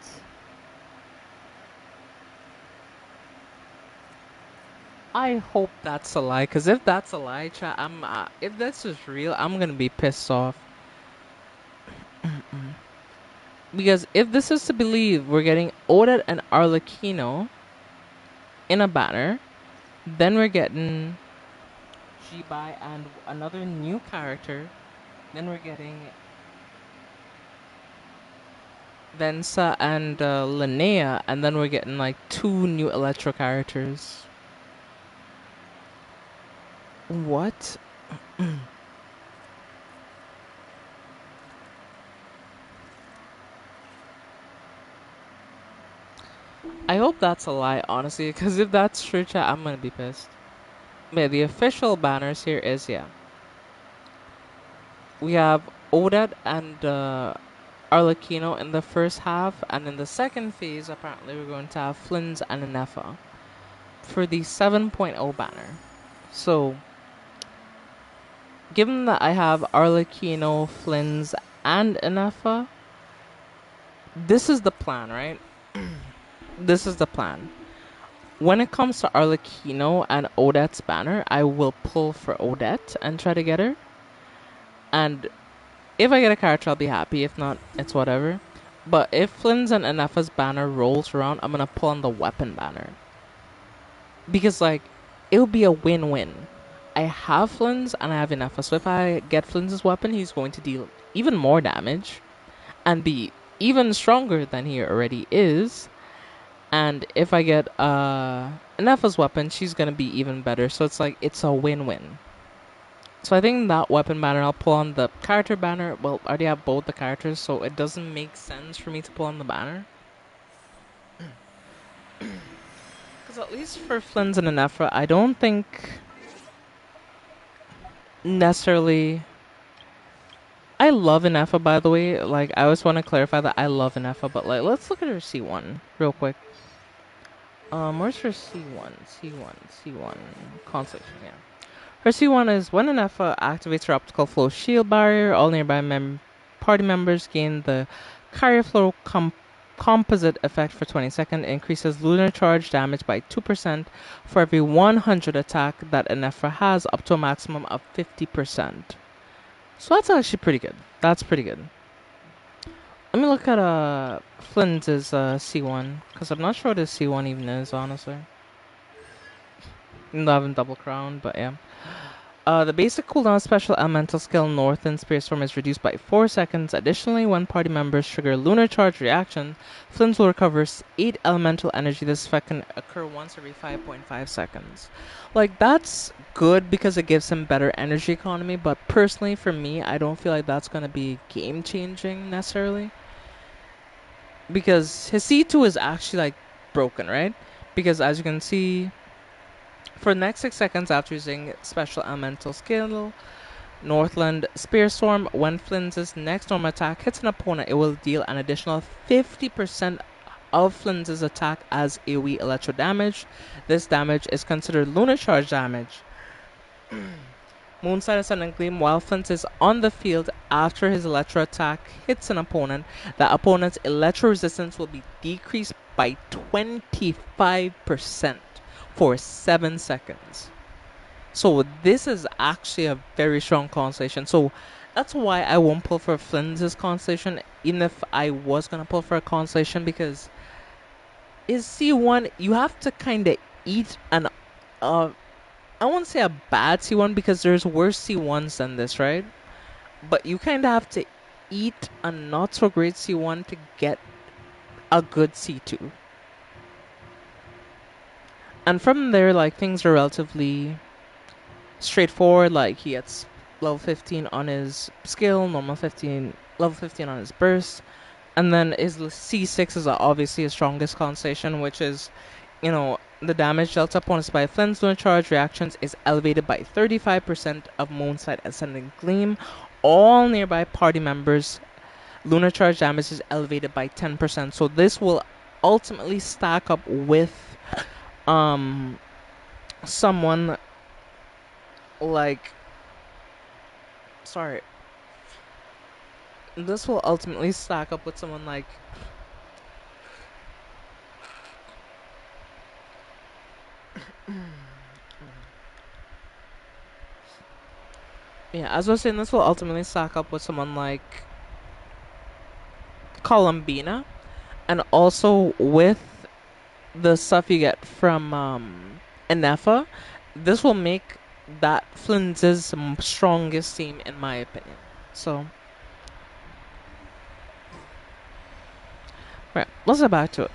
I hope that's a lie, cause if that's a lie, chat, if that's just real, I'm gonna be pissed off. Because if this is to believe, we're getting Odette and Arlecchino in a banner, then we're getting Jibai and another new character, then we're getting Vensa and Linnea, and then we're getting like 2 new Electro characters. What? I hope that's a lie, honestly, because if that's true, chat, I'm gonna be pissed. But yeah, the official banners here is, yeah. We have Odette and Arlecchino in the first half, and in the second phase, apparently, we're going to have Flynn's and Inefa for the 7.0 banner. So, given that I have Arlecchino, Flynn's, and Inefa, this is the plan, right? This is the plan. When it comes to Arlecchino and Odette's banner, I will pull for Odette and try to get her. And if I get a character, I'll be happy. If not, it's whatever. But if Flynn's and Inefa's banner rolls around, I'm gonna pull on the weapon banner. Because, like, it'll be a win-win. I have Flynn's and I have Inefa, so if I get Flynn's weapon, he's going to deal even more damage and be even stronger than he already is. And if I get Inefa's weapon, she's gonna be even better. So it's like, it's a win-win. So I think that weapon banner, I'll pull on the character banner. Well, I already have both the characters, so it doesn't make sense for me to pull on the banner. Because at least for Flynn's and Inefa, I don't think necessarily... I love Inefa, by the way. Like, I always want to clarify that I love Inefa, but like, let's look at her C1 real quick. Where's her C1? C1. Conflict, yeah. Her C1 is when an Inefa activates her optical flow shield barrier, all nearby party members gain the carrier flow composite effect for 20 seconds. Increases lunar charge damage by 2% for every 100 attack that an Inefa has, up to a maximum of 50%. So that's actually pretty good. That's pretty good. Let me look at Flynn's C1, because I'm not sure what his C1 even is, honestly. Even though I haven't double crowned, but yeah. The basic cooldown special elemental skill Northern Spear Storm is reduced by 4 seconds. Additionally, when party members trigger Lunar Charge reaction, Flims will recover 8 elemental energy. This effect can occur once every 5.5 seconds. Like, that's good because it gives him better energy economy, but personally for me, I don't feel like that's going to be game changing necessarily. Because his C2 is actually like broken, right? Because as you can see, for the next 6 seconds after using special elemental skill, Northland Spear Storm, when Flinz's next normal attack hits an opponent, it will deal an additional 50% of Flinz's attack as AoE electro damage. This damage is considered lunar charge damage. Moonsight Ascending Gleam, while Flint is on the field after his electro attack hits an opponent, the opponent's electro resistance will be decreased by 25% for 7 seconds. So this is actually a very strong constellation. So that's why I won't pull for Flynn's constellation, even if I was going to pull for a constellation, because is C1, you have to kind of eat an I won't say a bad C1 because there's worse C1s than this, right? But you kind of have to eat a not so great C1 to get a good C2. And from there, like, things are relatively straightforward. Like, he gets level 15 on his skill, level 15 on his burst. And then his C6 is obviously his strongest constellation, which is, you know, the damage dealt upon his by Flynn's Lunar Charge reactions is elevated by 35% of Moonsight Ascending Gleam. All nearby party members' Lunar Charge damage is elevated by 10%. So this will ultimately stack up with someone like, sorry. This will ultimately stack up with someone like yeah, as I was saying, this will ultimately stack up with someone like Columbina, and also with the stuff you get from Enefa. This will make that Flynn's strongest team, in my opinion. So, right, let's get back to it.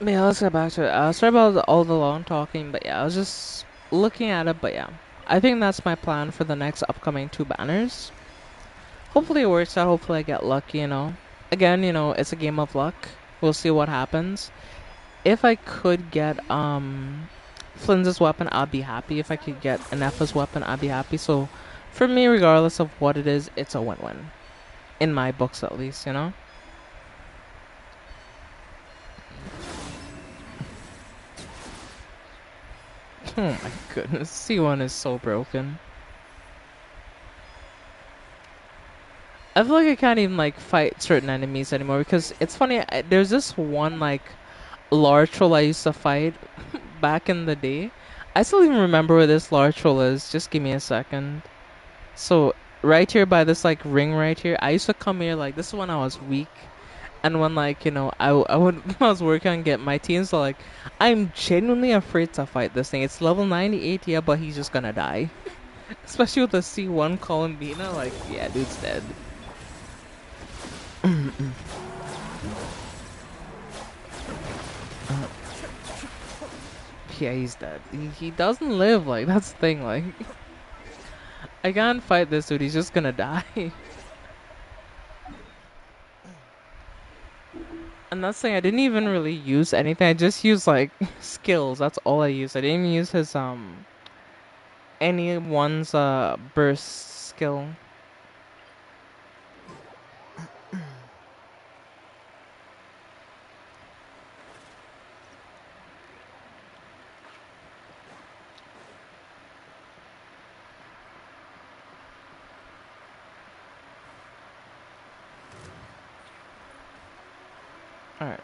Yeah, let's get back to it. Sorry about all the long talking, but yeah, I was just looking at it, but yeah. I think that's my plan for the next upcoming 2 banners. Hopefully it works out, hopefully I get lucky, you know. Again, you know, it's a game of luck. We'll see what happens. If I could get Flynn's weapon, I'd be happy. If I could get Anefa's weapon, I'd be happy. So, for me, regardless of what it is, it's a win-win. In my books, at least, you know? Oh my goodness, C1 is so broken. I feel like I can't even, like, fight certain enemies anymore, because it's funny, there's this one, like, large troll I used to fight back in the day. I still even remember where this large troll is. Just give me a second. So, right here by this, like, ring right here, I used to come here, like, this is when I was weak. And when, like, you know, I would, I was working on getting my team, so, like, I'm genuinely afraid to fight this thing. It's level 98, yeah, but he's just gonna die. Especially with the C1 Columbina, like, yeah, dude's dead. Yeah, he's dead. He doesn't live, like, that's the thing, like. I can't fight this dude, he's just gonna die. And that's the thing, I didn't even really use anything. I just used, like, skills. That's all I used. I didn't even use his, anyone's, burst skill. Alright.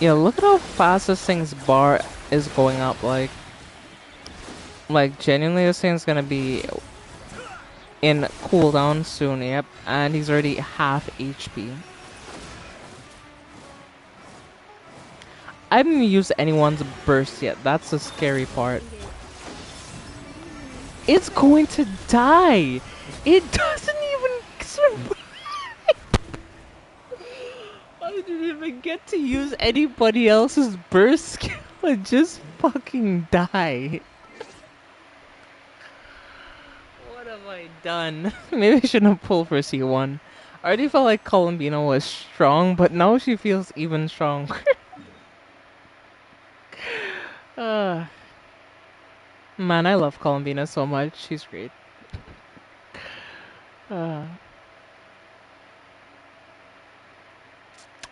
Yeah, look at how fast this thing's bar is going up, like. Like, genuinely, this thing's gonna be in cooldown soon, yep. And he's already half HP. I haven't used anyone's burst yet. That's the scary part. It's going to die. It doesn't even survive. I didn't even get to use anybody else's burst skill. It just fucking die. What have I done? Maybe I shouldn't have pulled for C1. I already felt like Columbina was strong, but now she feels even stronger. Man, I love Columbina so much. She's great.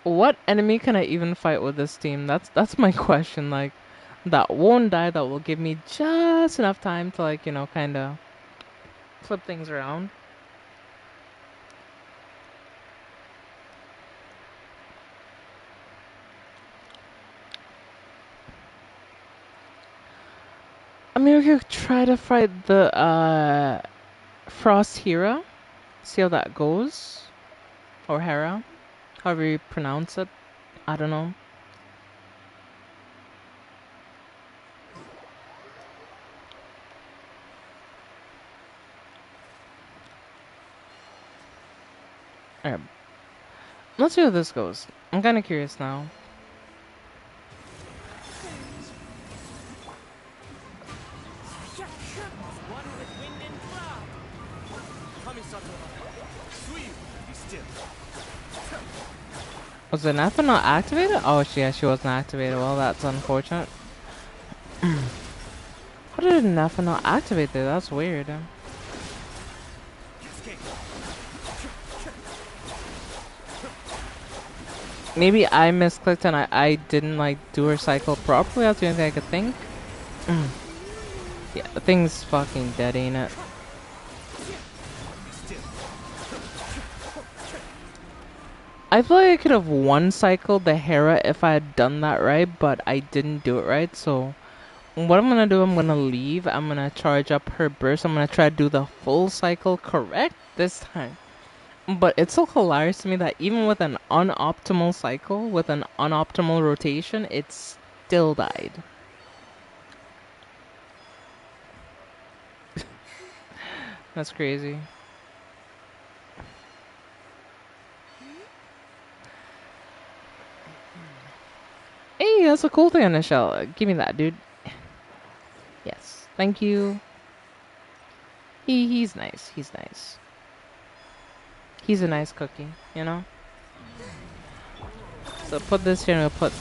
What enemy can I even fight with this team? That's my question. Like, that won't die. That will give me just enough time to, like, you know, kind of flip things around. I mean, we could try to fight the Frost Hera. See how that goes. Or Hera. However you pronounce it. I don't know. Alright. Let's see how this goes. I'm kind of curious now. Was the Natha not activated? Oh, yeah, she wasn't activated. Well, that's unfortunate. How did Natha not activate there? That's weird. Maybe I misclicked and I didn't, like, do her cycle properly. That's the only thing I could think. Yeah, the thing's fucking dead, ain't it? I feel like I could have one-cycled the Hera if I had done that right, but I didn't do it right, so what I'm gonna do, I'm gonna leave, I'm gonna charge up her burst, I'm gonna try to do the full cycle correct this time. But it's so hilarious to me that even with an unoptimal cycle, with an unoptimal rotation, it still died. That's crazy. Hey, that's a cool thing on the shell. Give me that, dude. Yes, thank you. He's nice. He's nice. He's a nice cookie, you know? So put this here and we'll put...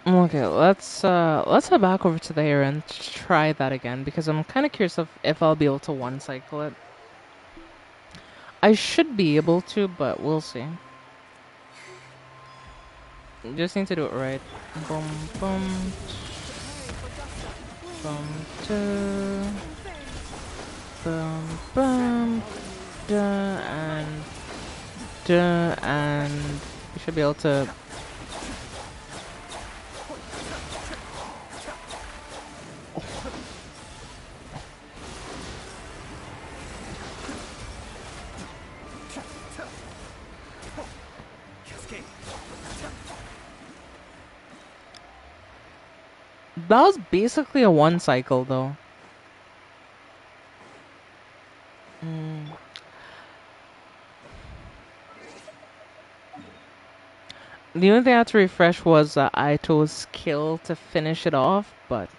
Okay, let's head back over to the air and try that again because I'm kind of curious if I'll be able to one cycle it. I should be able to, but we'll see. Just need to do it right. Boom, boom, boom, boom, boom, and we should be able to. That was basically a one cycle, though. The only thing I had to refresh was Aito's kill to finish it off, but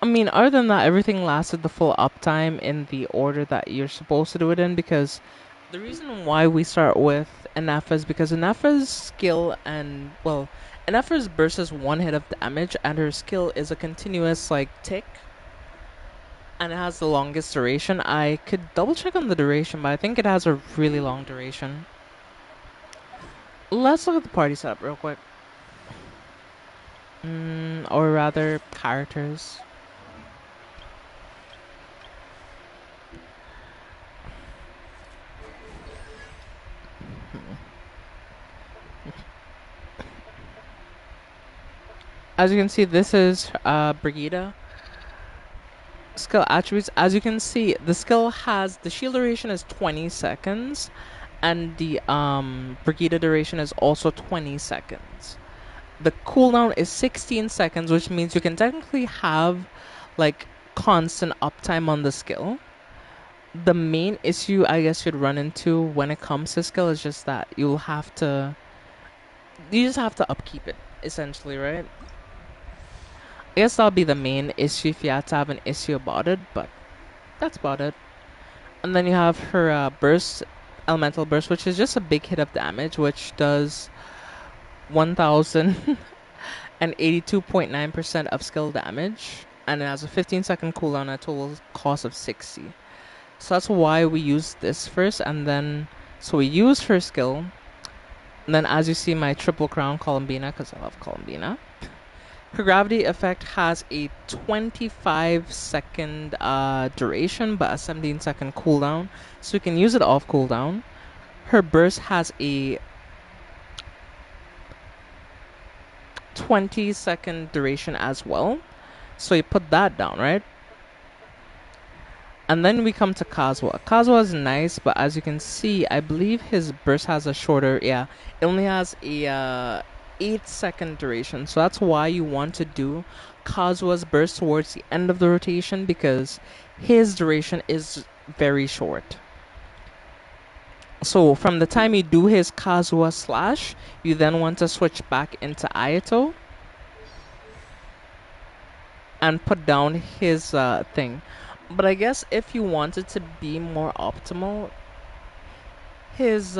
I mean, other than that, everything lasted the full uptime in the order that you're supposed to do it in because The reason why we start with Inafa is because Inafa's skill and, well, Inafa's burst is 1 hit of damage, and her skill is a continuous, like, tick. And it has the longest duration. I could double check on the duration, but I think it has a really long duration. Let's look at the party setup real quick. Or rather, characters. As you can see, this is Brigida. Skill attributes. As you can see, the skill has the shield duration is 20 seconds, and the Brigida duration is also 20 seconds. The cooldown is 16 seconds, which means you can technically have like constant uptime on the skill. The main issue I guess you'd run into when it comes to skill is just that you just have to upkeep it, essentially, right? I guess that'll be the main issue if you have to have an issue about it, but that's about it. And then you have her burst, elemental burst, which is just a big hit of damage, which does 1,082.9% of skill damage, and it has a 15-second cooldown at a total cost of 60. So that's why we use this first, and then so we use her skill. And then, as you see, my triple crown Columbina, because I love Columbina. Her gravity effect has a 25-second duration, but a 17-second cooldown, so you can use it off cooldown. Her burst has a 20-second duration as well, so you put that down, right? And then we come to Kazuha. Kazuha is nice, but as you can see, I believe his burst has a shorter, it only has a 8-second duration. So that's why you want to do Kazuha's burst towards the end of the rotation, because his duration is very short. So from the time you do his Kazuha slash, you then want to switch back into Ayato and put down his thing. But I guess if you wanted to be more optimal, his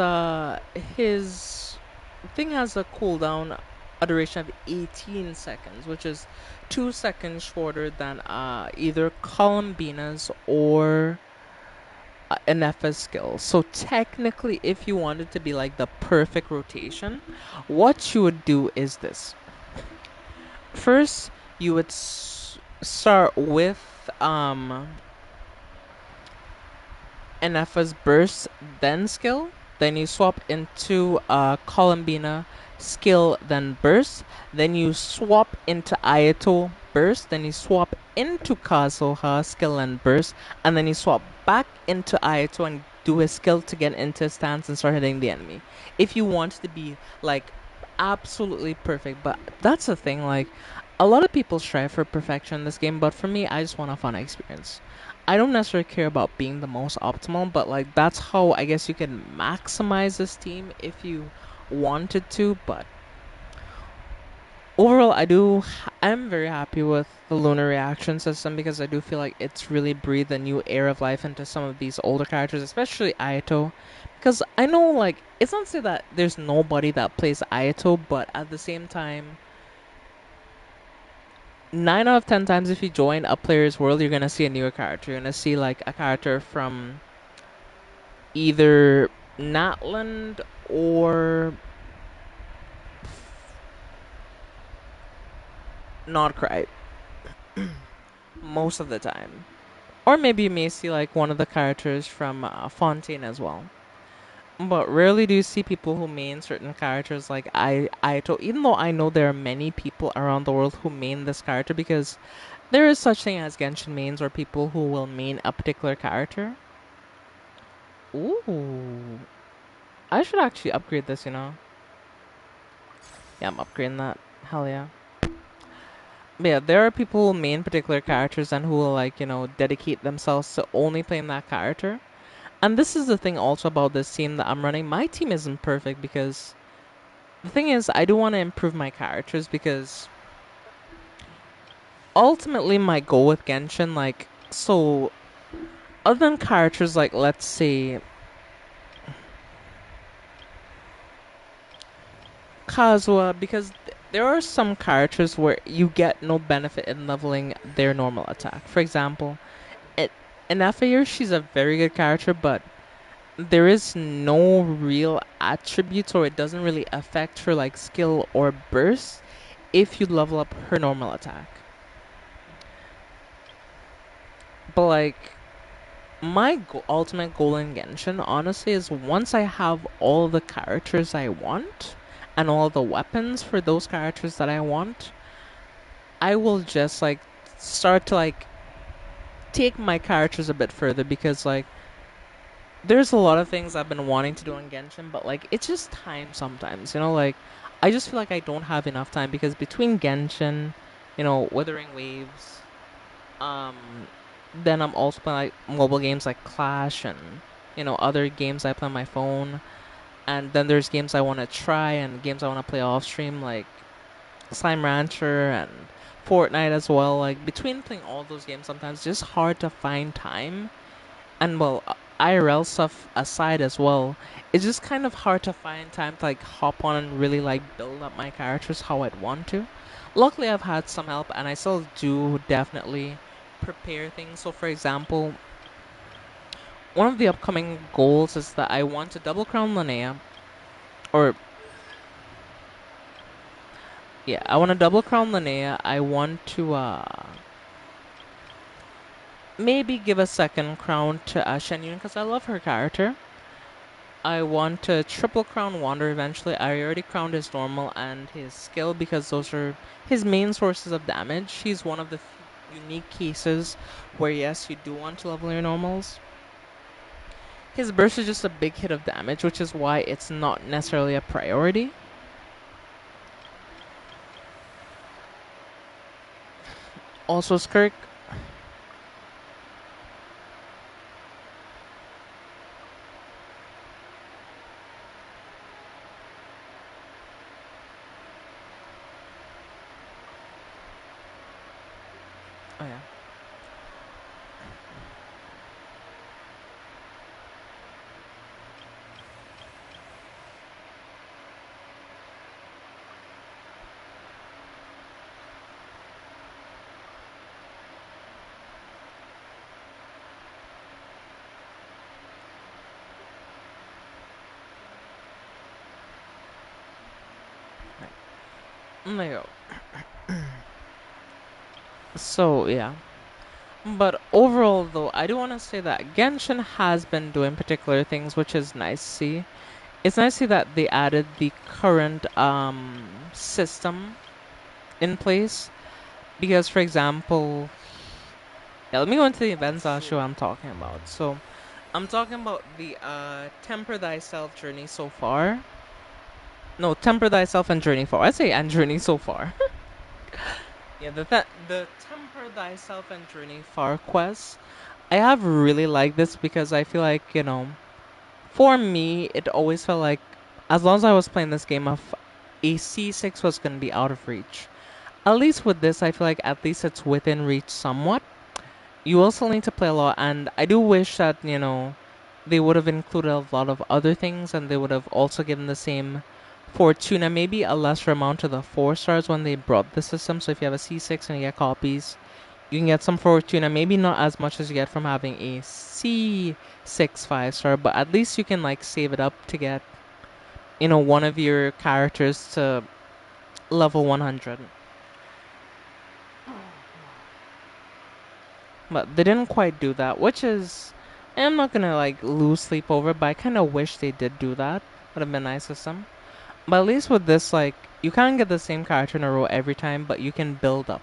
thing has a cooldown, a duration of 18 seconds, which is 2 seconds shorter than either Columbina's or Enefa's skill. So technically, if you wanted to be like the perfect rotation, what you would do is this. First, you would start with Enefa's burst, then skill. Then you swap into Columbina skill, then burst. Then you swap into Ayato burst. Then you swap into Kazuha skill and burst. And then you swap back into Ayato and do his skill to get into his stance and start hitting the enemy. If you want to be like absolutely perfect, but that's the thing, like a lot of people strive for perfection in this game, but for me, I just want a fun experience. I don't necessarily care about being the most optimal, but like that's how I guess you can maximize this team if you wanted to. But overall, I'm very happy with the lunar reaction system, because I do feel like it's really breathed a new air of life into some of these older characters, especially Ayato. Because I know, like, it's not to say that there's nobody that plays Ayato, but at the same time, 9 out of 10 times if you join a player's world, you're gonna see a newer character. You're gonna see like a character from either Natland or Nodcry most of the time. Or maybe you may see like one of the characters from Fontaine as well. But rarely do you see people who main certain characters like Aito, even though I know there are many people around the world who main this character, because there is such thing as Genshin mains, or people who will main a particular character. Ooh. I should actually upgrade this, you know. Yeah, I'm upgrading that. Hell yeah. But yeah, there are people who main particular characters and who will, like, you know, dedicate themselves to only playing that character. And this is the thing also about this team that I'm running. My team isn't perfect because the thing is, I do want to improve my characters, because ultimately my goal with Genshin, like, so other than characters like, let's say, Kazuha, because there are some characters where you get no benefit in leveling their normal attack. For example, it, in FAR, she's a very good character, but there is no real attributes, or it doesn't really affect her like skill or burst if you level up her normal attack. But like my ultimate goal in Genshin, honestly, is once I have all the characters I want and all the weapons for those characters that I want, I will just like start to like take my characters a bit further, because like there's a lot of things I've been wanting to do in Genshin, but like it's just time sometimes, you know, like I just feel like I don't have enough time, because between Genshin, you know, Wuthering Waves, um then I'm also playing like mobile games like Clash, and you know, other games I play on my phone, and then there's games I want to try and games I want to play off stream, like Slime Rancher and Fortnite as well. Like between playing all those games, sometimes it's just hard to find time. And well, IRL stuff aside as well, it's just kind of hard to find time to like hop on and really like build up my characters how I'd want to. Luckily, I've had some help, and I still do definitely prepare things. So, for example, one of the upcoming goals is that I want to double crown Linnea, or yeah, I want to double crown Linnea. I want to maybe give a second crown to Shen Yun, because I love her character. I want to triple crown Wander eventually. I already crowned his normal and his skill, because those are his main sources of damage. He's one of the unique cases where yes, you do want to level your normals. His burst is just a big hit of damage, which is why it's not necessarily a priority. Also, Skirk. Oh yeah. There you go. So yeah. But overall, though, I do want to say that Genshin has been doing particular things, which is nice to see. It's nice to see that they added the current system in place. Because, for example, yeah, let me go into the events I'll show I'm talking about. So, I'm talking about the Temper Thyself journey so far. No, Temper Thyself and Journey Far. I say and Journey so far. Yeah, the Temper Thyself and Journey Far quest. I have really liked this, because I feel like, you know, for me, it always felt like as long as I was playing this game, of a C6 was going to be out of reach. At least with this, I feel like at least it's within reach somewhat. You also need to play a lot, and I do wish that, you know, they would have included a lot of other things, and they would have also given the same Fortuna, maybe a lesser amount to the 4 stars when they brought the system. So if you have a C6 and you get copies, you can get some Fortuna, maybe not as much as you get from having a C6 5-star, but at least you can like save it up to get, you know, one of your characters to level 100. But they didn't quite do that, which is, I'm not gonna like lose sleep over, but I kind of wish they did do that. Would have been nice system. But at least with this, like, you can't get the same character in a row every time, but you can build up.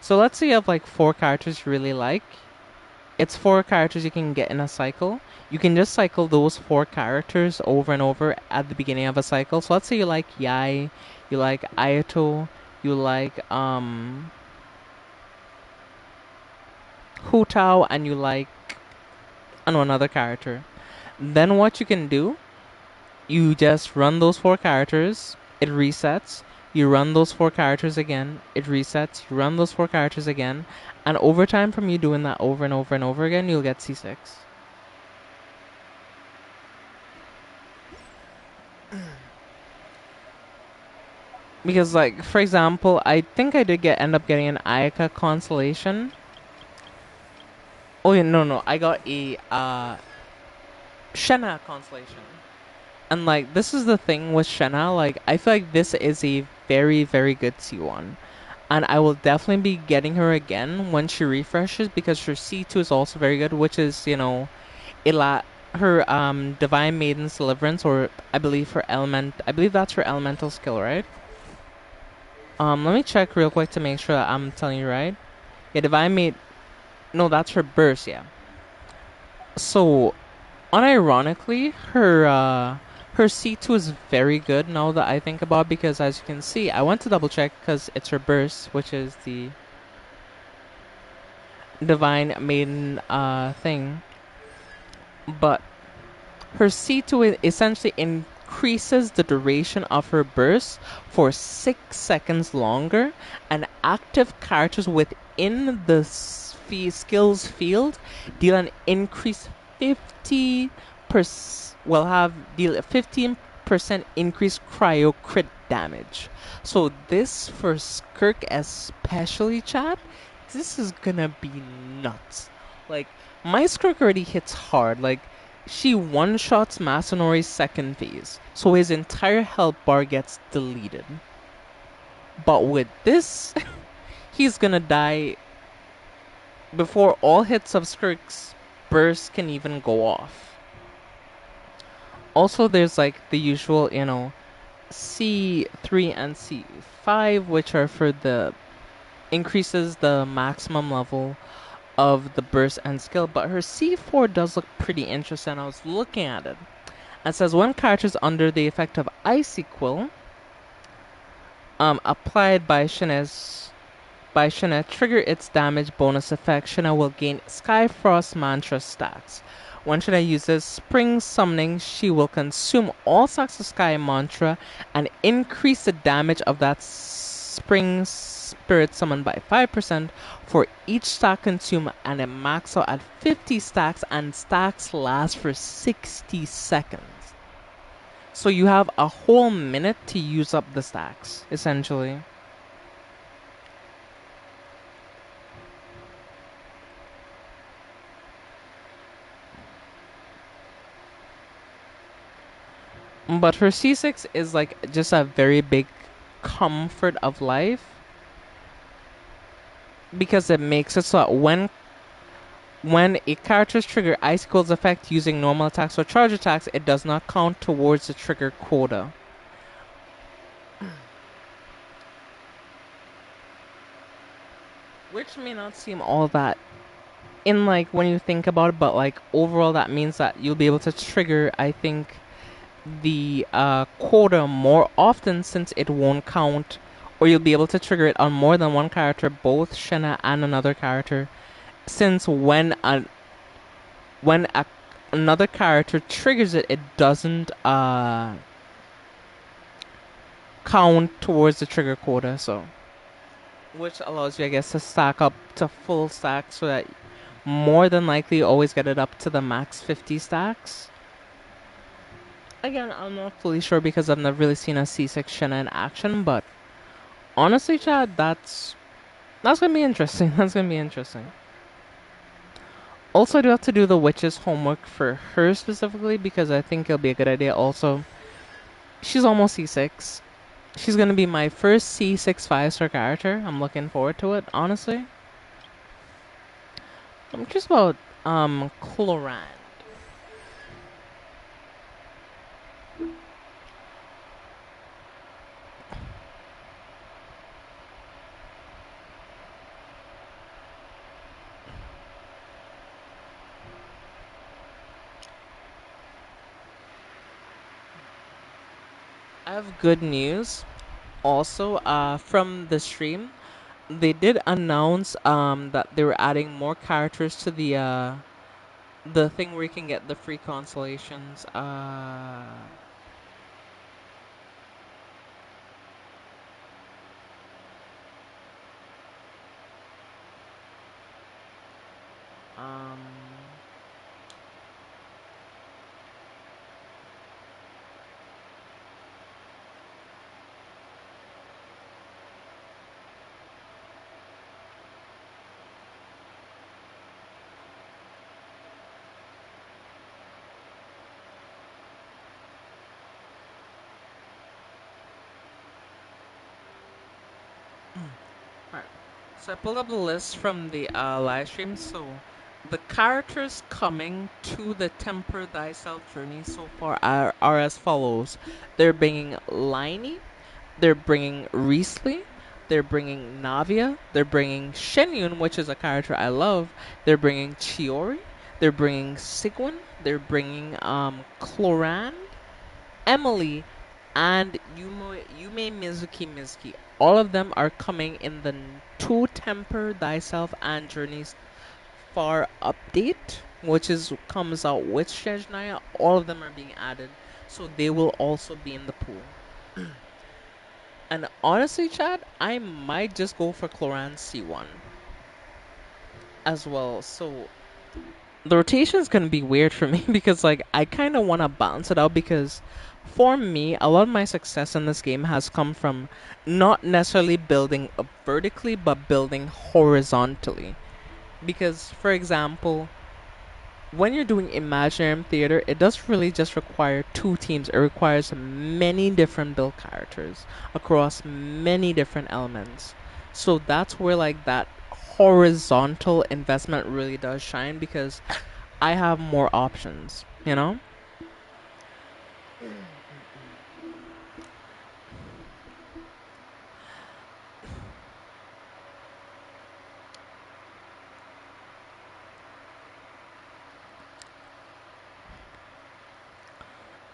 So let's say you have like 4 characters you really like. It's 4 characters you can get in a cycle. You can just cycle those 4 characters over and over at the beginning of a cycle. So let's say you like Yai, you like Ayato, you like Hu Tao, and you like, I don't know, another character. Then what you can do, you just run those 4 characters, it resets. You run those 4 characters again, it resets. You run those 4 characters again, and over time, from you doing that over and over and over again, you'll get C6. Because, like, for example, I think I did end up getting an Ayaka constellation. Oh yeah, no, I got a Shenna constellation. And like this is the thing with Shenna, like I feel like this is a very, very good C1. And I will definitely be getting her again when she refreshes because her C2 is also very good, which is, her Divine Maiden's Deliverance, or I believe that's her elemental skill, right? Let me check real quick to make sure that I'm telling you right. Yeah, Divine Maid, no, that's her burst, yeah. So unironically, her C2 is very good now that I think about it, because as you can see, I went to double check because it's her burst, which is the Divine Maiden thing. But her C2 essentially increases the duration of her burst for 6 seconds longer, and active characters within the skills field deal an increased 50 will have deal a 15% increased cryo crit damage. So this for Skirk especially, chat, this is gonna be nuts. Like, my Skirk already hits hard. Like, she one-shots Masanori's second phase, so his entire health bar gets deleted. But with this, he's gonna die before all hits of Skirk's burst can even go off. Also, there's like the usual, C3 and C5, which are for the increases the maximum level of the burst and skill, but her C4 does look pretty interesting. I was looking at it. It says when characters under the effect of Icy Quill, applied by Shana trigger its damage bonus effect, Shana will gain Skyfrost Mantra stacks. When Shana uses Spring Summoning, she will consume all stacks of Sky Mantra and increase the damage of that Spring Spirit summoned by 5% for each stack consumed, and it max out at 50 stacks, and stacks last for 60 seconds. So you have a whole minute to use up the stacks, essentially. But her C6 is like just a very big comfort of life, because it makes it so that when a character's trigger Icicle's effect using normal attacks or charge attacks, it does not count towards the trigger quota. Which may not seem all that in, like, when you think about it, but like overall that means that you'll be able to trigger, I think, the quota more often, since it won't count, or you'll be able to trigger it on more than one character, both Shenna and another character, since another character triggers it, it doesn't count towards the trigger quota. So, which allows you, I guess, to stack up to full stacks, so that more than likely you always get it up to the max 50 stacks. Again, I'm not fully sure because I've never really seen a C6 Shenna in action, but honestly, Chad, that's gonna be interesting. That's gonna be interesting. Also, I do have to do the witch's homework for her specifically, because I think it'll be a good idea. Also, she's almost C6. She's gonna be my first C6 5-star character. I'm looking forward to it, honestly. I'm curious about Chlorand. I have good news. Also, from the stream, they did announce that they were adding more characters to the thing where you can get the free constellations. Um, So I pulled up the list from the live stream. So the characters coming to the Temper Thyself journey so far are as follows. They're bringing Liney, they're bringing Riesli, they're bringing Navia, they're bringing Shenyun, which is a character I love, they're bringing Chiori, they're bringing Sigwin, they're bringing Cloran, Emily, and Yume Mizuki. All of them are coming in the To Temper Thyself and Journeys Far update, which is comes out with Shejnaya. All of them are being added, so they will also be in the pool. And honestly, Chad, I might just go for Cloran C1 as well. So the rotation is gonna be weird for me because like I kind of want to balance it out because for me, a lot of my success in this game has come from not necessarily building up vertically but building horizontally. Because for example, when you're doing Imaginarium Theater, it doesn't really just require two teams. It requires many different build characters across many different elements. So that's where like that horizontal investment really does shine because I have more options, you know?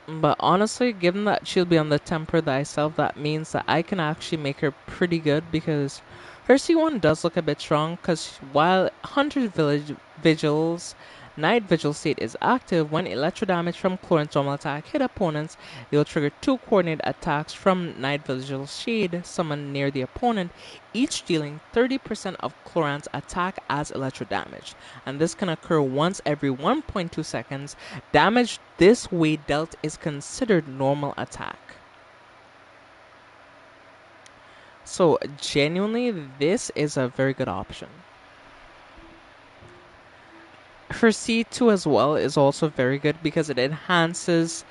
But honestly, given that she'll be on the Temper Thyself, that means that I can actually make her pretty good because her C1 does look a bit strong because while Hunter's Village Vigil's Night Vigil state is active, when electro damage from Clorin's normal attack hit opponents, they will trigger two coordinated attacks from Night Vigil's Shade summoned near the opponent, each dealing 30% of Cloran's attack as electro damage. And this can occur once every 1.2 seconds. Damage this way dealt is considered normal attack. So genuinely, this is a very good option. Her C2 as well is also very good because it enhances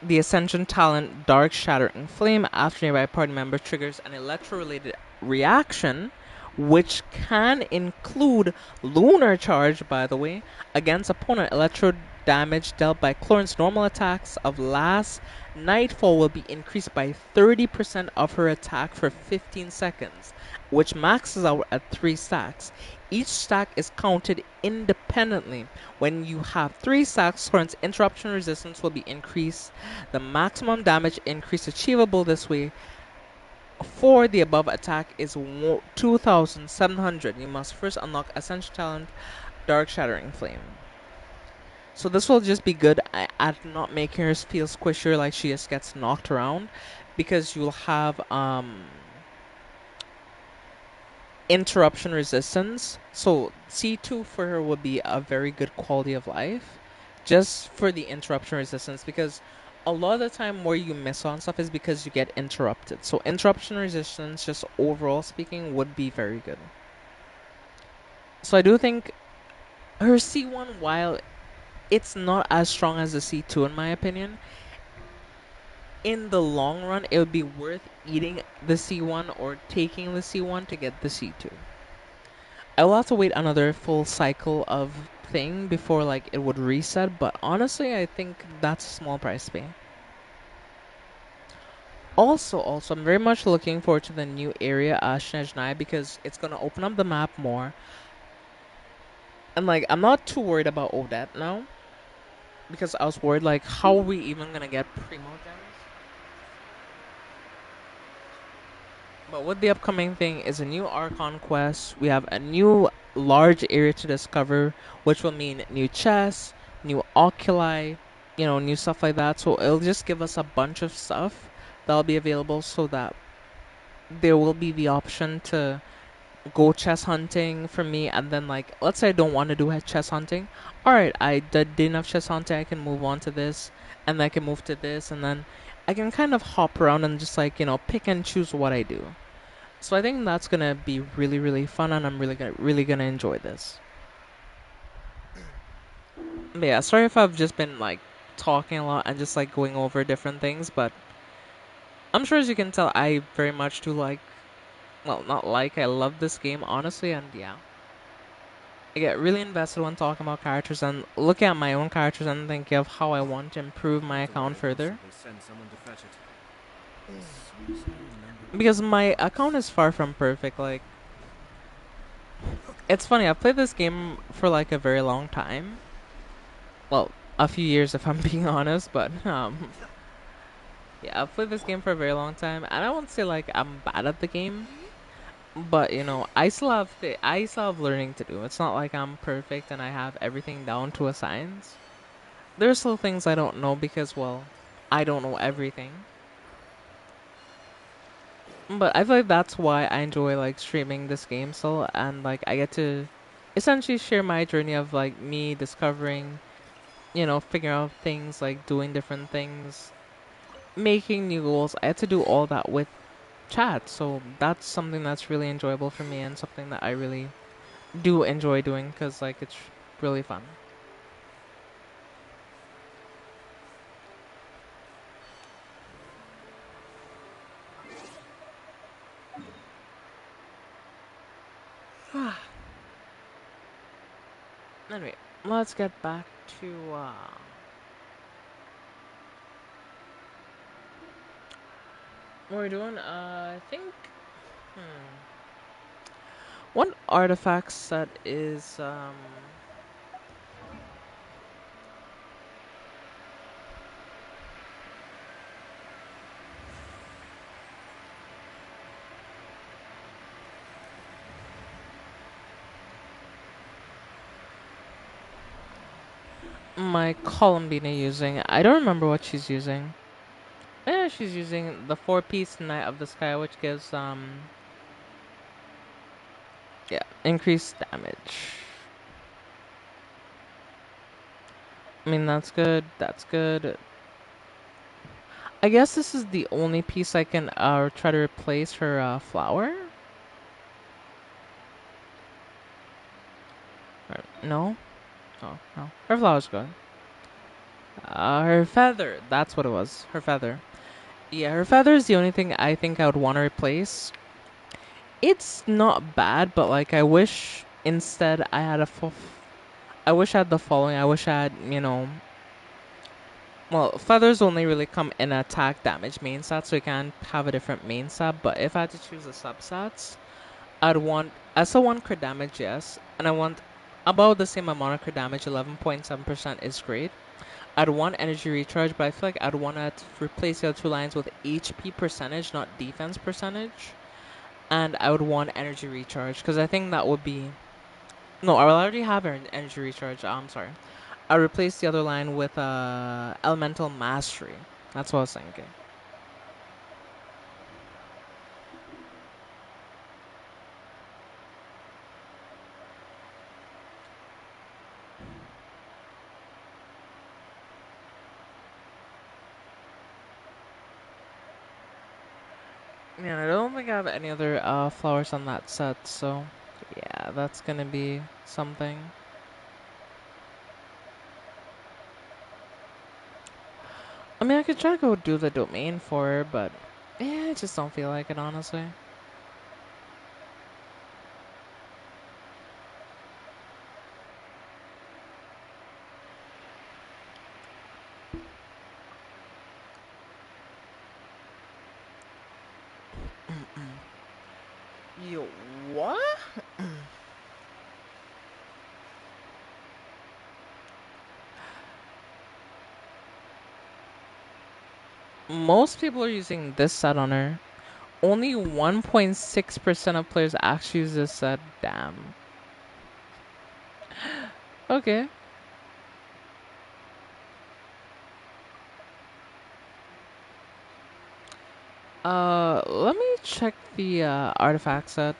the Ascension talent Dark Shattering Flame after nearby party member triggers an electro-related reaction, which can include Lunar Charge, by the way, against opponent. Electro damage dealt by Clorin's normal attacks of last Nightfall will be increased by 30% of her attack for 15 seconds, which maxes out at 3 stacks. Each stack is counted independently. When you have 3 stacks, Clorin's interruption resistance will be increased. The maximum damage increase achievable this way for the above attack is 2,700. You must first unlock Ascension Talent Dark Shattering Flame. So this will just be good at not making her feel squishier like she just gets knocked around, because you'll have interruption resistance. So C2 for her would be a very good quality of life just for the interruption resistance, because a lot of the time where you miss on stuff is because you get interrupted. So interruption resistance, just overall speaking, would be very good. So I do think her C1, while it's not as strong as the C2 in my opinion, in the long run it would be worth eating the C1 or taking the C1 to get the C2. I will have to wait another full cycle of thing before like it would reset, but honestly I think that's a small price to pay. Also, I'm very much looking forward to the new area Snezhnaya, because it's gonna open up the map more. And like I'm not too worried about Odette now, because I was worried like how are we even gonna get Primogems? But with the upcoming thing is a new Archon quest. We have a new large area to discover, which will mean new chests, new oculi, new stuff like that. So it'll just give us a bunch of stuff that'll be available, so that there will be the option to go chest hunting for me. And then like, let's say I don't want to do chest hunting. Alright, I did enough chest hunting, I can move on to this, and then I can move to this, and then I can kind of hop around and just like, pick and choose what I do. So I think that's gonna be really, really fun, and I'm really gonna enjoy this. But yeah, sorry if I've just been like talking a lot and just like going over different things, but I'm sure as you can tell, I very much do like well, not like, I love this game, honestly, and yeah. I get really invested when talking about characters and looking at my own characters and thinking of how I want to improve my account further. Send someone to fetch it. As soon as I remember Because what it my was. account is far from perfect, like, it's funny, I've played this game for like a very long time. Well, a few years if I'm being honest, but yeah, I've played this game for a very long time, and I won't say like I'm bad at the game, but you know, I still have learning to do. It's not like I'm perfect and I have everything down to a science. There's still things I don't know because, well, I don't know everything. But I feel like that's why I enjoy like streaming this game still, and like I get to essentially share my journey of like me discovering, you know, figuring out things, like doing different things, making new goals. I had to do all that with chat, so that's something that's really enjoyable for me and something that I really do enjoy doing because like it's really fun. Anyway, let's get back to what we're doing. I think one artifact set is my Columbina using. I don't remember what she's using. Yeah, she's using the 4-piece Knight of the Sky, which gives yeah, increased damage. I mean, that's good. That's good. I guess this is the only piece I can try to replace her flower. No? Oh, no. Her flower's good. Her feather. That's what it was. Her feather. Yeah, her feather is the only thing I think I would want to replace. It's not bad, but like I wish instead I had I wish I had the following. I wish I had, you know, well, feathers only really come in attack damage main stat, so you can have a different main stat. But if I had to choose the substats, I'd want SO1 crit damage, yes, and I want about the same amount of crit damage. 11.7% is great. I'd want energy recharge, but I feel like I'd want to replace the other two lines with HP percentage, not defense percentage. And I would want energy recharge because I think that would be no. I already have energy recharge. I'm sorry. I replaced the other line with elemental mastery. That's what I was thinking. Yeah, I don't think I have any other flowers on that set, so yeah, that's gonna be something. I mean, I could try to go do the domain for her, but yeah, I just don't feel like it, honestly. Yo, what? Most people are using this set on her. Only 1.6% of players actually use this set. Damn. Okay. Let me check the artifact set.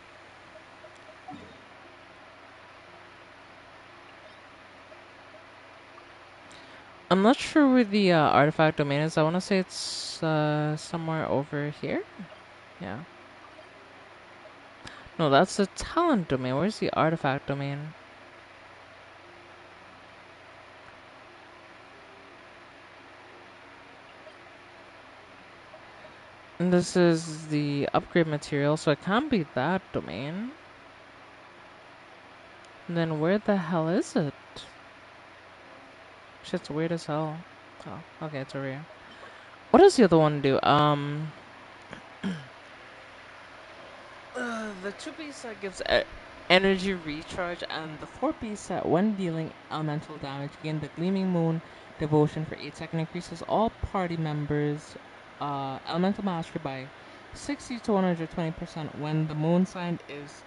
I'm not sure where the artifact domain is. I want to say it's somewhere over here. Yeah. No, that's the talent domain. Where's the artifact domain? And this is the upgrade material, so it can't be that domain. Then where the hell is it? Shit's weird as hell. Oh, okay, it's over here. What does the other one do? The 2-piece set gives energy recharge, and the 4-piece set, when dealing elemental damage, gain the Gleaming Moon devotion for 8-second, increases all party members' elemental mastery by 60 to 120% when the moon sign is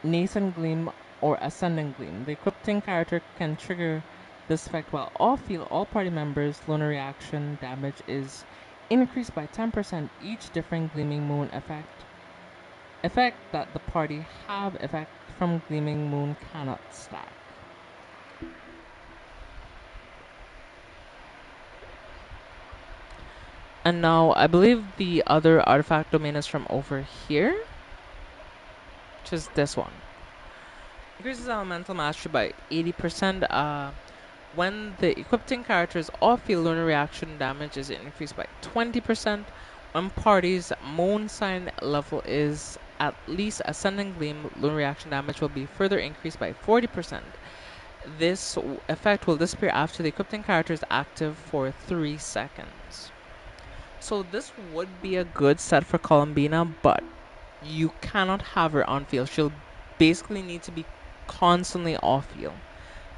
Nascent Gleam or Ascendant Gleam. The equipping character can trigger this effect while all party members' lunar reaction damage is increased by 10%. Each different Gleaming Moon effect that the party have effect from Gleaming Moon cannot stack. And now I believe the other artifact domain is from over here, which is this one. Increases elemental mastery by 80%. When the equipping character's off-field lunar reaction damage is increased by 20%. When party's moon sign level is at least Ascending Gleam, lunar reaction damage will be further increased by 40%. This effect will disappear after the equipping character is active for 3 seconds. So this would be a good set for Columbina, but you cannot have her on field. She'll basically need to be constantly off field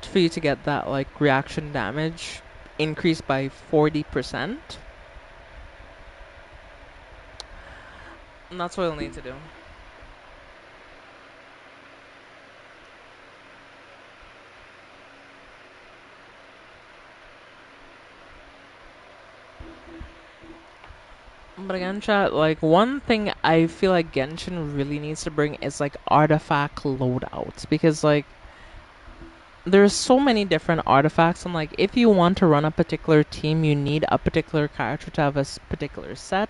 for you to get that like reaction damage increased by 40%. And that's what you'll need to do. But again, chat, like one thing I feel like Genshin really needs to bring is like artifact loadouts, because like there's so many different artifacts, and like if you want to run a particular team, you need a particular character to have a particular set.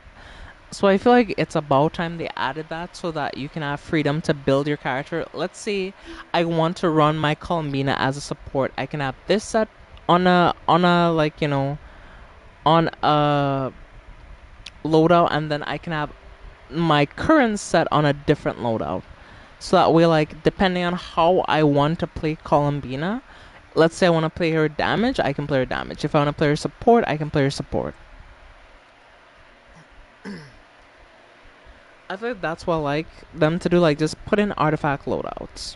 So I feel like it's about time they added that so that you can have freedom to build your character. Let's say I want to run my Columbina as a support. I can have this set on a like, you know, on a loadout, and then I can have my current set on a different loadout. So that way, like, depending on how I want to play Columbina, let's say I want to play her damage, I can play her damage. If I want to play her support, I can play her support. I feel like that's what I like them to do, like, just put in artifact loadouts.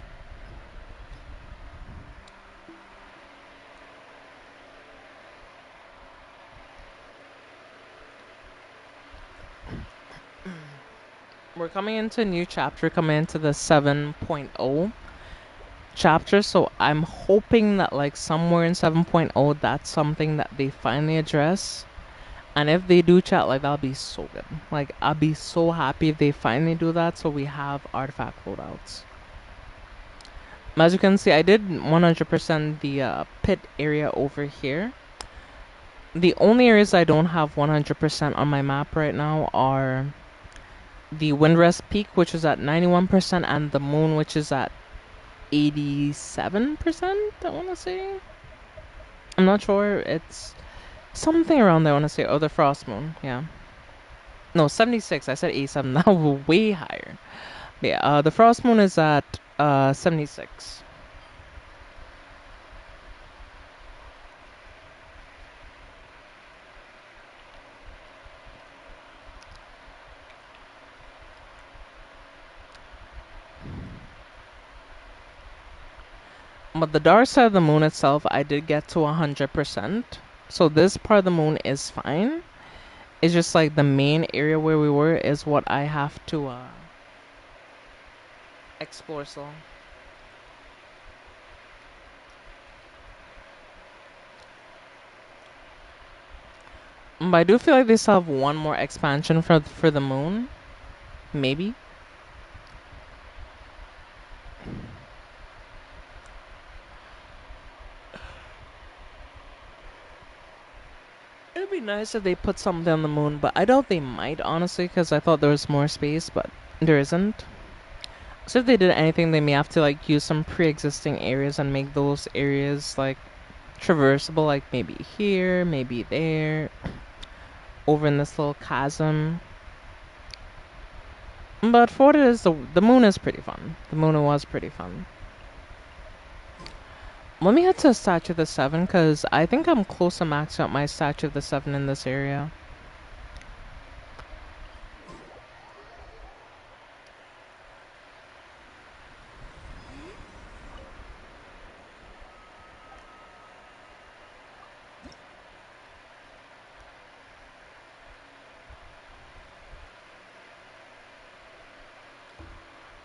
We're coming into a new chapter, coming into the 7.0 chapter, so I'm hoping that like somewhere in 7.0 that's something that they finally address. And if they do, chat, like that'll be so good. Like I'll be so happy if they finally do that, so we have artifact loadouts. As you can see, I did 100% the pit area over here. The only areas I don't have 100% on my map right now are the Windrest Peak, which is at 91%, and the Moon, which is at 87%, I want to say. I'm not sure. It's something around there, I want to say. Oh, the Frost Moon, yeah. No, 76. I said 87. That was way higher. But yeah, the Frost Moon is at 76. But the dark side of the moon itself, I did get to 100%. So this part of the moon is fine. It's just like the main area where we were is what I have to explore still. But I do feel like they still have one more expansion for the moon. Maybe. It'd be nice if they put something on the moon, but I doubt they might, honestly, because I thought there was more space, but there isn't. So if they did anything, they may have to like use some pre-existing areas and make those areas like traversable, like maybe here, maybe there. over in this little chasm. But for what it is, the moon is pretty fun. The moon was pretty fun. Let me head to Statue of the Seven, because I think I'm close to maxing out my Statue of the Seven in this area.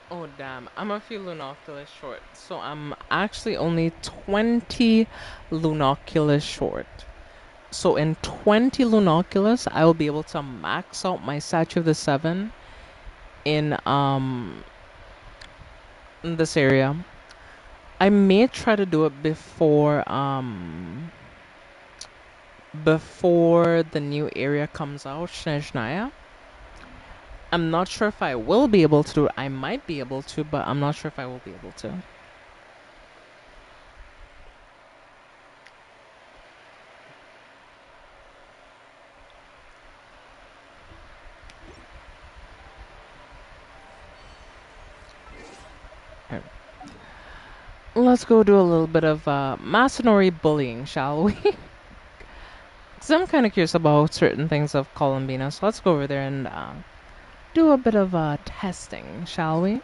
Oh damn, I'm a few Lunoculus short. So I'm actually only 20 Lunoculus short. So in 20 Lunoculus, I will be able to max out my Statue of the Seven in this area. I may try to do it before the new area comes out, Snezhnaya. I'm not sure if I will be able to do it. I might be able to, but I'm not sure if I will be able to. Okay. Let's go do a little bit of Masanori bullying, shall we? Because I'm kind of curious about certain things of Columbina, so let's go over there and do a bit of testing, shall we?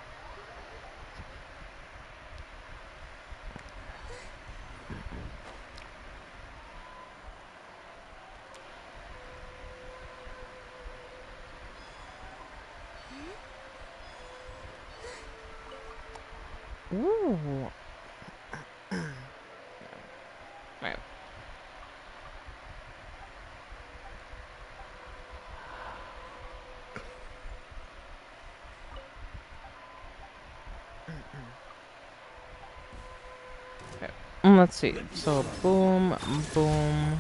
Ooh. Right. Okay. Let's see. So boom, boom.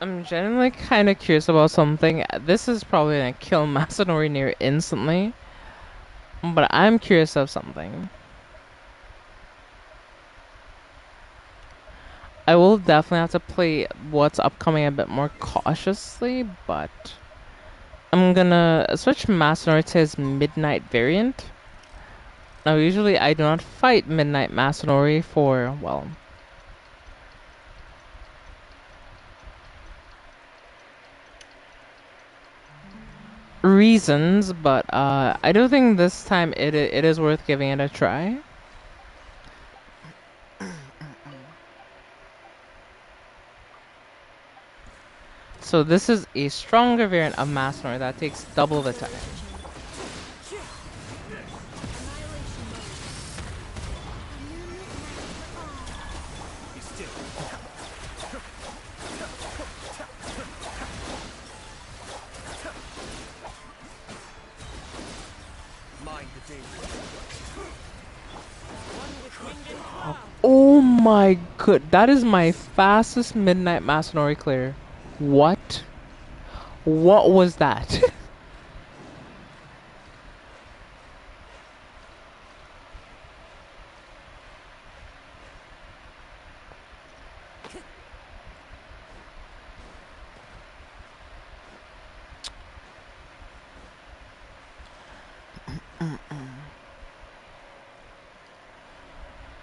I'm genuinely kind of curious about something. This is probably gonna kill Masanori near instantly, but I'm curious of something. I will definitely have to play what's upcoming a bit more cautiously, but I'm gonna switch Masanori to his Midnight variant. Now, usually I do not fight Midnight Masanori for, well, reasons, but I do think this time it is worth giving it a try. So this is a stronger variant of Masanori that takes double the time. Oh my god, that is my fastest Midnight Masanori clear. What? What was that?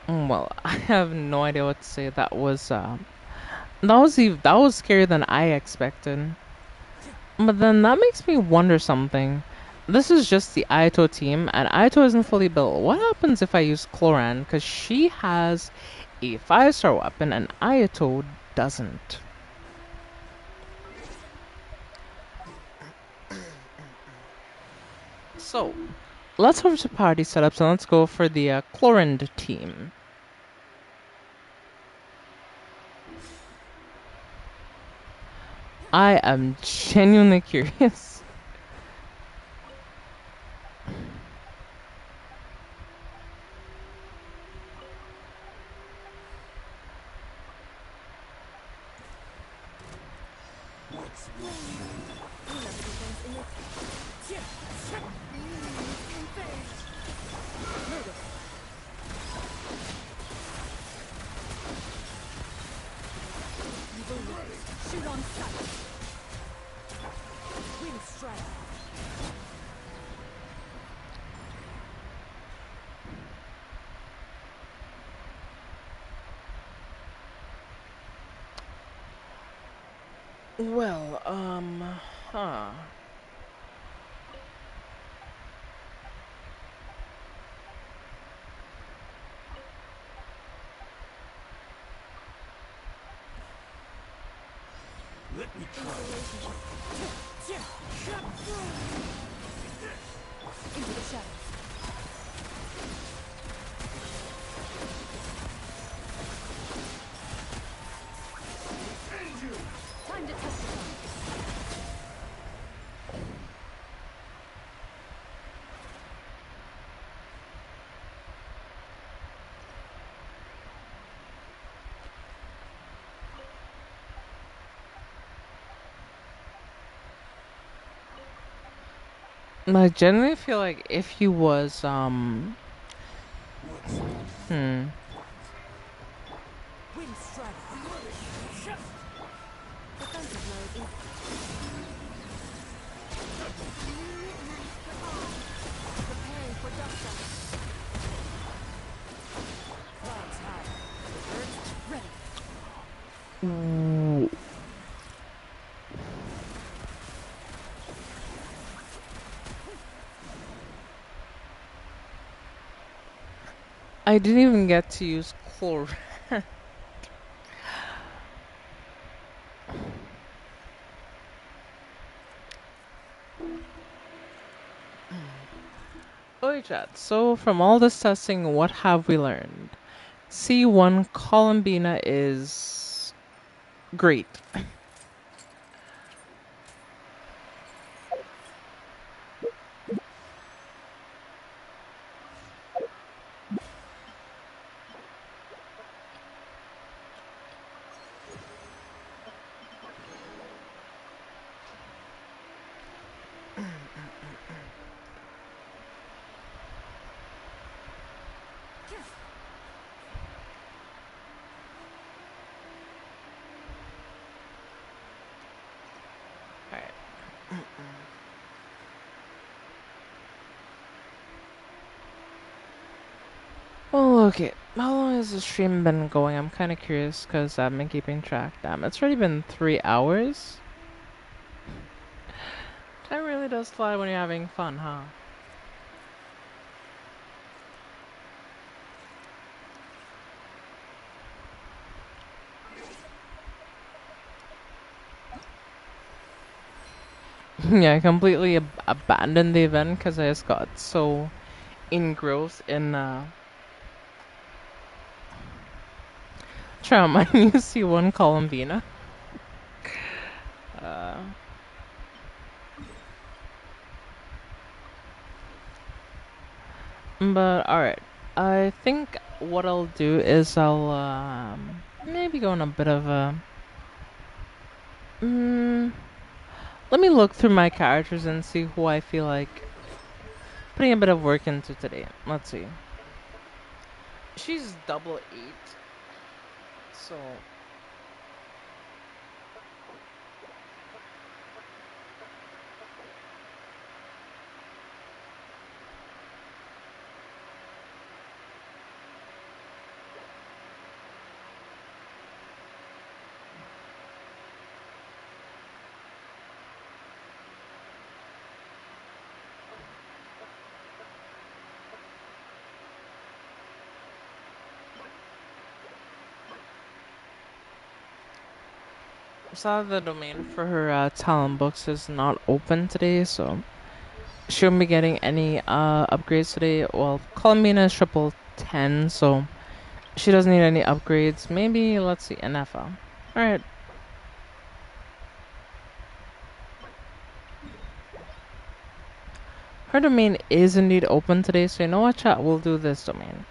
Well, I have no idea what to say. That was scarier than I expected. But then that makes me wonder something. This is just the Ayato team, and Ayato isn't fully built. What happens if I use Chloran? Because she has a 5-star weapon, and Ayato doesn't. So, let's over to party setups, and let's go for the Chloran team. I am genuinely curious. Shoot on sight. Wind strike. Well, huh. Let me try. Into the shadows. Time to testify. I generally feel like if he was, Wind strike. Defensive mode in. Preparing for dust up. Clouds high. Birds ready. ooh, I didn't even get to use chlor. Okay, chat. So from all this testing, what have we learned? C1 Columbina is great. Well, okay. How long has the stream been going? I'm kind of curious because I've been keeping track. Damn, it's already been 3 hours. Time really does fly when you're having fun, huh? Yeah, I completely abandoned the event because I just got so engrossed in trying my new C1 Columbina. But alright, I think what I'll do is I'll maybe go on a bit of a. Let me look through my characters and see who I feel like putting a bit of work into today. Let's see. She's double 8, so. Saw the domain for her talent books is not open today, so she won't be getting any upgrades today. Well, Columbina is triple 10, so she doesn't need any upgrades. Maybe let's see NFL. All right. Her domain is indeed open today, so you know what, chat? We'll do this domain.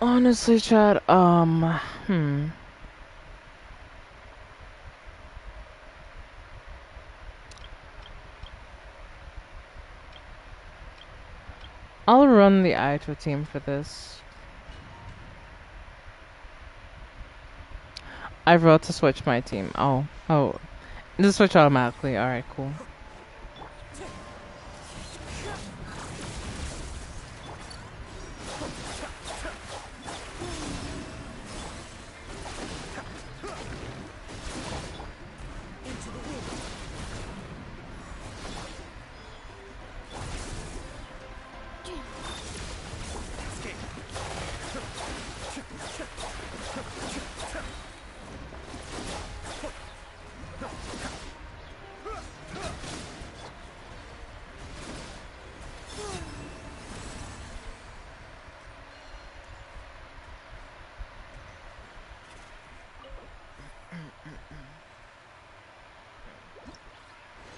Honestly, Chad, I'll run the Aito team for this. I wrote to switch my team. Oh. Just switch automatically. Alright, cool.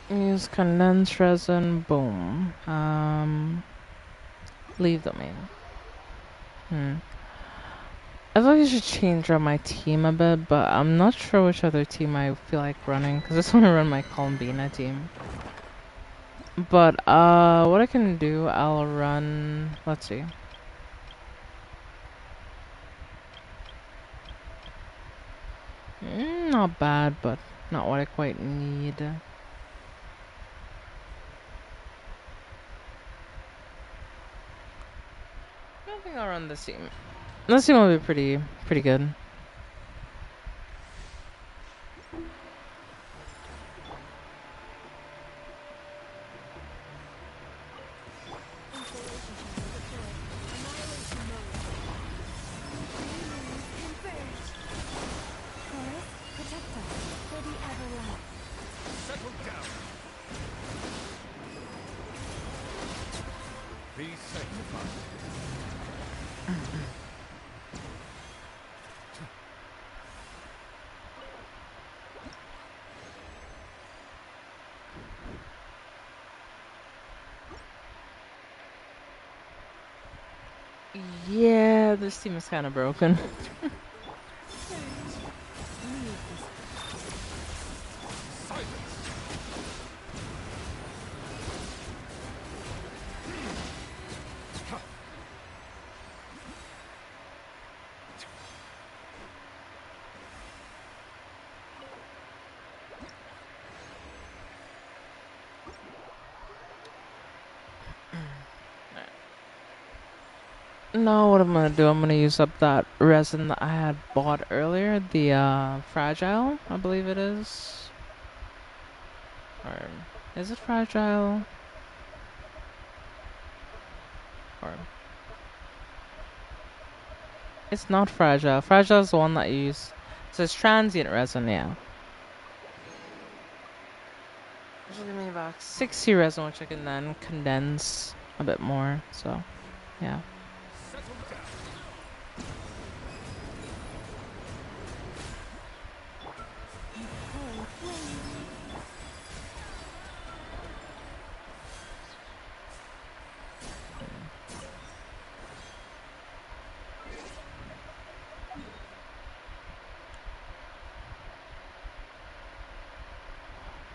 Use condensed resin. Boom. Leave domain. I thought you should change around my team a bit, but I'm not sure which other team I feel like running, because I just want to run my Columbina team. But, what I can do, I'll run... Let's see. Not bad, but not what I quite need. I think I'll run this team. This team will be pretty good. Settle down. Be sanctified. Yeah, this team is kind of broken. Now what I'm gonna do, I'm gonna use up that resin that I had bought earlier, the fragile, I believe it is. Or is it fragile? Or it's not fragile. Fragile is the one that you use. It says transient resin, yeah. Which will give me about 60 resin, which I can then condense a bit more. So, yeah.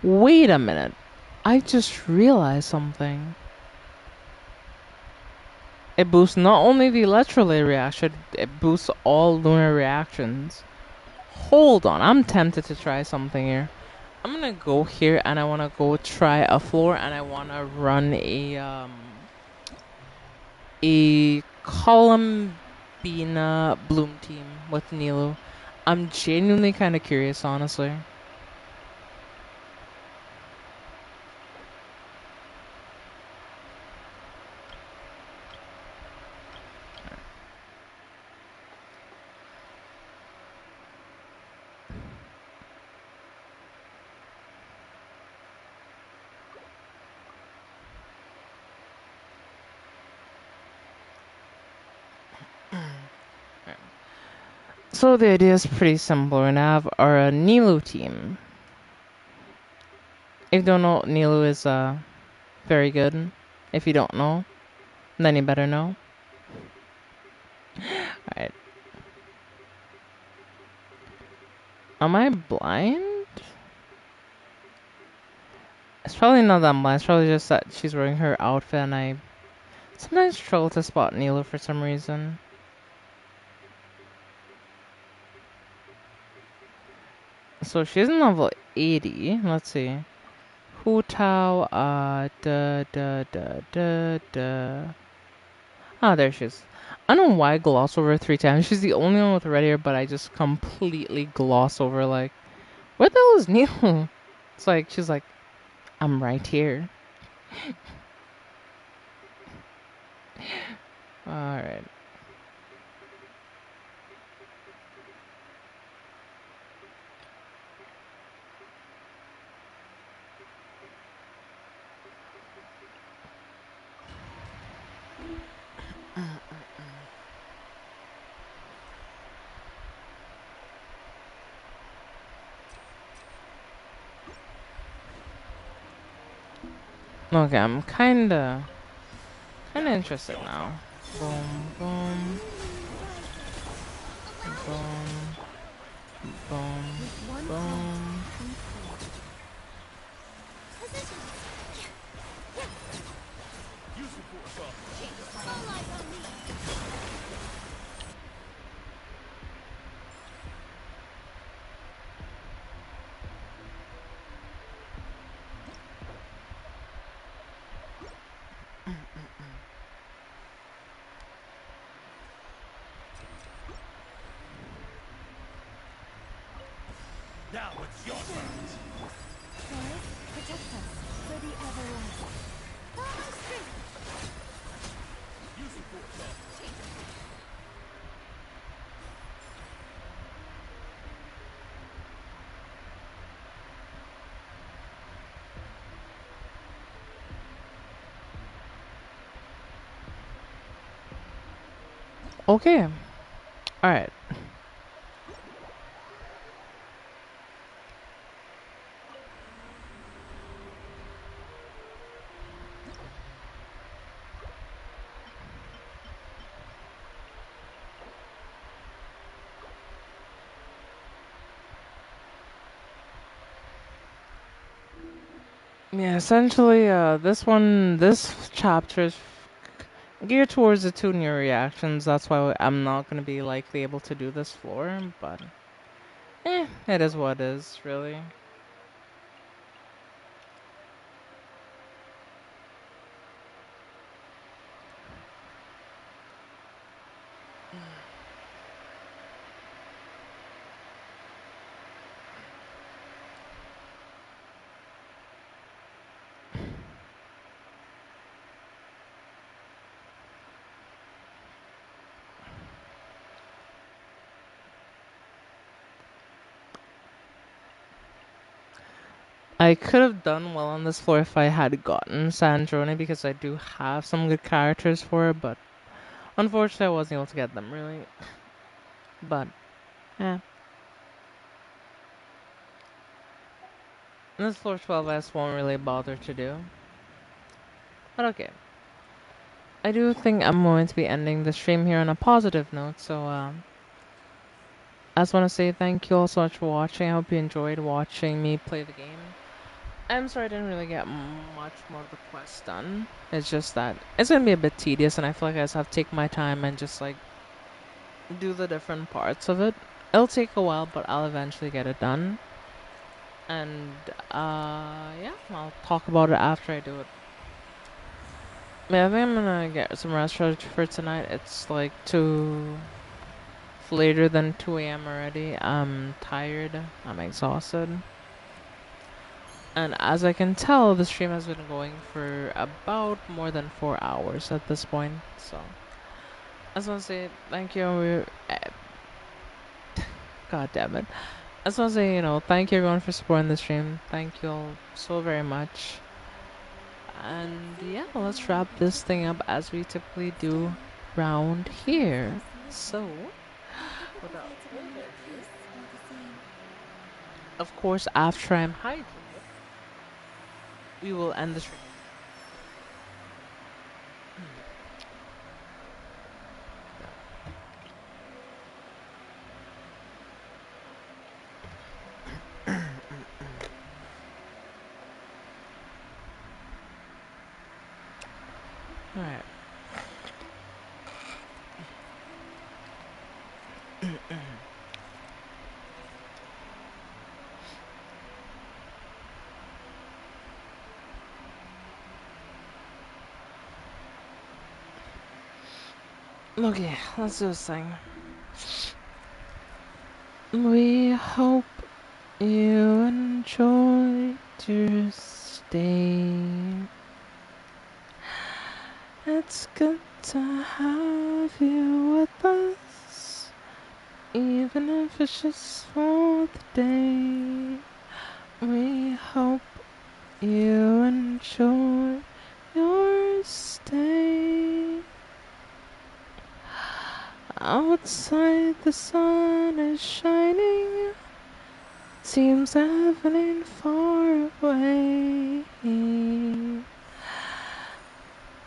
Wait a minute. I just realized something. It boosts not only the electrolyte reaction, it boosts all lunar reactions. Hold on, I'm tempted to try something here. I'm gonna go here and I wanna go try a floor and I wanna run a Columbina Bloom team with Nilo. I'm genuinely kinda curious, honestly. So the idea is pretty simple. We're gonna have our Nilo team. If you don't know, Nilo is very good. If you don't know, then you better know. Alright. Am I blind? It's probably not that I'm blind. It's probably just that she's wearing her outfit and I sometimes struggle to spot Neela for some reason. So she's in level 80. Let's see. Hu Tao, Ah, there she is. I don't know why I gloss over her 3 times. She's the only one with red hair, but I just completely gloss over, like, where the hell is Neil? It's like, she's like, I'm right here. Alright. Okay, I'm kinda interested now. Boom, boom, boom, boom, boom. Now it's your turn. Forest, protect us for the everlasting. Follow strength. Use the force up. Okay. Alright. Yeah, essentially, this chapter is geared towards the 2 new reactions. That's why I'm not going to be likely able to do this floor, but it is what it is, really. I could have done well on this floor if I had gotten Sandrone because I do have some good characters for it, but unfortunately I wasn't able to get them, really. But, yeah. This floor 12S won't really bother to do. But okay. I do think I'm going to be ending the stream here on a positive note, so I just want to say thank you all so much for watching. I hope you enjoyed watching me play the game. I'm sorry I didn't really get much more of the quest done. It's just that it's going to be a bit tedious, and I feel like I just have to take my time and just, like, do the different parts of it. It'll take a while, but I'll eventually get it done. And, yeah, I'll talk about it after I do it. Yeah, I think I'm gonna get some rest for tonight. It's like later than 2 a.m. already. I'm tired. I'm exhausted. And as I can tell, the stream has been going for about more than 4 hours at this point. So, I just want to say thank you. God damn it. I just want to say, thank you everyone for supporting the stream. Thank you all so very much. And yeah, let's wrap this thing up as we typically do round here. So, without further ado, of course, after I'm hydrated, we will end the stream. Alright. Okay, let's do this thing. We hope you enjoyed your stay. It's good to have you with us, even if it's just for the day. We hope you enjoy your stay. Outside the sun is shining, seems heaven ain't far away.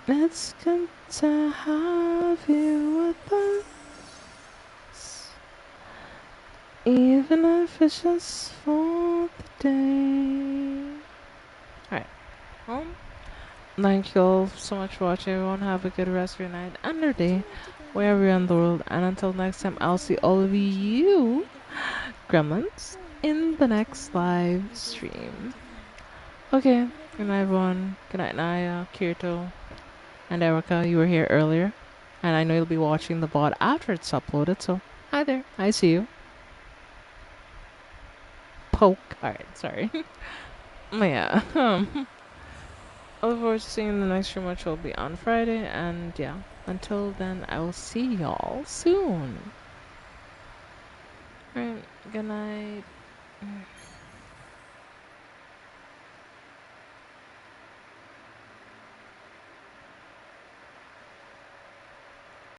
It's good to have you with us, even if it's just for the day. Alright, well, thank you all so much for watching, everyone. Have a good rest of your night and your day, wherever you're in the world. And until next time, I'll see all of you gremlins in the next live stream. Okay, good night, everyone. Good night, Naya, Kirito, and Erica. You were here earlier, and I know you'll be watching the VOD after it's uploaded, so hi there. I see you. Poke. Alright, sorry. Yeah. I look forward to seeing you in the next stream, which will be on Friday, and yeah. Until then, I will see y'all soon. Alright, good night.